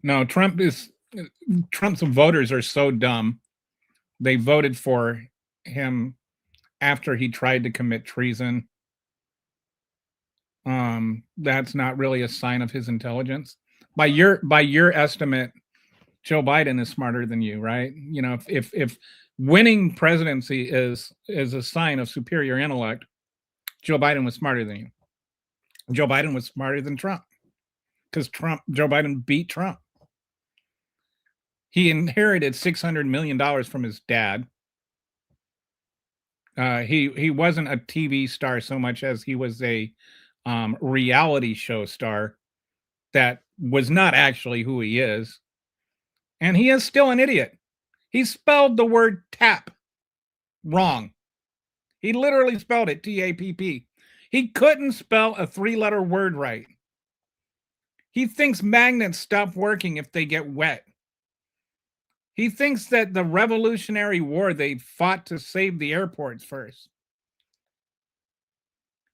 No, Trump's voters are so dumb. They voted for him after he tried to commit treason. That's not really a sign of his intelligence. By your estimate, Joe Biden is smarter than you, right? If winning presidency is a sign of superior intellect. Joe Biden was smarter than you. Joe Biden was smarter than Trump because Joe Biden beat Trump. He inherited $600 million from his dad. He wasn't a TV star so much as he was a reality show star that was not actually who he is. And he is still an idiot. He spelled the word tap wrong. He literally spelled it TAPP. He couldn't spell a 3-letter word right. He thinks magnets stop working if they get wet. He thinks that the Revolutionary War, they fought to save the airports first.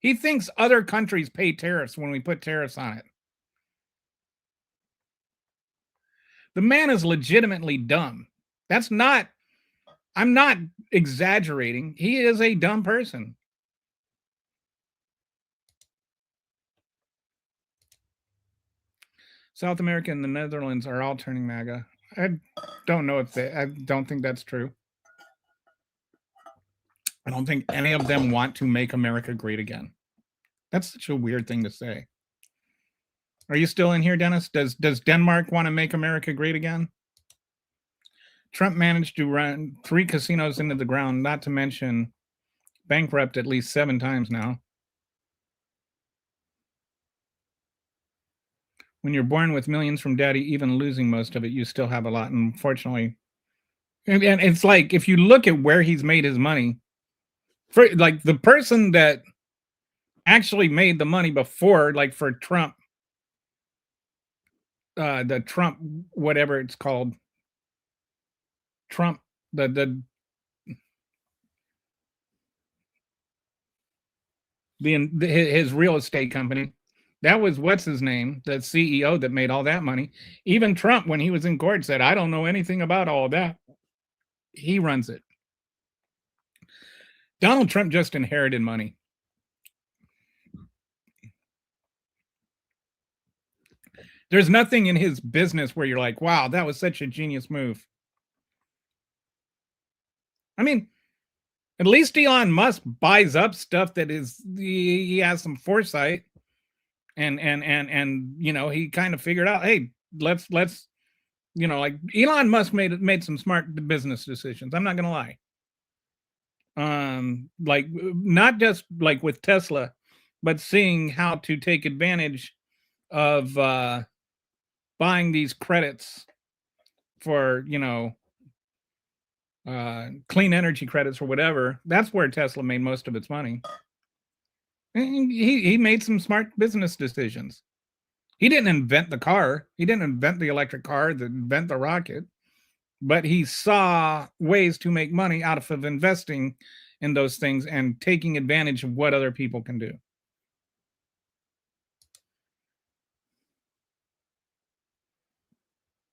He thinks other countries pay tariffs when we put tariffs on it. The man is legitimately dumb. I'm not exaggerating. He is a dumb person. South America and the Netherlands are all turning MAGA. I don't think that's true. I don't think any of them want to make America great again. That's such a weird thing to say. Are you still in here, Dennis? Does Denmark want to make America great again? Trump managed to run 3 casinos into the ground, not to mention bankrupt at least 7 times now. When you're born with millions from daddy, even losing most of it, you still have a lot. And unfortunately, and it's like, if you look at where he's made his money, for like the person that actually made the money before, like for Trump, the Trump, whatever it's called, Trump, his real estate company. That was what's his name, the CEO that made all that money. Even Trump, when he was in court, said, "I don't know anything about all of that." He runs it. Donald Trump just inherited money. There's nothing in his business where you're like, wow, that was such a genius move. I mean, at least Elon Musk buys up stuff that is, he has some foresight. And you know, he kind of figured out, hey, let's you know, like Elon Musk made some smart business decisions. I'm not gonna lie. Like not just like with Tesla, but seeing how to take advantage of buying these credits for, you know, clean energy credits or whatever. That's where Tesla made most of its money. And he made some smart business decisions. He didn't invent the car. He didn't invent the electric car, invent the rocket. But he saw ways to make money out of investing in those things and taking advantage of what other people can do.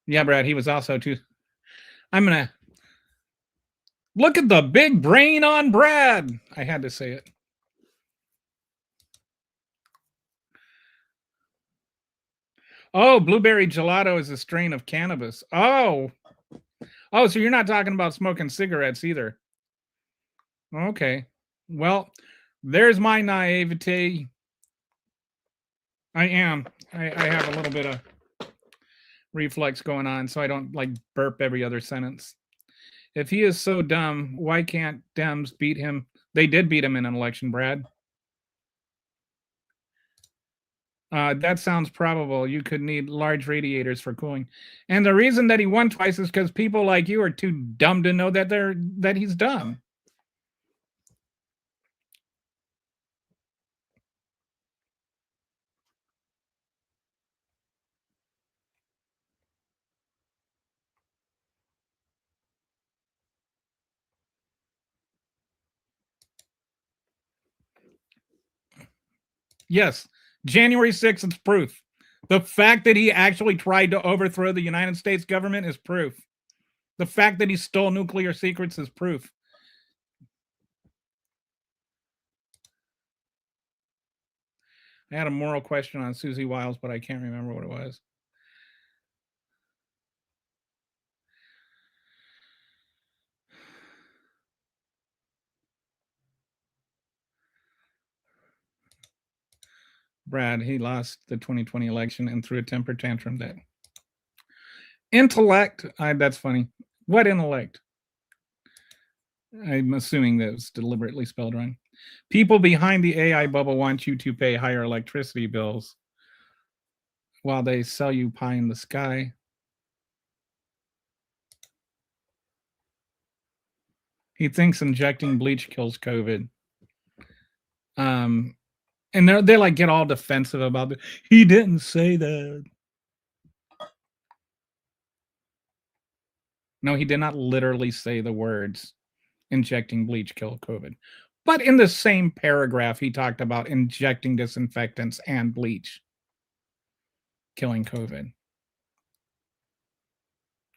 Yeah, Brad, he was also too. I'm going to look at the big brain on Brad. I had to say it. Oh, blueberry gelato is a strain of cannabis. Oh, so you're not talking about smoking cigarettes either. Okay. Well, there's my naivete. I am. I have a little bit of reflex going on, so I don't like burp every other sentence. If he is so dumb, why can't Dems beat him? They did beat him in an election, Brad. That sounds probable. You could need large radiators for cooling. And the reason that he won twice is because people like you are too dumb to know that he's dumb. Yes, January 6th is proof. The fact that he actually tried to overthrow the United States government is proof. The fact that he stole nuclear secrets is proof. I had a moral question on Susie Wiles, but I can't remember what it was. Brad, he lost the 2020 election and threw a temper tantrum that intellect. That's funny. What intellect? I'm assuming that was deliberately spelled wrong. People behind the AI bubble want you to pay higher electricity bills while they sell you pie in the sky. He thinks injecting bleach kills COVID. And they're like get all defensive about it. He didn't say that. No, he did not literally say the words injecting bleach kill COVID. But in the same paragraph, he talked about injecting disinfectants and bleach killing COVID.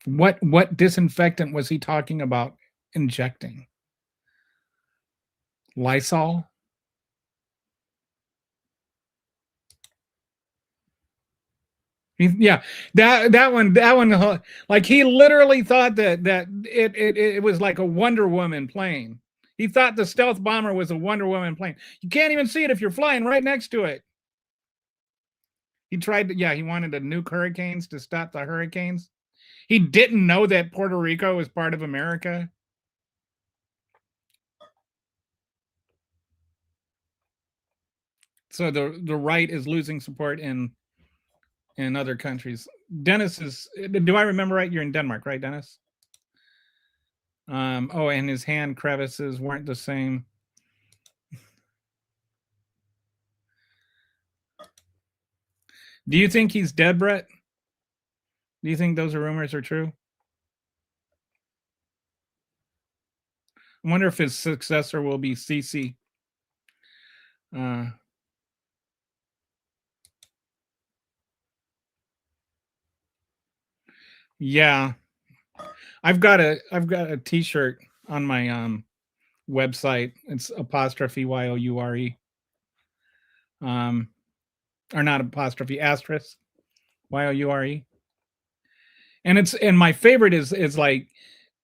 What disinfectant was he talking about injecting? Lysol? Yeah, that one, like he literally thought that it was like a Wonder Woman plane. He thought the stealth bomber was a Wonder Woman plane. You can't even see it if you're flying right next to it. He tried to, he wanted to nuke hurricanes to stop the hurricanes. He didn't know that Puerto Rico was part of America. So the right is losing support in other countries. Dennis is, do I remember right? You're in Denmark, right, Dennis? Oh, and his hand crevices weren't the same. Do you think he's dead, Brett? Do you think those rumors are true? I wonder if his successor will be CC. Yeah, I've got a T-shirt on my website. It's apostrophe YOURE. Or not apostrophe, asterisk YOURE. And my favorite is like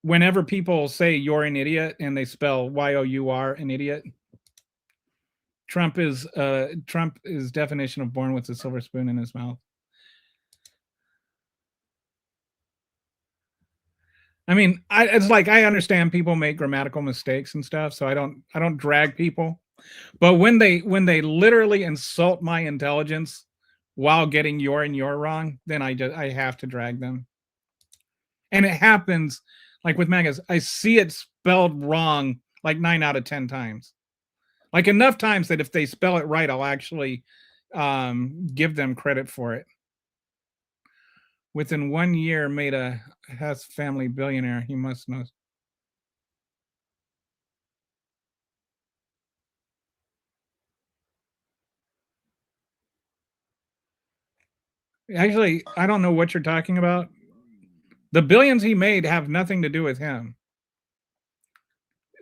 whenever people say you're an idiot and they spell YOUR an idiot. Trump is definition of born with a silver spoon in his mouth. I mean, it's like I understand people make grammatical mistakes and stuff, so I don't drag people. But when they literally insult my intelligence while getting your and your wrong, then I have to drag them. And it happens like with MAGAs. I see it spelled wrong like 9 out of 10 times. Like enough times that if they spell it right, I'll actually give them credit for it. Within 1 year, made a Hess family billionaire. He must know. Actually, I don't know what you're talking about. The billions he made have nothing to do with him.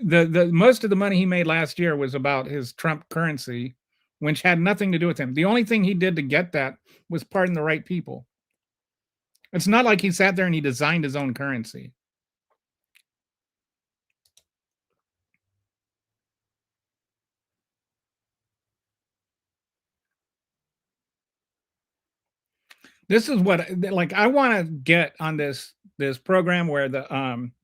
The most of the money he made last year was about his Trump currency, which had nothing to do with him. The only thing he did to get that was pardon the right people. It's not like he sat there and he designed his own currency. This is what like I want to get on this program where the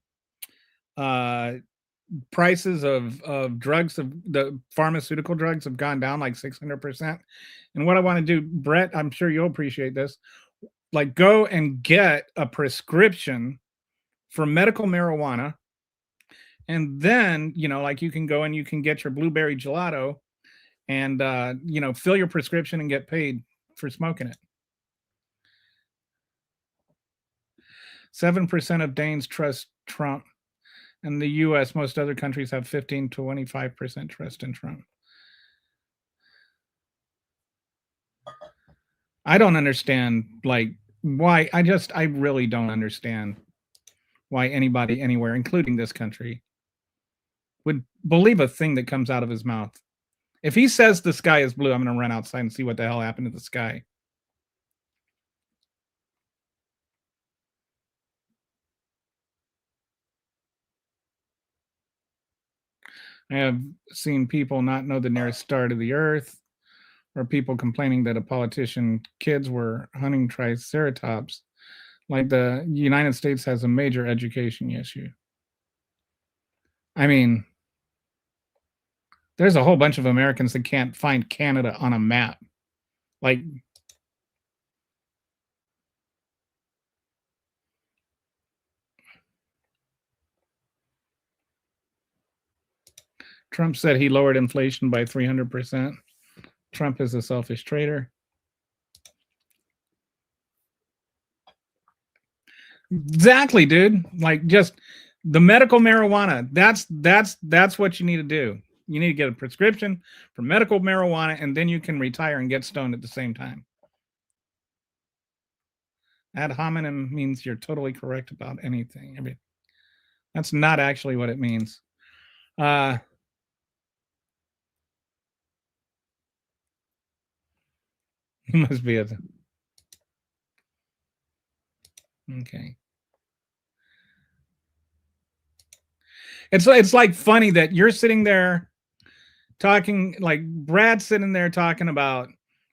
prices of drugs, of the pharmaceutical drugs, have gone down like 600%. And what I want to do, Brett, I'm sure you'll appreciate this, like go and get a prescription for medical marijuana, and then like you can go and you can get your blueberry gelato and fill your prescription and get paid for smoking it. 7% of Danes trust Trump. In the US, most other countries have 15 to 25% trust in Trump. I don't understand, like, why. I really don't understand why anybody anywhere, including this country, would believe a thing that comes out of his mouth. If he says the sky is blue, I'm going to run outside and see what the hell happened to the sky. I have seen people not know the nearest star to the earth. or people complaining that a politician kids were hunting triceratops. Like the United States has a major education issue. I mean, there's a whole bunch of Americans that can't find Canada on a map. Like, Trump said he lowered inflation by 300%. Trump is a selfish traitor. Exactly, dude. Like, just the medical marijuana. That's what you need to do. You need to get a prescription for medical marijuana, and then you can retire and get stoned at the same time. Ad hominem means you're totally correct about anything. I mean, that's not actually what it means. He must be a... Okay. It's like funny that you're sitting there talking, like Brad's sitting there talking about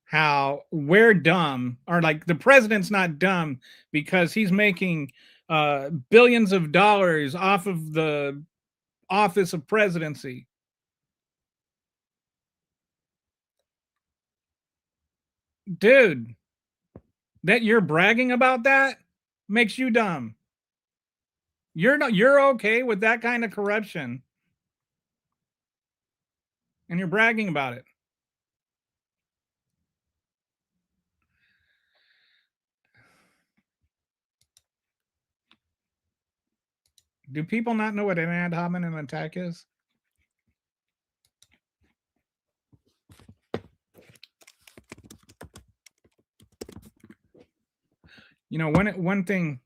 how we're dumb, or like the president's not dumb because he's making billions of dollars off of the office of presidency. Dude, that you're bragging about that makes you dumb. You're okay with that kind of corruption, and you're bragging about it. Do people not know what an ad hominem attack is? You know, one thing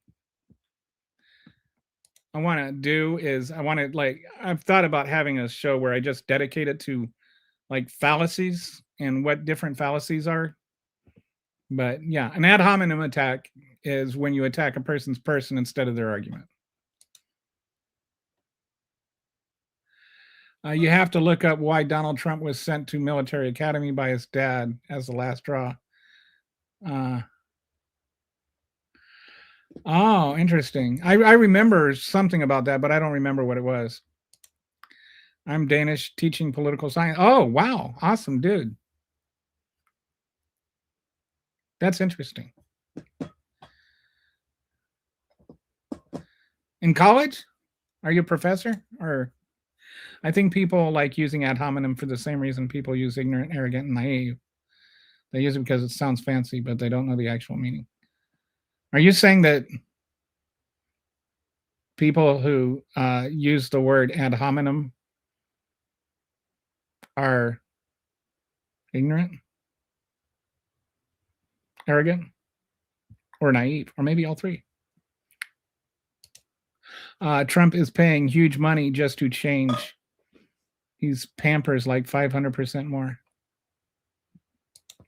I want to do is I've thought about having a show where I just dedicate it to like fallacies and what different fallacies are. But yeah, an ad hominem attack is when you attack a person's person instead of their argument. You have to look up why Donald Trump was sent to military academy by his dad as the last straw. Oh, interesting. I remember something about that, but I don't remember what it was. I'm Danish, teaching political science. Oh, wow. Awesome, dude. That's interesting. In college? Are you a professor? Or I think people like using ad hominem for the same reason people use ignorant, arrogant, and naive. They use it because it sounds fancy, but they don't know the actual meaning. Are you saying that people who use the word ad hominem are ignorant, arrogant, or naive, or maybe all three? Trump is paying huge money just to change. He's Pampers like 500% more.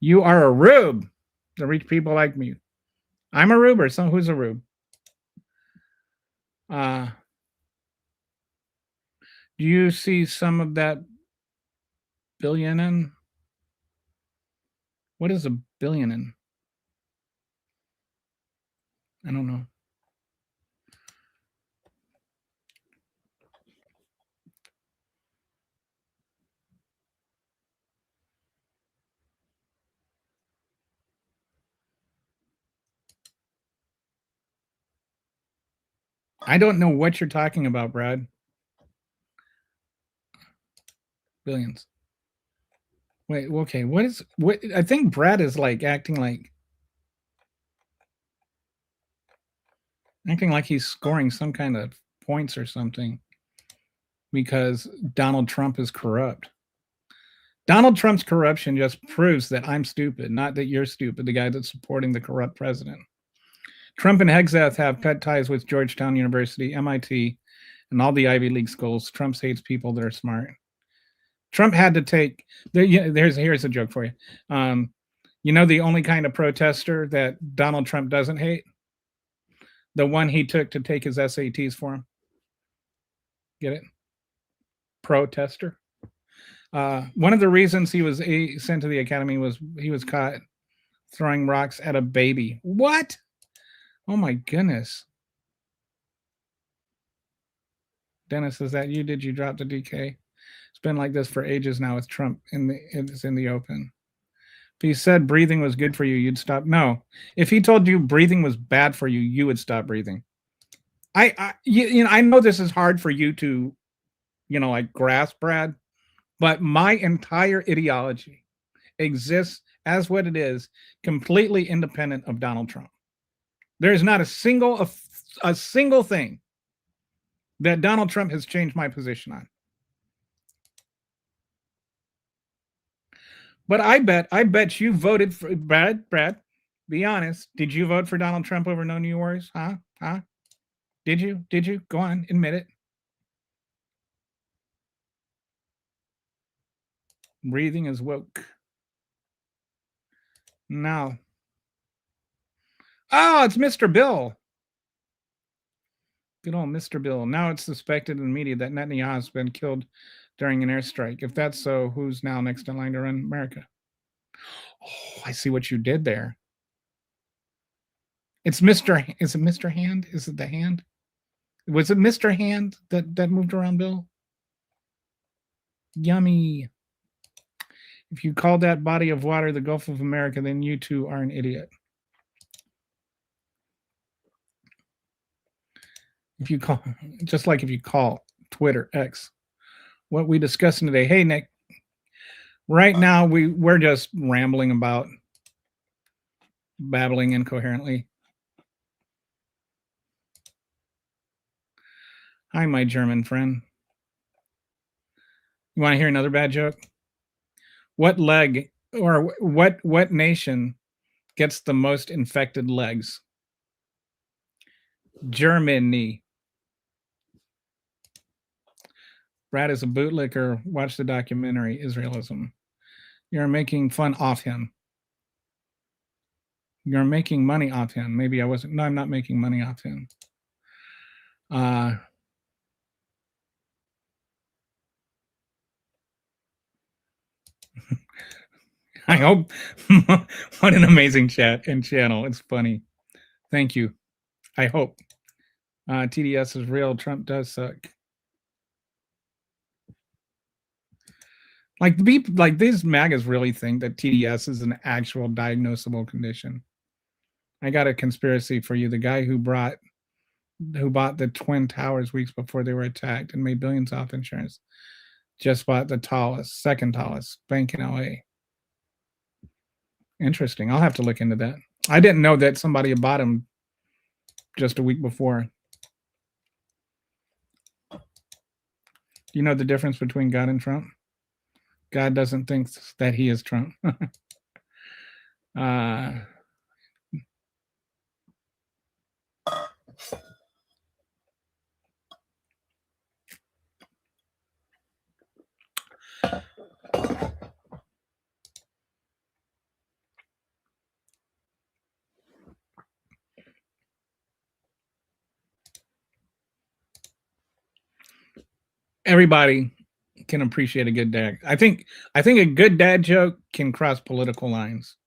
You are a rube. The rich people like me. I'm a rube, or some who's a rube? Do you see some of that billion in? What is a billion in? I don't know. I don't know what you're talking about, Brad. Billions. Wait, okay. What? I think Brad is like acting like he's scoring some kind of points or something because Donald Trump is corrupt. Donald Trump's corruption just proves that I'm stupid, not that you're stupid, the guy that's supporting the corrupt president. Trump and Hegseth have pet ties with Georgetown University, MIT, and all the Ivy League schools. Trump hates people that are smart. Trump had to take... Here's a joke for you. You know the only kind of protester that Donald Trump doesn't hate? The one he took to take his SATs for him. Get it? Protester. One of the reasons he was sent to the academy was he was caught throwing rocks at a baby. What? Oh my goodness. Dennis, is that you? Did you drop the DK? It's been like this for ages now with Trump it's in the open. If he said breathing was good for you, you'd stop. No. If he told you breathing was bad for you, you would stop breathing. I know this is hard for you to, like grasp, Brad, but my entire ideology exists as what it is, completely independent of Donald Trump. There is not a single thing that Donald Trump has changed my position on. But I bet you voted for Brad, be honest. Did you vote for Donald Trump over No New Wars? Huh? Did you? Go on, admit it. Breathing is woke. Now. Oh, it's Mr. Bill. Good old Mr. Bill. Now it's suspected in the media that Netanyahu has been killed during an airstrike. If that's so, who's now next in line to run America? Oh, I see what you did there. It's Mr. Is it Mr. Hand? Is it the hand? Was it Mr. Hand that moved around Bill? Yummy. If you call that body of water the Gulf of America, then you too are an idiot. If you call, just like if you call Twitter X, what we discussing today. Hey, Nick, right now we're just rambling about, babbling incoherently. Hi, my German friend. You want to hear another bad joke? What leg or what nation gets the most infected legs? Germany. Brad is a bootlicker. Watch the documentary Israelism. You're making fun of him. You're making money off him. Maybe I wasn't. No, I'm not making money off him. I hope. What an amazing chat and channel. It's funny. Thank you. I hope. TDS is real. Trump does suck. Like these MAGAs really think that TDS is an actual diagnosable condition. I got a conspiracy for you. The guy who bought the Twin Towers weeks before they were attacked and made billions off insurance just bought the second tallest bank in LA. Interesting. I'll have to look into that. I didn't know that somebody had bought him just a week before. Do you know the difference between God and Trump? God doesn't think that he is Trump. Everybody can appreciate a good dad. I think a good dad joke can cross political lines.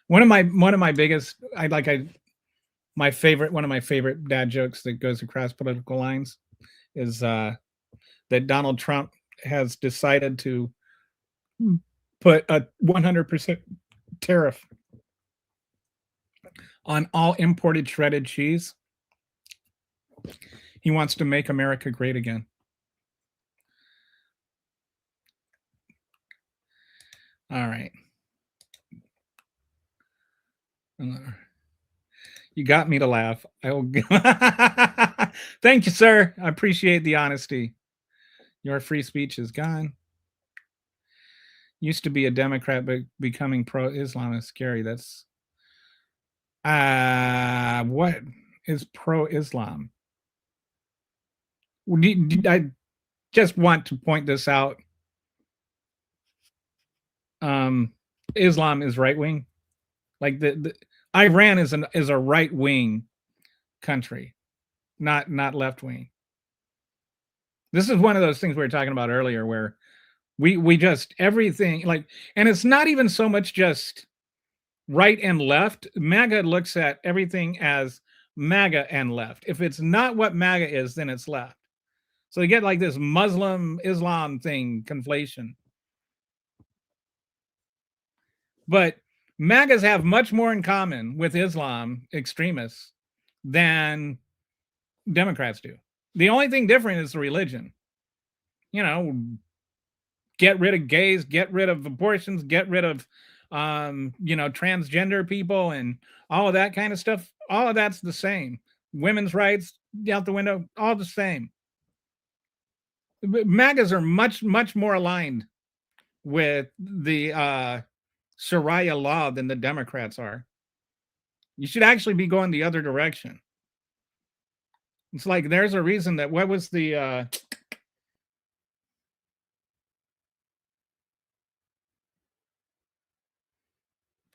One of my biggest, one of my favorite dad jokes that goes across political lines is that Donald Trump has decided to put a 100% tariff on all imported shredded cheese. He wants to make America great again. All right. You got me to laugh. Thank you, sir. I appreciate the honesty. Your free speech is gone. Used to be a Democrat, but becoming pro-Islam is scary. That's what is pro-Islam? I just want to point this out. Islam is right-wing. Like the Iran is a right-wing country, not left-wing. This is one of those things we were talking about earlier where We just everything like, and it's not even so much just right and left. MAGA looks at everything as MAGA and left. If it's not what MAGA is, then it's left. So you get like this Muslim Islam thing conflation. But MAGAs have much more in common with Islam extremists than Democrats do. The only thing different is the religion. You know, get rid of gays, get rid of abortions, get rid of transgender people and all of that kind of stuff. All of that's the same. Women's rights out the window, all the same. MAGAs are much, much more aligned with the Sharia law than the Democrats are. You should actually be going the other direction. It's like there's a reason that what was the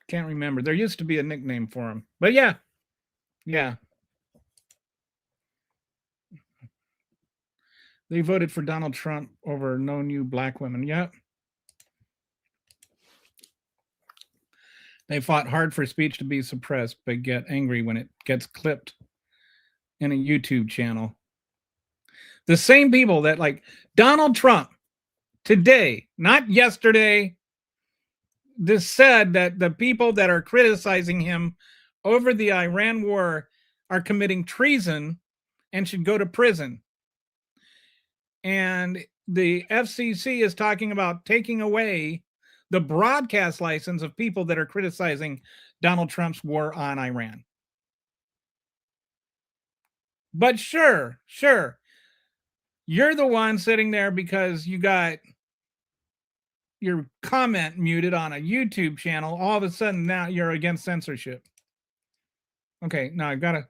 can't remember. There used to be a nickname for him. But yeah. They voted for Donald Trump over no new black women. Yep. They fought hard for speech to be suppressed, but get angry when it gets clipped in a YouTube channel. The same people that like Donald Trump today, not yesterday, this said that the people that are criticizing him over the Iran war are committing treason and should go to prison. And the FCC is talking about taking away the broadcast license of people that are criticizing Donald Trump's war on Iran. But sure, you're the one sitting there because you got your comment muted on a YouTube channel. All of a sudden now you're against censorship. Okay, now I've got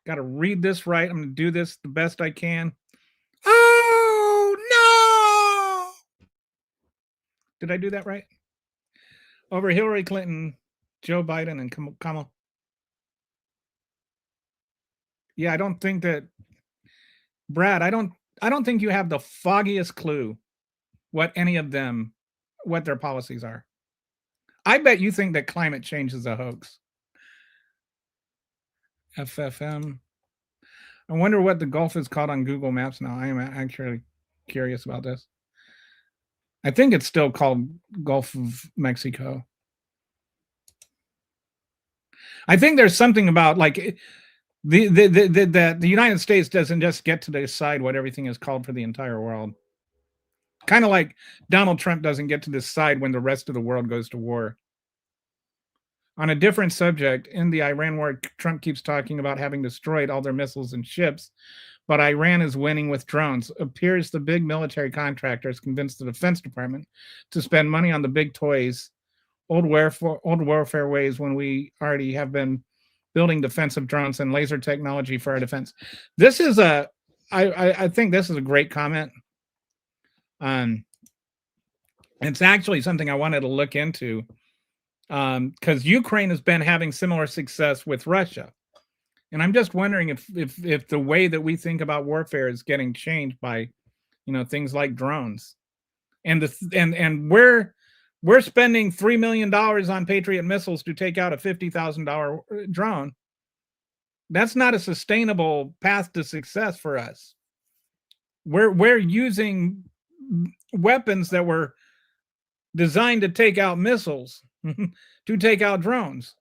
to read this right. I'm going to do this the best I can. Oh, no! Did I do that right? Over Hillary Clinton, Joe Biden, and Kamala. Yeah, I don't think that, Brad, I don't think you have the foggiest clue what any of them, what their policies are. I bet you think that climate change is a hoax. FFM. I wonder what the Gulf is called on Google Maps now. I am actually curious about this. I think it's still called Gulf of Mexico. I think there's something about like the United States doesn't just get to decide what everything is called for the entire world. Kind of like Donald Trump doesn't get to decide when the rest of the world goes to war. On a different subject, in the Iran war, Trump keeps talking about having destroyed all their missiles and ships, but Iran is winning with drones. Appears the big military contractors convinced the Defense Department to spend money on the big toys, old warfare ways when we already have been building defensive drones and laser technology for our defense. This is I think this is a great comment. It's actually something I wanted to look into. Because Ukraine has been having similar success with Russia, and I'm just wondering if the way that we think about warfare is getting changed by, things like drones, and we're spending $3 million on Patriot missiles to take out a $50,000 drone. That's not a sustainable path to success for us. We're using weapons that were designed to take out missiles to take out drones.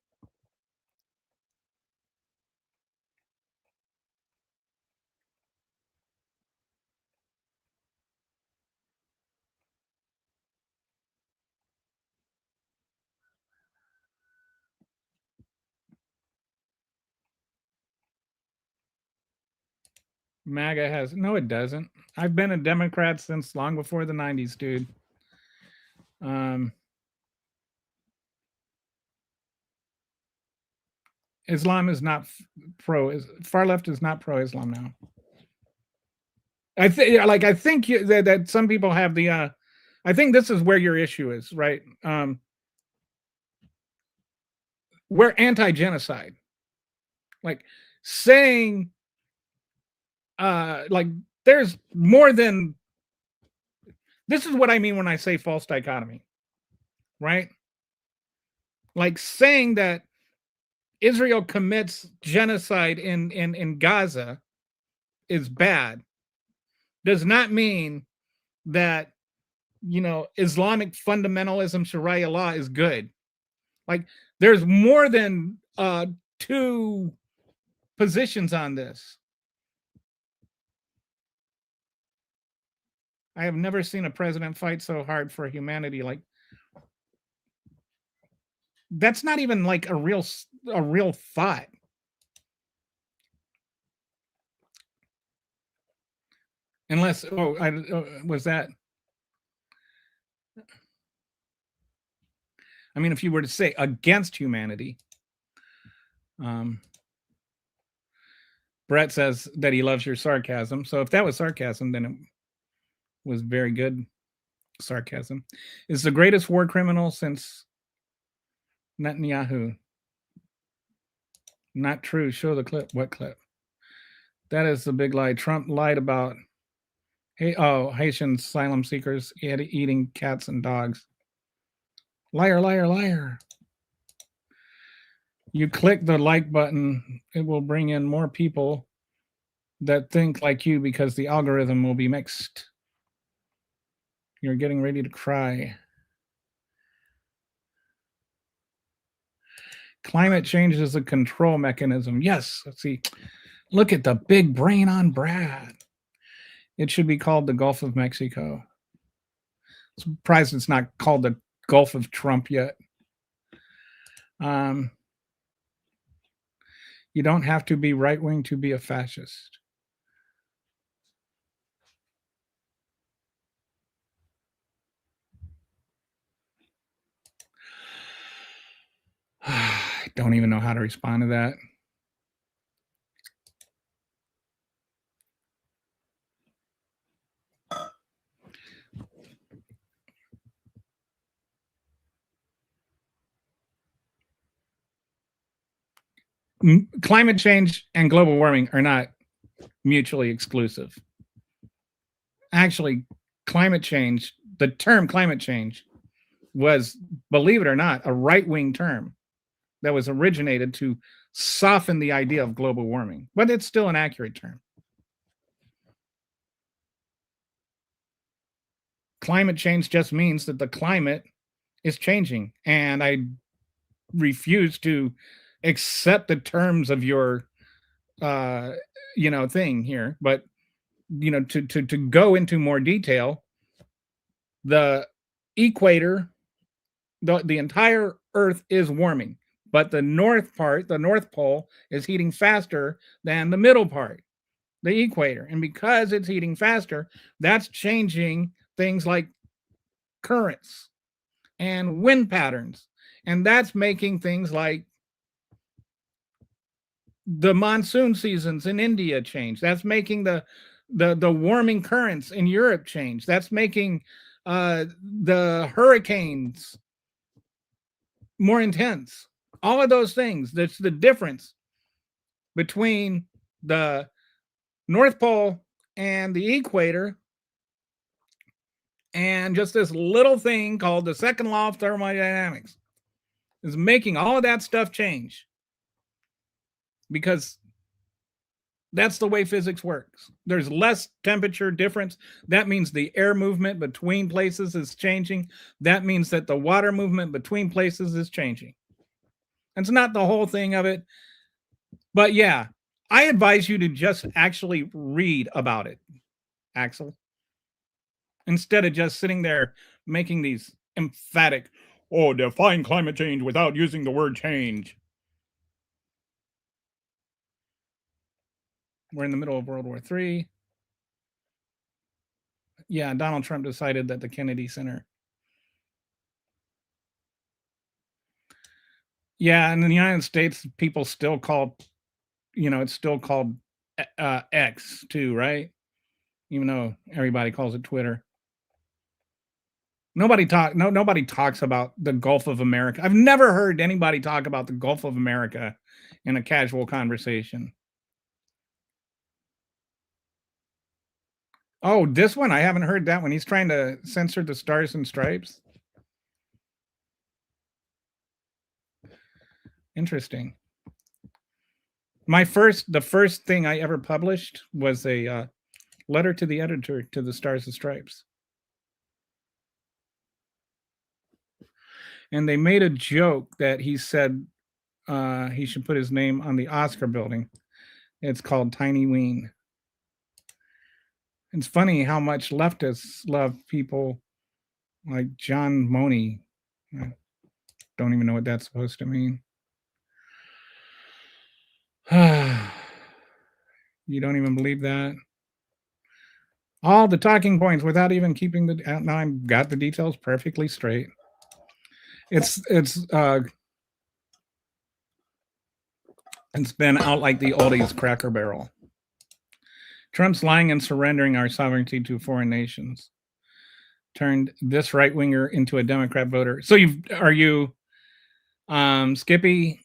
MAGA has no, it doesn't. I've been a Democrat since long before the 90s, dude. Islam is not far left is not pro-Islam now. I think that some people have the I think this is where your issue is, right? We're anti-genocide. Like saying like there's more than This is what I mean when I say false dichotomy, right? Like saying that Israel commits genocide in Gaza is bad does not mean that, Islamic fundamentalism, Sharia law is good. Like, there's more than two positions on this. I have never seen a president fight so hard for humanity. Like, that's not even like a real thought. Unless, was that? I mean, if you were to say against humanity, Brett says that he loves your sarcasm. So if that was sarcasm, then it was very good sarcasm. Is the greatest war criminal since Netanyahu. Not true. Show the clip. What clip? That is the big lie. Trump lied about Haitian asylum seekers eating cats and dogs. Liar, liar, liar. You click the like button, it will bring in more people that think like you because the algorithm will be mixed. You're getting ready to cry. Climate change is a control mechanism. Yes, let's see. Look at the big brain on Brad. It should be called the Gulf of Mexico. Surprised it's not called the Gulf of Trump yet. You don't have to be right-wing to be a fascist. I don't even know how to respond to that. Climate change and global warming are not mutually exclusive. Actually, climate change, the term climate change was, believe it or not, a right-wing term that was originated to soften the idea of global warming, but it's still an accurate term. Climate change just means that the climate is changing, and I refuse to accept the terms of your thing here, but to go into more detail, the equator, the entire earth is warming, but the north pole is heating faster than the middle part, the equator, and because it's heating faster, that's changing things like currents and wind patterns, and that's making things like the monsoon seasons in India change. That's making the warming currents in Europe change. That's making the hurricanes more intense. All of those things. That's the difference between the North Pole and the equator, and just this little thing called the second law of thermodynamics is making all of that stuff change. Because that's the way physics works. There's less temperature difference. That means the air movement between places is changing. That means that the water movement between places is changing. It's not the whole thing of it. But yeah, I advise you to just actually read about it, Axel. Instead of just sitting there making these emphatic, define climate change without using the word change. We're in the middle of World War III. Yeah, Donald Trump decided that the Kennedy Center. Yeah, in the United States, people still call, it's still called X too, right? Even though everybody calls it Twitter. Nobody talks about the Gulf of America. I've never heard anybody talk about the Gulf of America in a casual conversation. Oh, this one? I haven't heard that one. He's trying to censor the Stars and Stripes. Interesting. The first thing I ever published was a letter to the editor to the Stars and Stripes. And they made a joke that he said he should put his name on the Oscar building. It's called Tiny Ween. It's funny how much leftists love people like John Money. I don't even know what that's supposed to mean. You don't even believe that? All the talking points without even keeping the. Now I've got the details perfectly straight. It's been out like the oldies Cracker Barrel. Trump's lying and surrendering our sovereignty to foreign nations turned this right winger into a Democrat voter. So are you Skippy?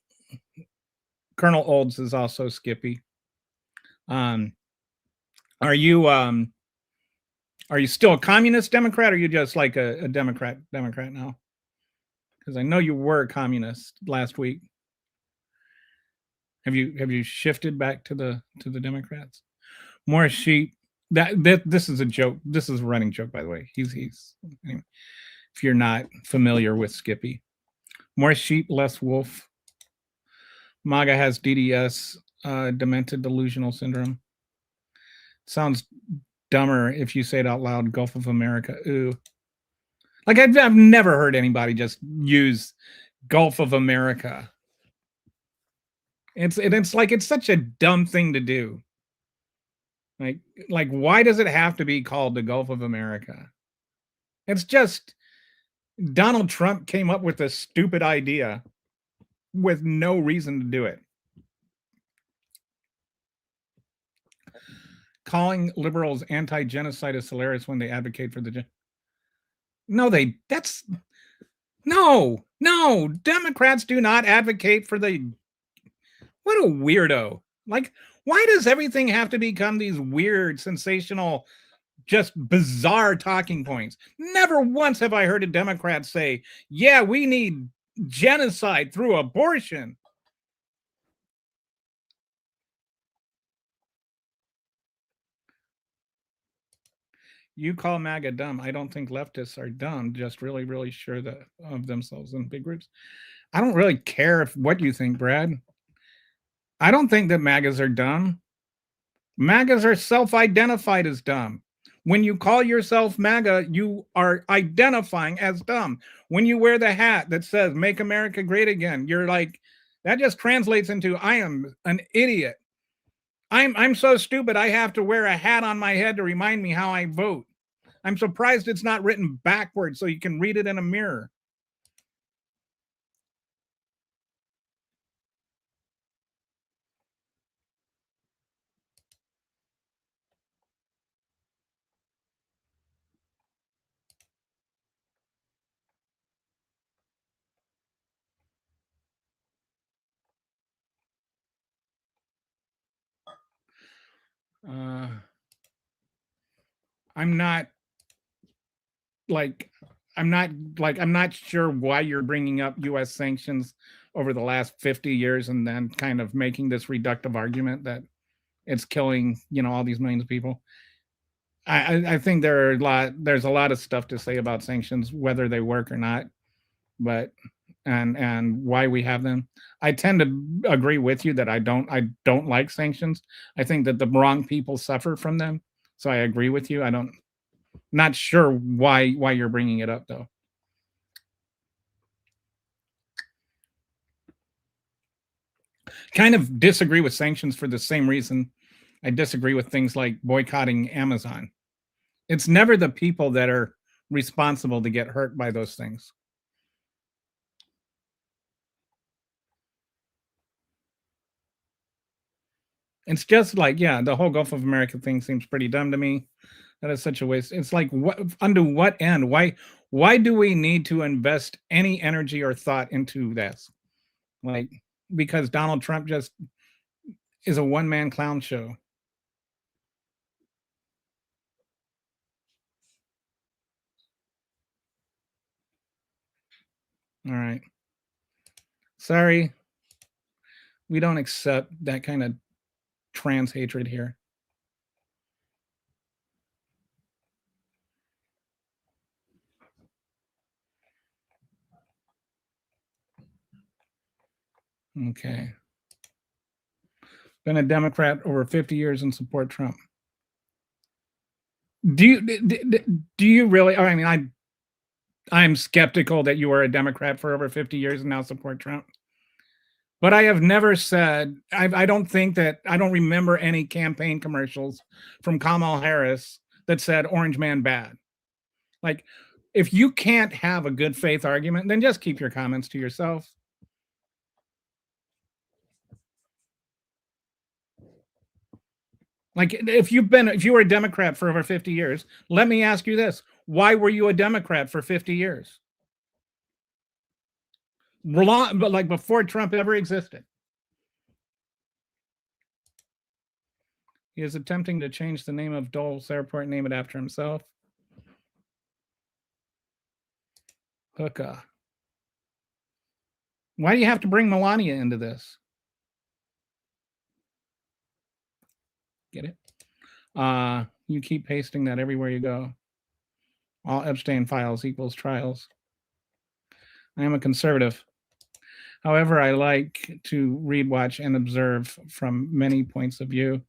Colonel Olds is also Skippy. Are you still a communist Democrat, or are you just like a Democrat now? Because I know you were a communist last week. Have you shifted back to the Democrats? More sheep. This is a joke. This is a running joke, by the way. He's anyway, if you're not familiar with Skippy. More sheep, less wolf. MAGA has DDS, demented delusional syndrome. Sounds dumber if you say it out loud. Gulf of America. Ooh. Like I've never heard anybody just use Gulf of America. It's like it's such a dumb thing to do. Like why does it have to be called the Gulf of America? It's just Donald Trump came up with this stupid idea with no reason to do it. Calling liberals anti-genocide is hilarious when they advocate for the No, Democrats do not advocate for the. What a weirdo. Like, why does everything have to become these weird, sensational, just bizarre talking points? Never once have I heard a Democrat say, yeah, we need genocide through abortion. You call MAGA dumb. I don't think leftists are dumb, just really, really sure of themselves in big groups. I don't really care what you think, Brad. I don't think that MAGAs are dumb. MAGAs are self-identified as dumb. When you call yourself MAGA, you are identifying as dumb. When you wear the hat that says "Make America Great Again," you're like, that just translates into I am an idiot. I'm so stupid I have to wear a hat on my head to remind me how I vote. I'm surprised it's not written backwards so you can read it in a mirror. I'm not sure why you're bringing up U.S. sanctions over the last 50 years and then kind of making this reductive argument that it's killing, all these millions of people. I think there's a lot of stuff to say about sanctions, whether they work or not, but and why we have them. I tend to agree with you that I don't like sanctions. I think that the wrong people suffer from them. So I agree with you. Not sure why you're bringing it up though. Kind of disagree with sanctions for the same reason I disagree with things like boycotting Amazon. It's never the people that are responsible to get hurt by those things. It's just like, yeah, the whole Gulf of America thing seems pretty dumb to me. That is such a waste. It's like, what, under what end? Why do we need to invest any energy or thought into this? Like, because Donald Trump just is a one-man clown show. All right. Sorry. We don't accept that kind of trans hatred here. Okay. Been a Democrat over 50 years and support Trump. Do you really? I mean, I'm skeptical that you were a Democrat for over 50 years and now support Trump. But I have never said, I don't think that, I don't remember any campaign commercials from Kamala Harris that said Orange Man bad. Like, if you can't have a good faith argument, then just keep your comments to yourself. Like, if you were a Democrat for over 50 years, let me ask you this. Why were you a Democrat for 50 years? But like before Trump ever existed. He is attempting to change the name of Dulles Airport, name it after himself. Hookah. Why do you have to bring Melania into this? Get it? You keep pasting that everywhere you go. All Epstein files equals trials. I am a conservative. However, I like to read, watch, and observe from many points of view.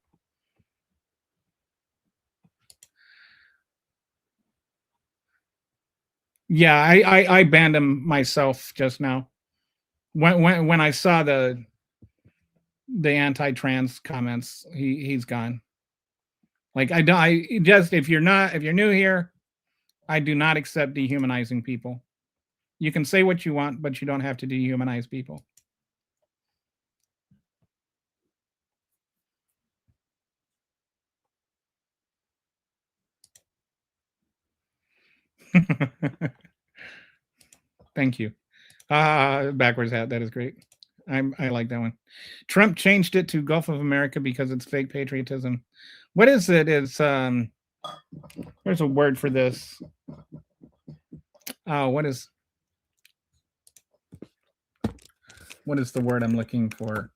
Yeah, I banned him myself just now. When I saw the anti-trans comments, he's gone. Like if you're new here, I do not accept dehumanizing people. You can say what you want, but you don't have to dehumanize people. Thank you. Backwards hat. That is great. I like that one. Trump changed it to Gulf of America because it's fake patriotism. What is it? It's there's a word for this. What is the word I'm looking for?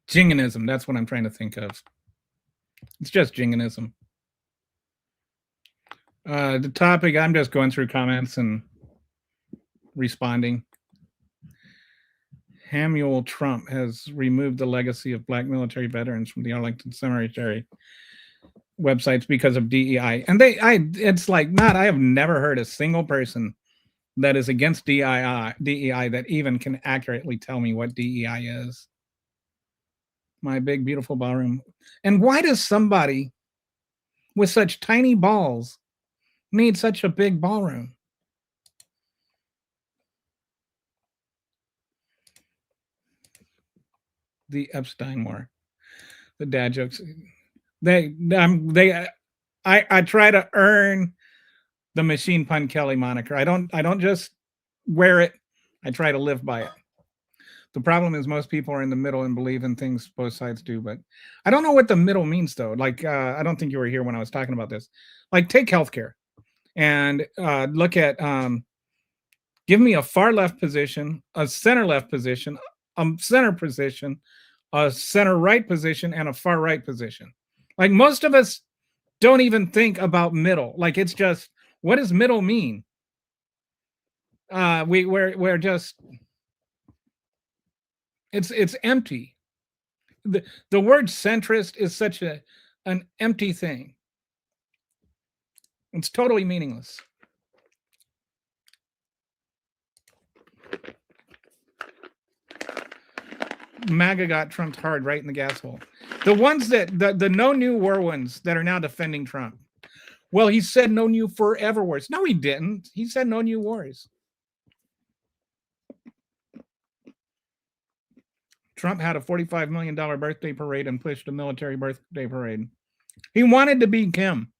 Jingoism. That's what I'm trying to think of. It's just jingoism. The topic, I'm just going through comments and responding. Samuel Trump has removed the legacy of Black military veterans from the Arlington Cemetery websites because of DEI. And it's like I have never heard a single person that is against DEI that even can accurately tell me what DEI is. My big, beautiful ballroom. And why does somebody with such tiny balls need such a big ballroom? The Epstein War, the dad jokes. I try to earn the Machine Pun Kelly moniker. I don't just wear it. I try to live by it. The problem is most people are in the middle and believe in things both sides do, but I don't know what the middle means though. Like, I don't think you were here when I was talking about this. Like, take healthcare and look at, give me a far left position, a center left position, a center position, a center right position, and a far right position. Like, most of us don't even think about middle. Like, it's just, what does middle mean? We're just, it's empty. The word centrist is such an empty thing. It's totally meaningless. MAGA got Trumped hard right in the gas hole. The ones that the no new war ones that are now defending Trump. Well, he said no new forever wars. No, he didn't. He said no new wars. Trump had a $45 million birthday parade and pushed a military birthday parade. He wanted to be Kim.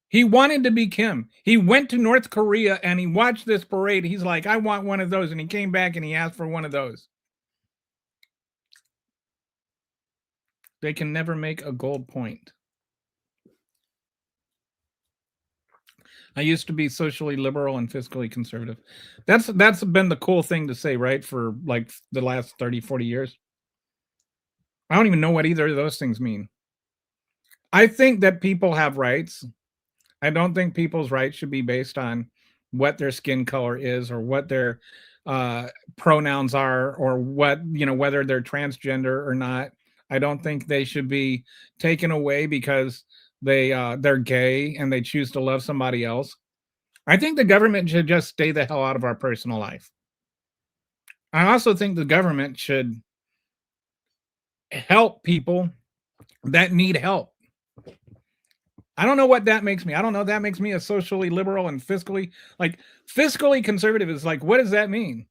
He wanted to be Kim. He went to North Korea and he watched this parade. He's like, I want one of those. And he came back and he asked for one of those. They can never make a gold point. I used to be socially liberal and fiscally conservative. That's been the cool thing to say, right? For like the last 30, 40 years. I don't even know what either of those things mean. I think that people have rights. I don't think people's rights should be based on what their skin color is or what their pronouns are or what, whether they're transgender or not. I don't think they should be taken away because they're gay and they choose to love somebody else. I think the government should just stay the hell out of our personal life. I also think the government should help people that need help. I don't know what that makes me. I don't know if that makes me a socially liberal and fiscally conservative is like, what does that mean?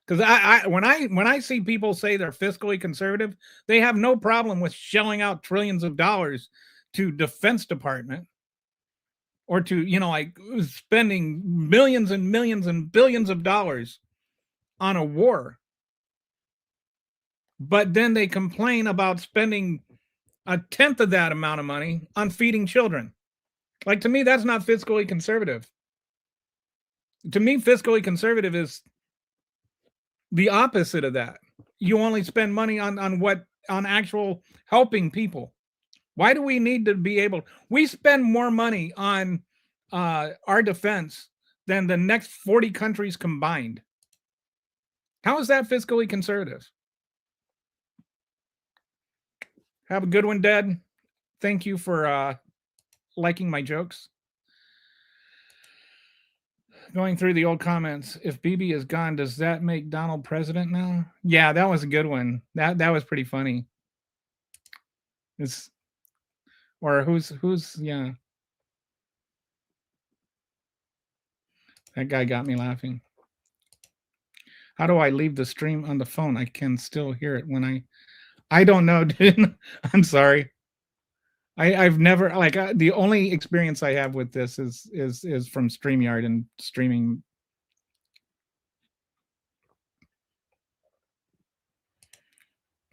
Because when I see people say they're fiscally conservative, they have no problem with shelling out trillions of dollars to Defense Department or to, spending millions and millions and billions of dollars on a war. But then they complain about spending a tenth of that amount of money on feeding children. Like, to me, that's not fiscally conservative. To me, fiscally conservative is the opposite of that. You only spend money on actual helping people. Why do we need to be able? We spend more money on our defense than the next 40 countries combined. How is that fiscally conservative? Have a good one, Dad. Thank you for liking my jokes. Going through the old comments, if Bibi is gone, does that make Donald president now? Yeah, that was a good one. That was pretty funny. Who's yeah. That guy got me laughing. How do I leave the stream on the phone? I can still hear it when I don't know, dude. I'm sorry. I've never the only experience I have with this is from StreamYard and streaming.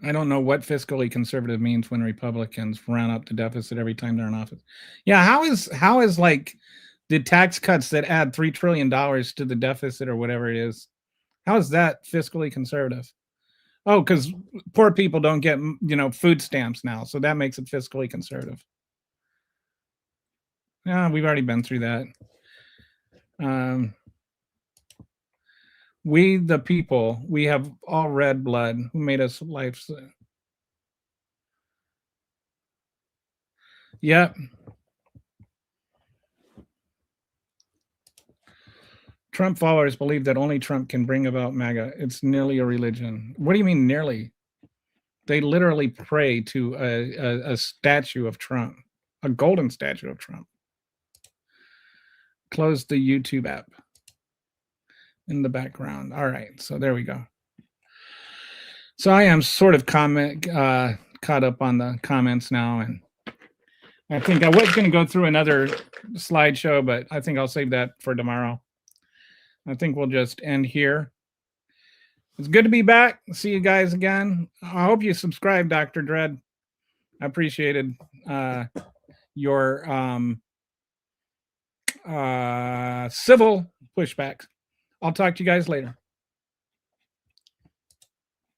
I don't know what fiscally conservative means when Republicans round up the deficit every time they're in office. Yeah, how is like the tax cuts that add $3 trillion to the deficit or whatever it is? How is that fiscally conservative? Oh, because poor people don't get food stamps now, so that makes it fiscally conservative. Yeah, we've already been through that. We the people, we have all red blood who made us life. Yep. Trump followers believe that only Trump can bring about MAGA. It's nearly a religion. What do you mean nearly? They literally pray to a statue of Trump, a golden statue of Trump. Close the YouTube app in the background. All right, so there we go. So I am sort of caught up on the comments now, and I think I was going to go through another slideshow, but I think I'll save that for tomorrow. I think we'll just end here. It's good to be back. See you guys again. I hope you subscribe, Dr. Dredd. I appreciated your civil pushbacks. I'll talk to you guys later.